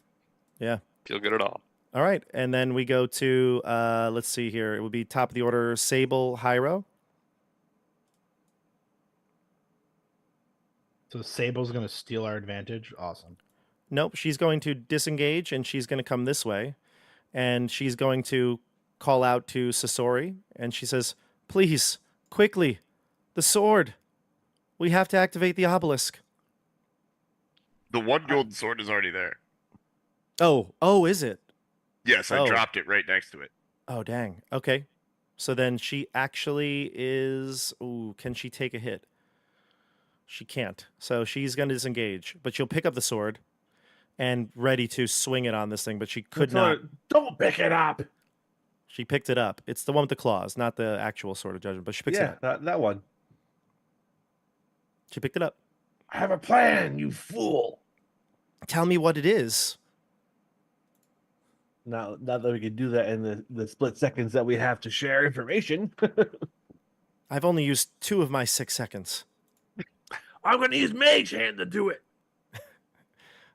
S1: Yeah.
S6: Feel good at all.
S1: All right. And then we go to, let's see here. It would be top of the order, Sable, Hyro.
S3: So Sable's going to steal our advantage. Awesome.
S1: Nope. She's going to disengage, and she's going to come this way. And she's going to call out to Sasori. And she says, please, quickly, the sword. We have to activate the obelisk.
S2: The one golden sword is already there.
S1: Oh, is it?
S2: Yes, I
S1: Oh.
S2: dropped it right next to it.
S1: Oh, dang. Okay. So then she actually is... Ooh, can she take a hit? She can't. So she's going to disengage. But she'll pick up the sword and ready to swing it on this thing, but she could not.
S4: Don't pick it up.
S1: She picked it up. It's the one with the claws, not the actual sword of judgment, but she picks it
S4: Yeah,
S1: up.
S4: that one.
S1: She picked it up.
S4: I have a plan, you fool.
S1: Tell me what it is.
S4: Not that we can do that in the split seconds that we have to share information.
S1: I've only used 2 of my 6 seconds.
S4: I'm going to use Mage Hand to do it.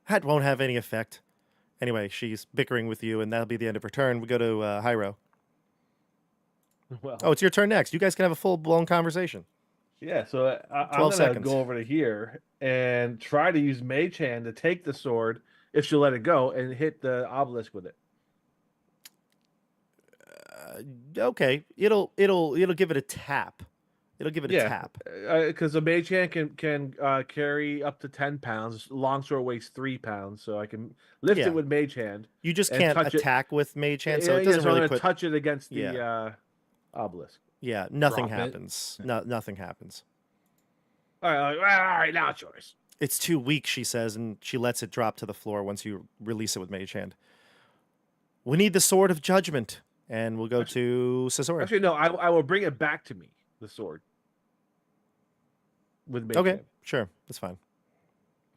S1: That won't have any effect. Anyway, she's bickering with you, and that'll be the end of her turn. We go to Hyro.
S4: Well,
S1: Oh, it's your turn next. You guys can have a full-blown conversation.
S4: yeah. So I'm
S1: 12
S4: going to
S1: seconds.
S4: go over to here and try to use Mage Hand to take the sword, if she'll let it go, and hit the obelisk with it.
S1: Okay, it'll give it a tap. It'll give it a tap.
S4: Because a Mage Hand can carry up to 10 pounds. Longsword weighs 3 pounds, so I can lift
S1: Yeah.
S4: it with Mage Hand.
S1: You just
S4: and
S1: can't
S4: touch it.
S1: attack with Mage Hand, so
S4: Yeah,
S1: it doesn't
S4: so I'm
S1: really
S4: gonna
S1: put.
S4: touch it against the
S1: Yeah.
S4: obelisk.
S1: Yeah, nothing
S3: Drop it.
S1: happens. No, nothing happens.
S4: All right, now it's yours.
S1: It's too weak, she says, and she lets it drop to the floor once you release it with Mage Hand. We need the Sword of Judgment, and we'll go to Sasori.
S4: Actually, no, I will bring it back to me, the sword. With Mage
S1: Okay,
S4: Hand.
S1: sure, that's fine.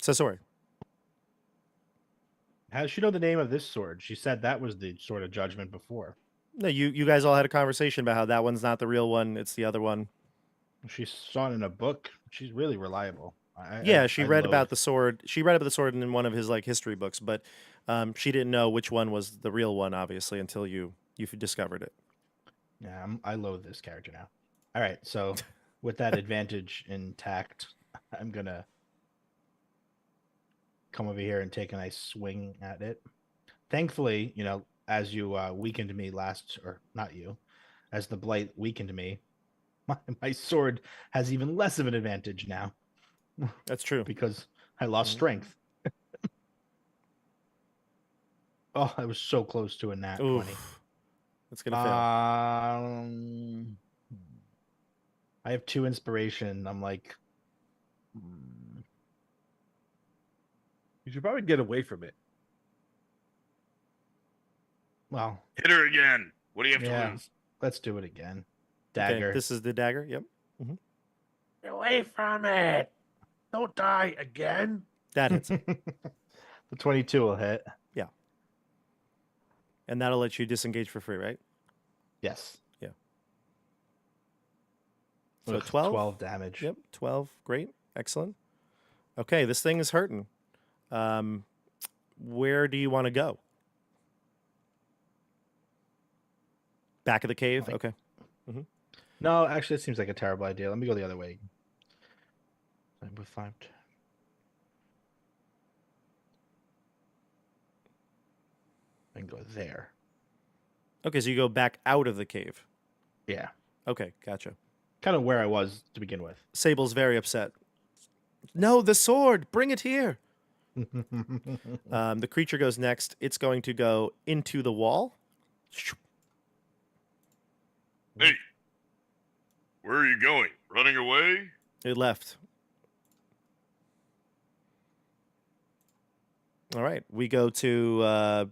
S1: Sasori.
S3: How does she know the name of this sword? She said that was the sword of judgment before.
S1: No, you guys all had a conversation about how that one's not the real one; it's the other one.
S3: She saw it in a book. She's really reliable.
S1: Yeah, she read about
S3: loathe-
S1: the sword. She read about the sword in one of his like history books, but she didn't know which one was the real one, obviously, until you discovered it.
S3: Yeah, I loathe this character now. All right, so with that advantage intact, I'm gonna come over here and take a nice swing at it. Thankfully, as you weakened me last, or not you, as the blight weakened me, my sword has even less of an advantage now
S1: That's true.
S3: because I lost
S1: Mhm.
S3: strength. Oh, I was so close to a nat 20.
S1: Oof. That's gonna fail.
S3: I have 2 inspiration. I'm like,
S4: You should probably get away from it.
S3: well,
S2: Hit her again. What do you have
S3: Yeah.
S2: to lose?
S3: let's do it again.
S1: Okay,
S3: Dagger.
S1: this is the dagger. Yep,
S4: Get away from it. Don't die again.
S1: that hits,
S3: The 22 will hit.
S1: and that'll let you disengage for free, right?
S3: Yes.
S1: So
S3: Ugh,
S1: 12?
S3: 12 damage.
S1: Yep, 12. Great, excellent. Okay, this thing is hurting. Where do you want to go? Back of the cave.
S3: Like-
S1: Okay.
S3: No, actually, it seems like a terrible idea. Let me go the other way. With 5. I can go there.
S1: Okay, so you go back out of the cave.
S3: Yeah.
S1: Okay, gotcha.
S3: Kind of where I was to begin with.
S1: Sable's very upset. No, the sword! Bring it here! The creature goes next. It's going to go into the wall.
S2: Hey, where are you going? Running away?
S1: It left. All right, we go to.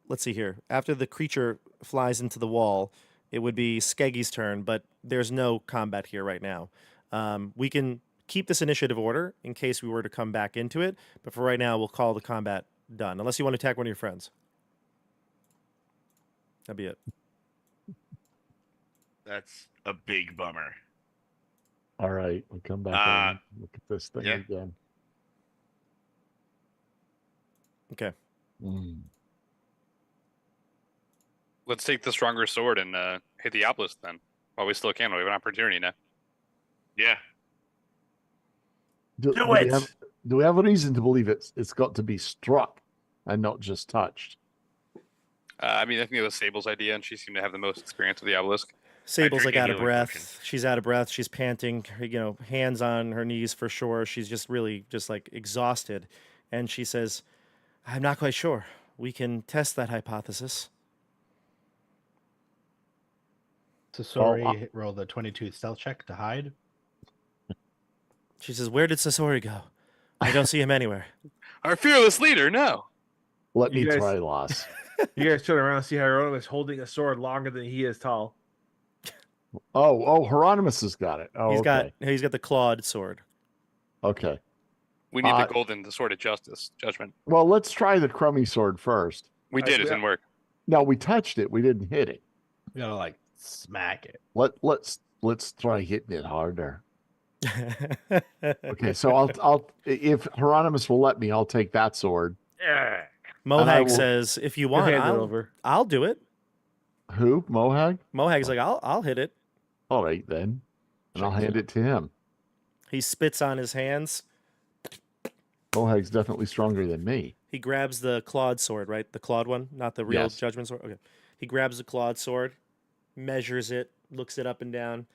S1: Let's see here. After the creature flies into the wall, it would be Skeggy's turn, but there's no combat here right now. We can keep this initiative order in case we were to come back into it, but for right now, we'll call the combat done. Unless you want to attack one of your friends. That'd be it.
S2: That's a big bummer.
S5: All right, we come back and look at this thing
S2: yeah.
S5: again.
S1: Okay.
S5: Mm.
S6: Let's take the stronger sword and hit the obelisk then. While we still can, we have an opportunity now.
S2: Yeah.
S5: Do we have a reason to believe it's got to be struck and not just touched?
S6: I think it was Sable's idea, and she seemed to have the most experience with the obelisk.
S1: Sable's
S2: drink
S1: like
S2: a
S1: out of
S2: healing
S1: breath.
S2: potion.
S1: She's out of breath. She's panting, hands on her knees for sure. She's just really just like exhausted. And she says, I'm not quite sure. We can test that hypothesis.
S3: Sasori rolled a 22 stealth check to hide.
S1: She says, where did Sasori go? I don't see him anywhere.
S6: Our fearless leader, no.
S5: Let me
S4: You guys-
S5: try, lass.
S4: You guys turn around and see Hieronymus is holding a sword longer than he is tall.
S5: Oh, Hieronymus has got it. Oh,
S1: He's
S5: okay.
S1: got the clawed sword.
S5: Okay.
S6: We need
S5: Uh,
S6: the sword of judgment.
S5: Well, let's try the crummy sword first.
S6: We did. It didn't work.
S5: No, we touched it. We didn't hit it.
S3: You gotta like smack it.
S5: Let's try hitting it harder. Okay, so I'll if Hieronymus will let me, I'll take that sword.
S3: Yeah.
S1: Mohag
S5: will-
S1: says, if you
S4: We'll
S1: want,
S4: hand it over.
S1: I'll do it.
S5: Who? Mohag?
S1: Mohag's like, I'll hit it.
S5: All right then, and I'll hand it to him.
S1: He spits on his hands.
S5: Mohag's definitely stronger than me.
S1: He grabs the clawed sword, right? The clawed one, not the real
S5: Yes.
S1: judgment sword. Okay. He grabs the clawed sword, measures it, looks it up and down.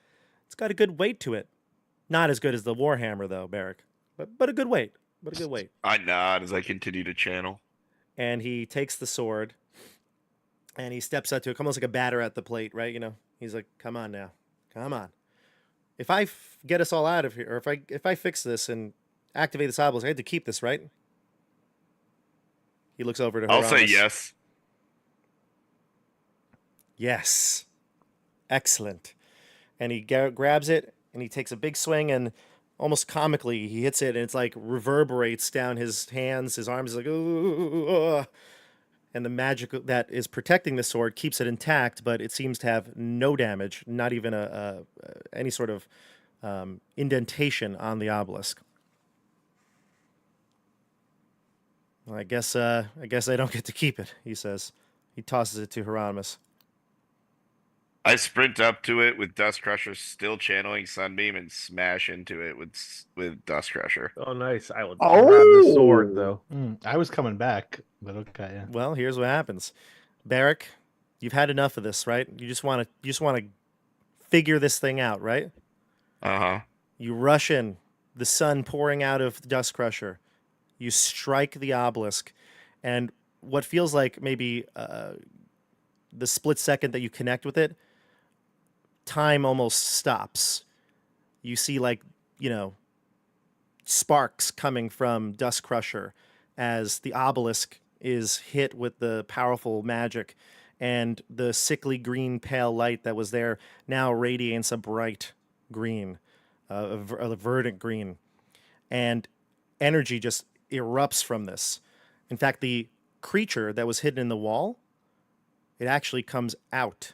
S1: It's got a good weight to it. Not as good as the Warhammer, though, Barrick. But a good weight. But a good weight.
S2: I nod as I continue to channel.
S1: And he takes the sword and he steps up to it, almost like a batter at the plate, right? You know, he's like, "Come on now, come on. If I get us all out of here, or if I fix this and activate this obelisk, I had to keep this, right?" He looks over to her.
S2: I'll say yes.
S1: Yes. Excellent. And he grabs it and he takes a big swing and almost comically he hits it and it's like reverberates down his hands, his arms, like, ooh. And the magic that is protecting the sword keeps it intact, but it seems to have no damage, not even any sort of indentation on the obelisk. Well, I guess I don't get to keep it, he says. He tosses it to Hieronymus.
S2: I sprint up to it with Dust Crusher still channeling Sunbeam and smash into it with Dust Crusher.
S4: Oh, nice. I would grab the sword, though.
S3: I was coming back, but okay, yeah.
S1: Well, here's what happens. Barrick, you've had enough of this, right? You just want to figure this thing out, right?
S2: Uh-huh.
S1: You rush in, the sun pouring out of the Dust Crusher. You strike the obelisk, and what feels like maybe the split second that you connect with it, time almost stops. You see, like, you know, sparks coming from Dust Crusher as the obelisk is hit with the powerful magic, and the sickly green pale light that was there now radiates a bright green, a verdant green, and energy just erupts from this. In fact, the creature that was hidden in the wall, it actually comes out.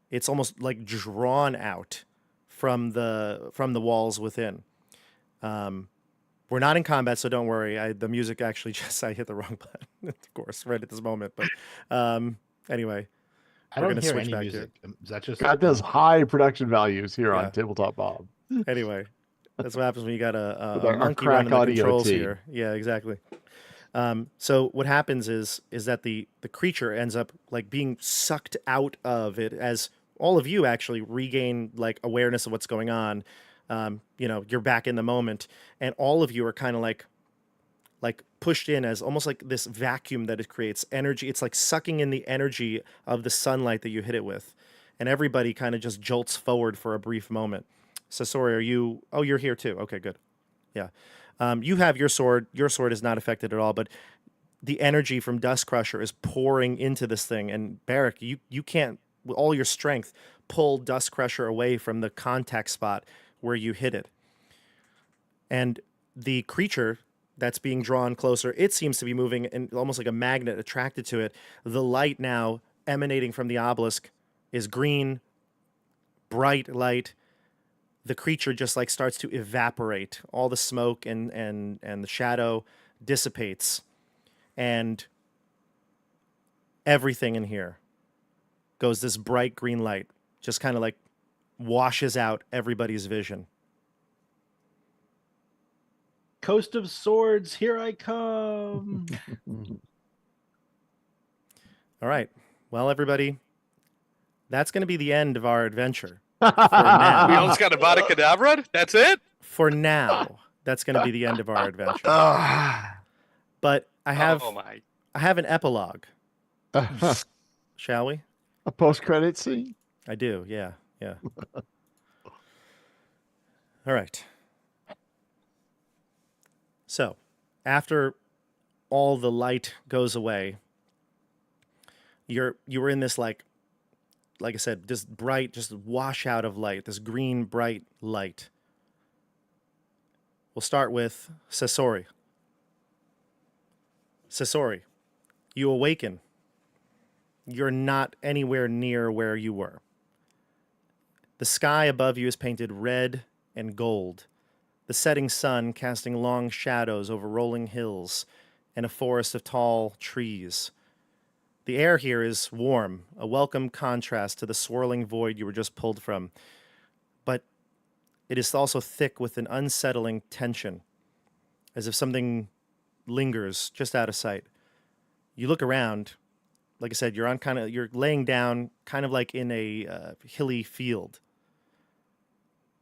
S1: It's almost like drawn out from the walls within. We're not in combat, so don't worry. The music actually I hit the wrong button, of course, right at this moment. But anyway,
S3: I
S1: we're
S3: don't
S1: gonna
S3: hear
S1: switch
S3: any
S1: back
S3: music. Is that just
S5: Got those high production values here
S1: Yeah.
S5: on Tabletop Bob.
S1: Anyway, that's what happens when you got
S5: With
S1: a
S5: our
S1: monkey
S5: crack
S1: running the
S5: audio
S1: controls
S5: team.
S1: here. Yeah, exactly. So what happens is that the creature ends up like being sucked out of it as all of you actually regain like awareness of what's going on. You know, you're back in the moment, and all of you are kind of like pushed in as almost like this vacuum that it creates energy. It's like sucking in the energy of the sunlight that you hit it with, and everybody kind of just jolts forward for a brief moment. So sorry, are you? Oh, you're here too. Okay, good. Yeah. You have your sword. Your sword is not affected at all, but the energy from Dust Crusher is pouring into this thing. And Barrick, you can't, with all your strength, pull Dust Crusher away from the contact spot where you hit it. And the creature that's being drawn closer, it seems to be moving and almost like a magnet attracted to it. The light now emanating from the obelisk is green, bright light. The creature just like starts to evaporate. All the smoke and the shadow dissipates, and everything in here goes this bright green light, just kind of like washes out everybody's vision.
S3: Coast of Swords, here I come.
S1: All right. Well, everybody, that's going to be the end of our adventure. For now.
S6: We almost got a Vada Kedavra? That's it?
S1: For now, that's going to be the end of our adventure. But I have an epilogue. Shall we?
S5: A post-credit scene?
S1: I do. Yeah. Yeah. All right. So, after all the light goes away, you were in this like I said, this bright, just wash out of light, this green bright light. We'll start with Sasori. Sasori, you awaken. You're not anywhere near where you were. The sky above you is painted red and gold, the setting sun casting long shadows over rolling hills and a forest of tall trees. The air here is warm, a welcome contrast to the swirling void you were just pulled from, but it is also thick with an unsettling tension, as if something lingers just out of sight. You look around, like I said, you're laying down kind of like in a hilly field.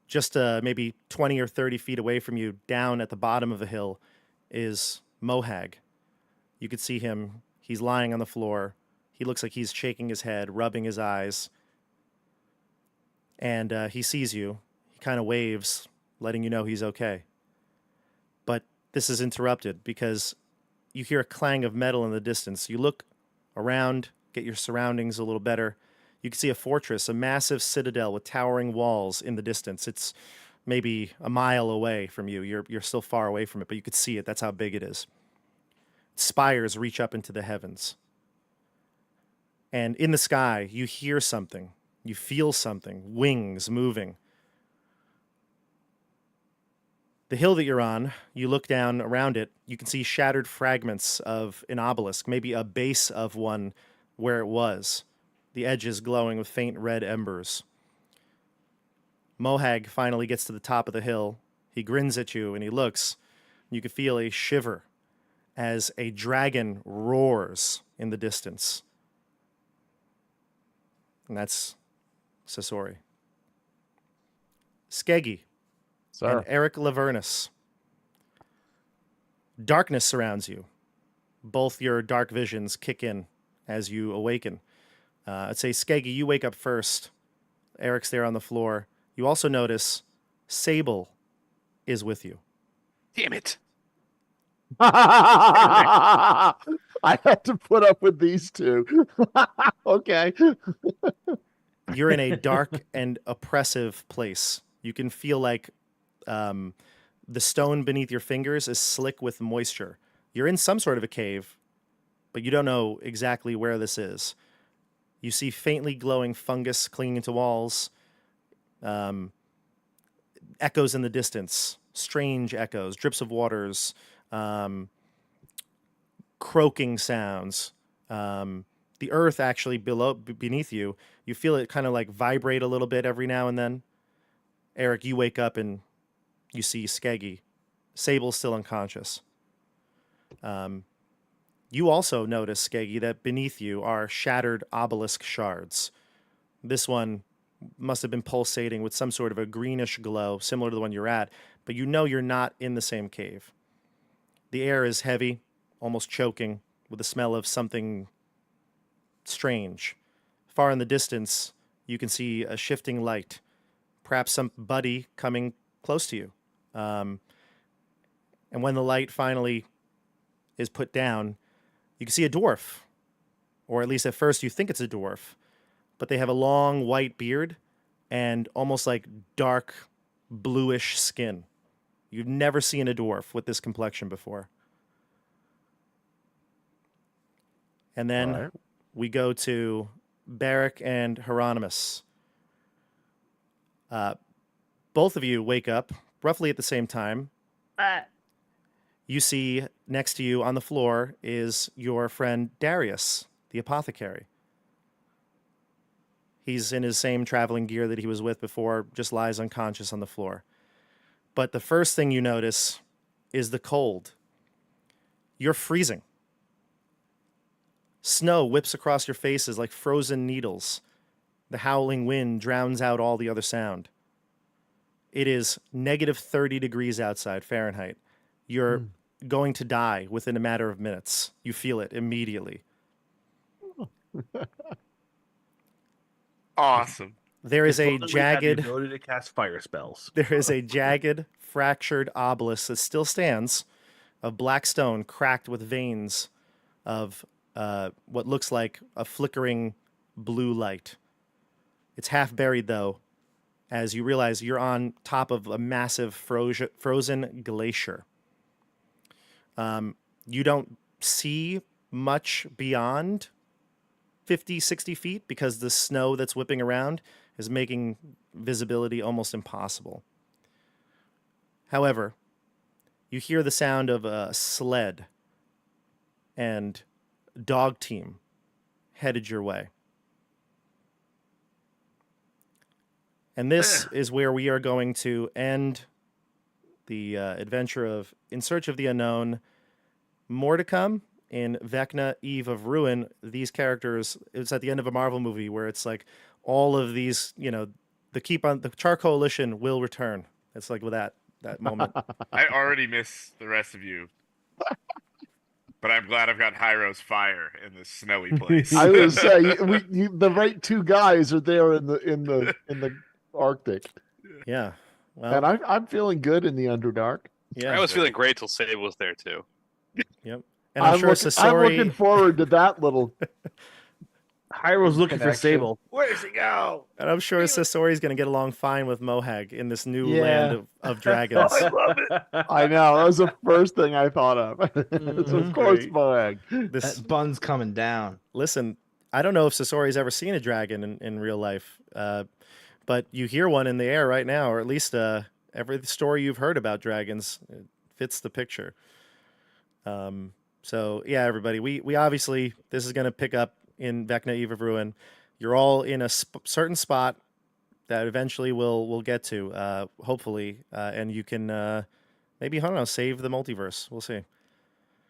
S1: Just maybe 20 or 30 feet away from you, down at the bottom of the hill, is Mohag. You could see him. He's lying on the floor. He looks like he's shaking his head, rubbing his eyes. And he sees you. He kind of waves, letting you know he's okay. But this is interrupted because you hear a clang of metal in the distance. You look around, get your surroundings a little better. You can see a fortress, a massive citadel with towering walls in the distance. It's maybe a mile away from you. You're still far away from it, but you could see it. That's how big it is. Spires reach up into the heavens. And in the sky, you hear something. You feel something. Wings moving. The hill that you're on, you look down around it, you can see shattered fragments of an obelisk, maybe a base of one where it was. The edges glowing with faint red embers. Mohag finally gets to the top of the hill. He grins at you and he looks. You can feel a shiver as a dragon roars in the distance. And that's Sasori. Skeggy
S5: Sir.
S1: and Eric Lavernus. Darkness surrounds you. Both your dark visions kick in as you awaken. I'd say, Skeggy, you wake up first. Eric's there on the floor. You also notice Sable is with you.
S6: Damn it.
S5: I had to put up with these two. Okay.
S1: You're in a dark and oppressive place. You can feel like the stone beneath your fingers is slick with moisture. You're in some sort of a cave, but you don't know exactly where this is. You see faintly glowing fungus clinging to walls, echoes in the distance, strange echoes, drips of waters, croaking sounds. The earth actually beneath you, you feel it kind of like vibrate a little bit every now and then. Eric, you wake up and you see Skeggy. Sable's still unconscious. You also notice, Skeggy, that beneath you are shattered obelisk shards. This one must have been pulsating with some sort of a greenish glow, similar to the one you're at, but you know you're not in the same cave. The air is heavy, almost choking, with the smell of something strange. Far in the distance, you can see a shifting light, perhaps somebody coming close to you. And when the light finally is put down, you can see a dwarf, or at least at first you think it's a dwarf, but they have a long white beard and almost like dark bluish skin. You've never seen a dwarf with this complexion before. And then
S5: Right.
S1: we go to Barrick and Hieronymus. Both of you wake up roughly at the same time. You see next to you on the floor is your friend Darius, the apothecary. He's in his same traveling gear that he was with before, just lies unconscious on the floor. But the first thing you notice is the cold. You're freezing. Snow whips across your faces like frozen needles. The howling wind drowns out all the other sound. It is negative 30 degrees outside Fahrenheit. You're going to die within a matter of minutes. You feel it immediately.
S2: Awesome.
S1: There is
S4: If
S1: a
S4: only we had the
S1: jagged,
S4: ability to cast fire spells.
S1: there is a jagged, fractured obelisk that still stands, of black stone cracked with veins of what looks like a flickering blue light. It's half buried, though, as you realize you're on top of a massive frozen glacier. You don't see much beyond 50, 60 feet because the snow that's whipping around is making visibility almost impossible. However, you hear the sound of a sled and dog team headed your way. And this is where we are going to end the adventure of In Search of the Unknown. More to come in Vecna, Eve of Ruin. These characters, it's at the end of a Marvel movie where it's like all of these, the Char Coalition will return. It's like with that moment.
S2: I already miss the rest of you, but I'm glad I've got Hyro's fire in this snowy place.
S5: I was gonna say the right two guys are there in the Arctic,
S1: Yeah. Well,
S5: and I'm feeling good in the Underdark.
S1: yeah.
S6: I was feeling great till Sable was there too.
S1: Yep. And I'm sure
S5: I'm
S1: Sasori.
S5: looking forward to that little.
S4: Hyro's looking for
S3: Connection.
S4: Sable.
S5: Where's he go?
S1: And I'm sure Sasori's going to get along fine with Mohag in this new
S3: Yeah.
S1: land of dragons.
S5: I love it. I know. That was the first thing I thought of. It's of course
S1: Great.
S5: Moag.
S1: This,
S3: That bun's coming down.
S1: listen, I don't know if Sasori's ever seen a dragon in real life, but you hear one in the air right now, or at least every story you've heard about dragons it fits the picture. So yeah, everybody, we obviously, this is going to pick up in Vecna, Eve of Ruin. You're all in a certain spot that eventually we'll get to, hopefully, and you can maybe, I don't know, save the multiverse. We'll see.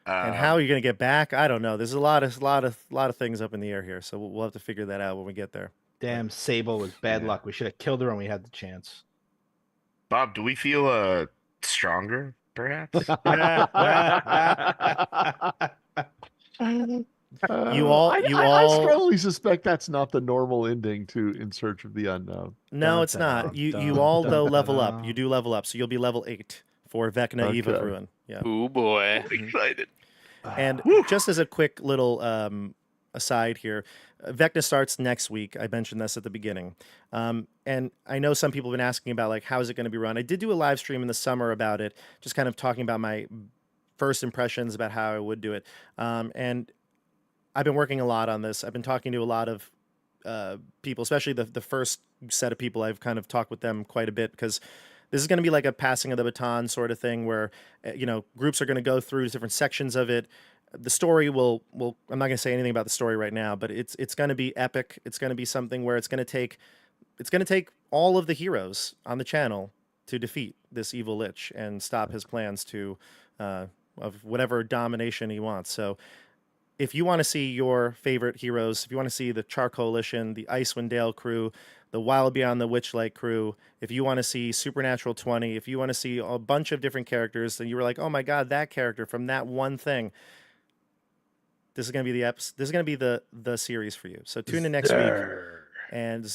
S1: And how you're going to get back, I don't know. There's a lot of things up in the air here, so we'll have to figure that out when we get there.
S3: Damn, Sable was bad
S2: Yeah.
S3: luck. We should have killed her when we had the chance.
S2: Bob, do we feel stronger, perhaps?
S5: I strongly suspect that's not the normal ending to In Search of the Unknown.
S1: No,
S3: Dun,
S1: it's not.
S3: dun,
S1: You
S3: dun,
S1: all
S3: dun,
S1: though
S3: dun,
S1: level
S3: dun.
S1: up. You do level up, so you'll be level 8 for Vecna, Eve of
S5: Okay.
S1: Ruin. Yeah.
S6: Ooh boy.
S2: Excited.
S1: And just as a quick little aside here, Vecna starts next week. I mentioned this at the beginning. And I know some people have been asking about, like, how is it going to be run? I did do a live stream in the summer about it, just kind of talking about my first impressions about how I would do it. And I've been working a lot on this. I've been talking to a lot of people, especially the first set of people. I've kind of talked with them quite a bit because this is going to be like a passing of the baton sort of thing where, groups are going to go through different sections of it. The story will I'm not going to say anything about the story right now, but it's going to be epic. It's going to be something where it's going to take all of the heroes on the channel to defeat this evil lich and stop his plans of whatever domination he wants. So if you want to see your favorite heroes, if you want to see the Char Coalition, the Icewind Dale crew, the Wild Beyond the Witchlight crew, if you want to see Supernatural 20, if you want to see a bunch of different characters, then you were like, oh my God, that character from that one thing. This is going to be this is going to be the series for you. So tune in next week. And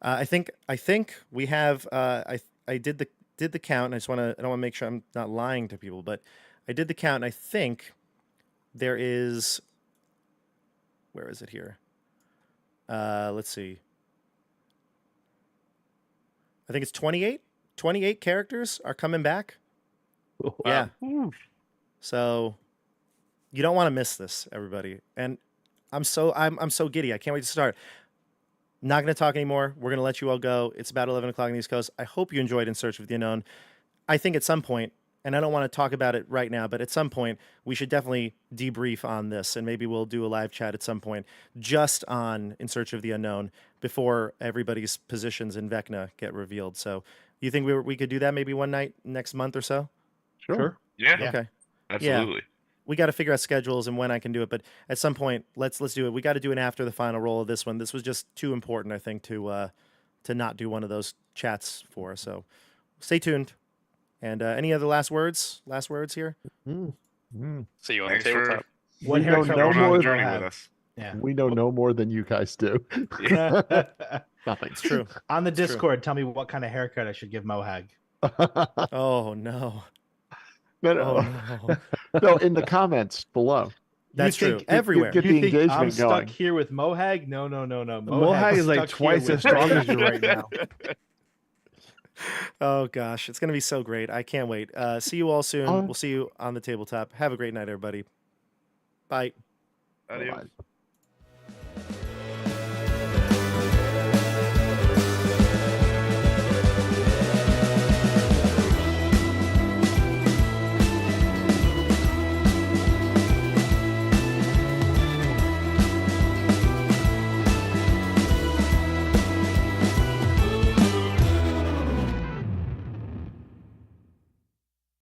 S1: I think we have I did the count. And I don't want to make sure I'm not lying to people, but I did the count. And I think there is, where is it here? Let's see. I think it's 28. 28 characters are coming back. Yeah. So you don't want to miss this, everybody. And I'm so giddy. I can't wait to start. Not going to talk anymore. We're going to let you all go. It's about 11 o'clock on the East Coast. I hope you enjoyed In Search of the Unknown. I think at some point, and I don't want to talk about it right now, but at some point, we should definitely debrief on this, and maybe we'll do a live chat at some point just on In Search of the Unknown before everybody's positions in Vecna get revealed. So you think we could do that maybe one night next month or so?
S3: Sure.
S2: Yeah,
S1: Okay.
S2: absolutely.
S1: We got to figure out schedules and when I can do it, but at some point, let's do it. We got to do it after the final roll of this one. This was just too important, I think, to not do one of those chats for. So stay tuned. And any other last words? Last words here?
S6: See you on
S2: Thanks
S6: the
S2: for
S6: tabletop.
S3: One
S5: We
S3: haircut
S5: don't
S2: going
S5: know
S2: on
S5: more
S2: the
S5: than
S2: journey
S3: have.
S2: with us.
S3: Yeah.
S5: We know no more than you guys do. Nothing.
S1: It's true.
S3: On the
S1: true.
S3: Discord, tell me what kind of haircut I should give Mohag.
S1: Oh no.
S5: No,
S1: Oh
S5: no.
S1: no.
S5: No, in the comments below.
S1: That's
S3: You
S1: true.
S3: think-
S1: Everywhere.
S5: Get
S3: You
S5: the
S3: think I'm
S5: engagement
S3: stuck
S5: going.
S3: here with Mohag? No.
S4: Mohag is like
S3: stuck here
S4: twice
S3: with
S4: as strong
S3: me.
S4: as you right now.
S1: Oh gosh, it's gonna be so great. I can't wait. See you all soon.
S5: Oh.
S1: We'll see you on the tabletop. Have a great night, everybody. Bye.
S2: Adios.
S5: Bye-bye.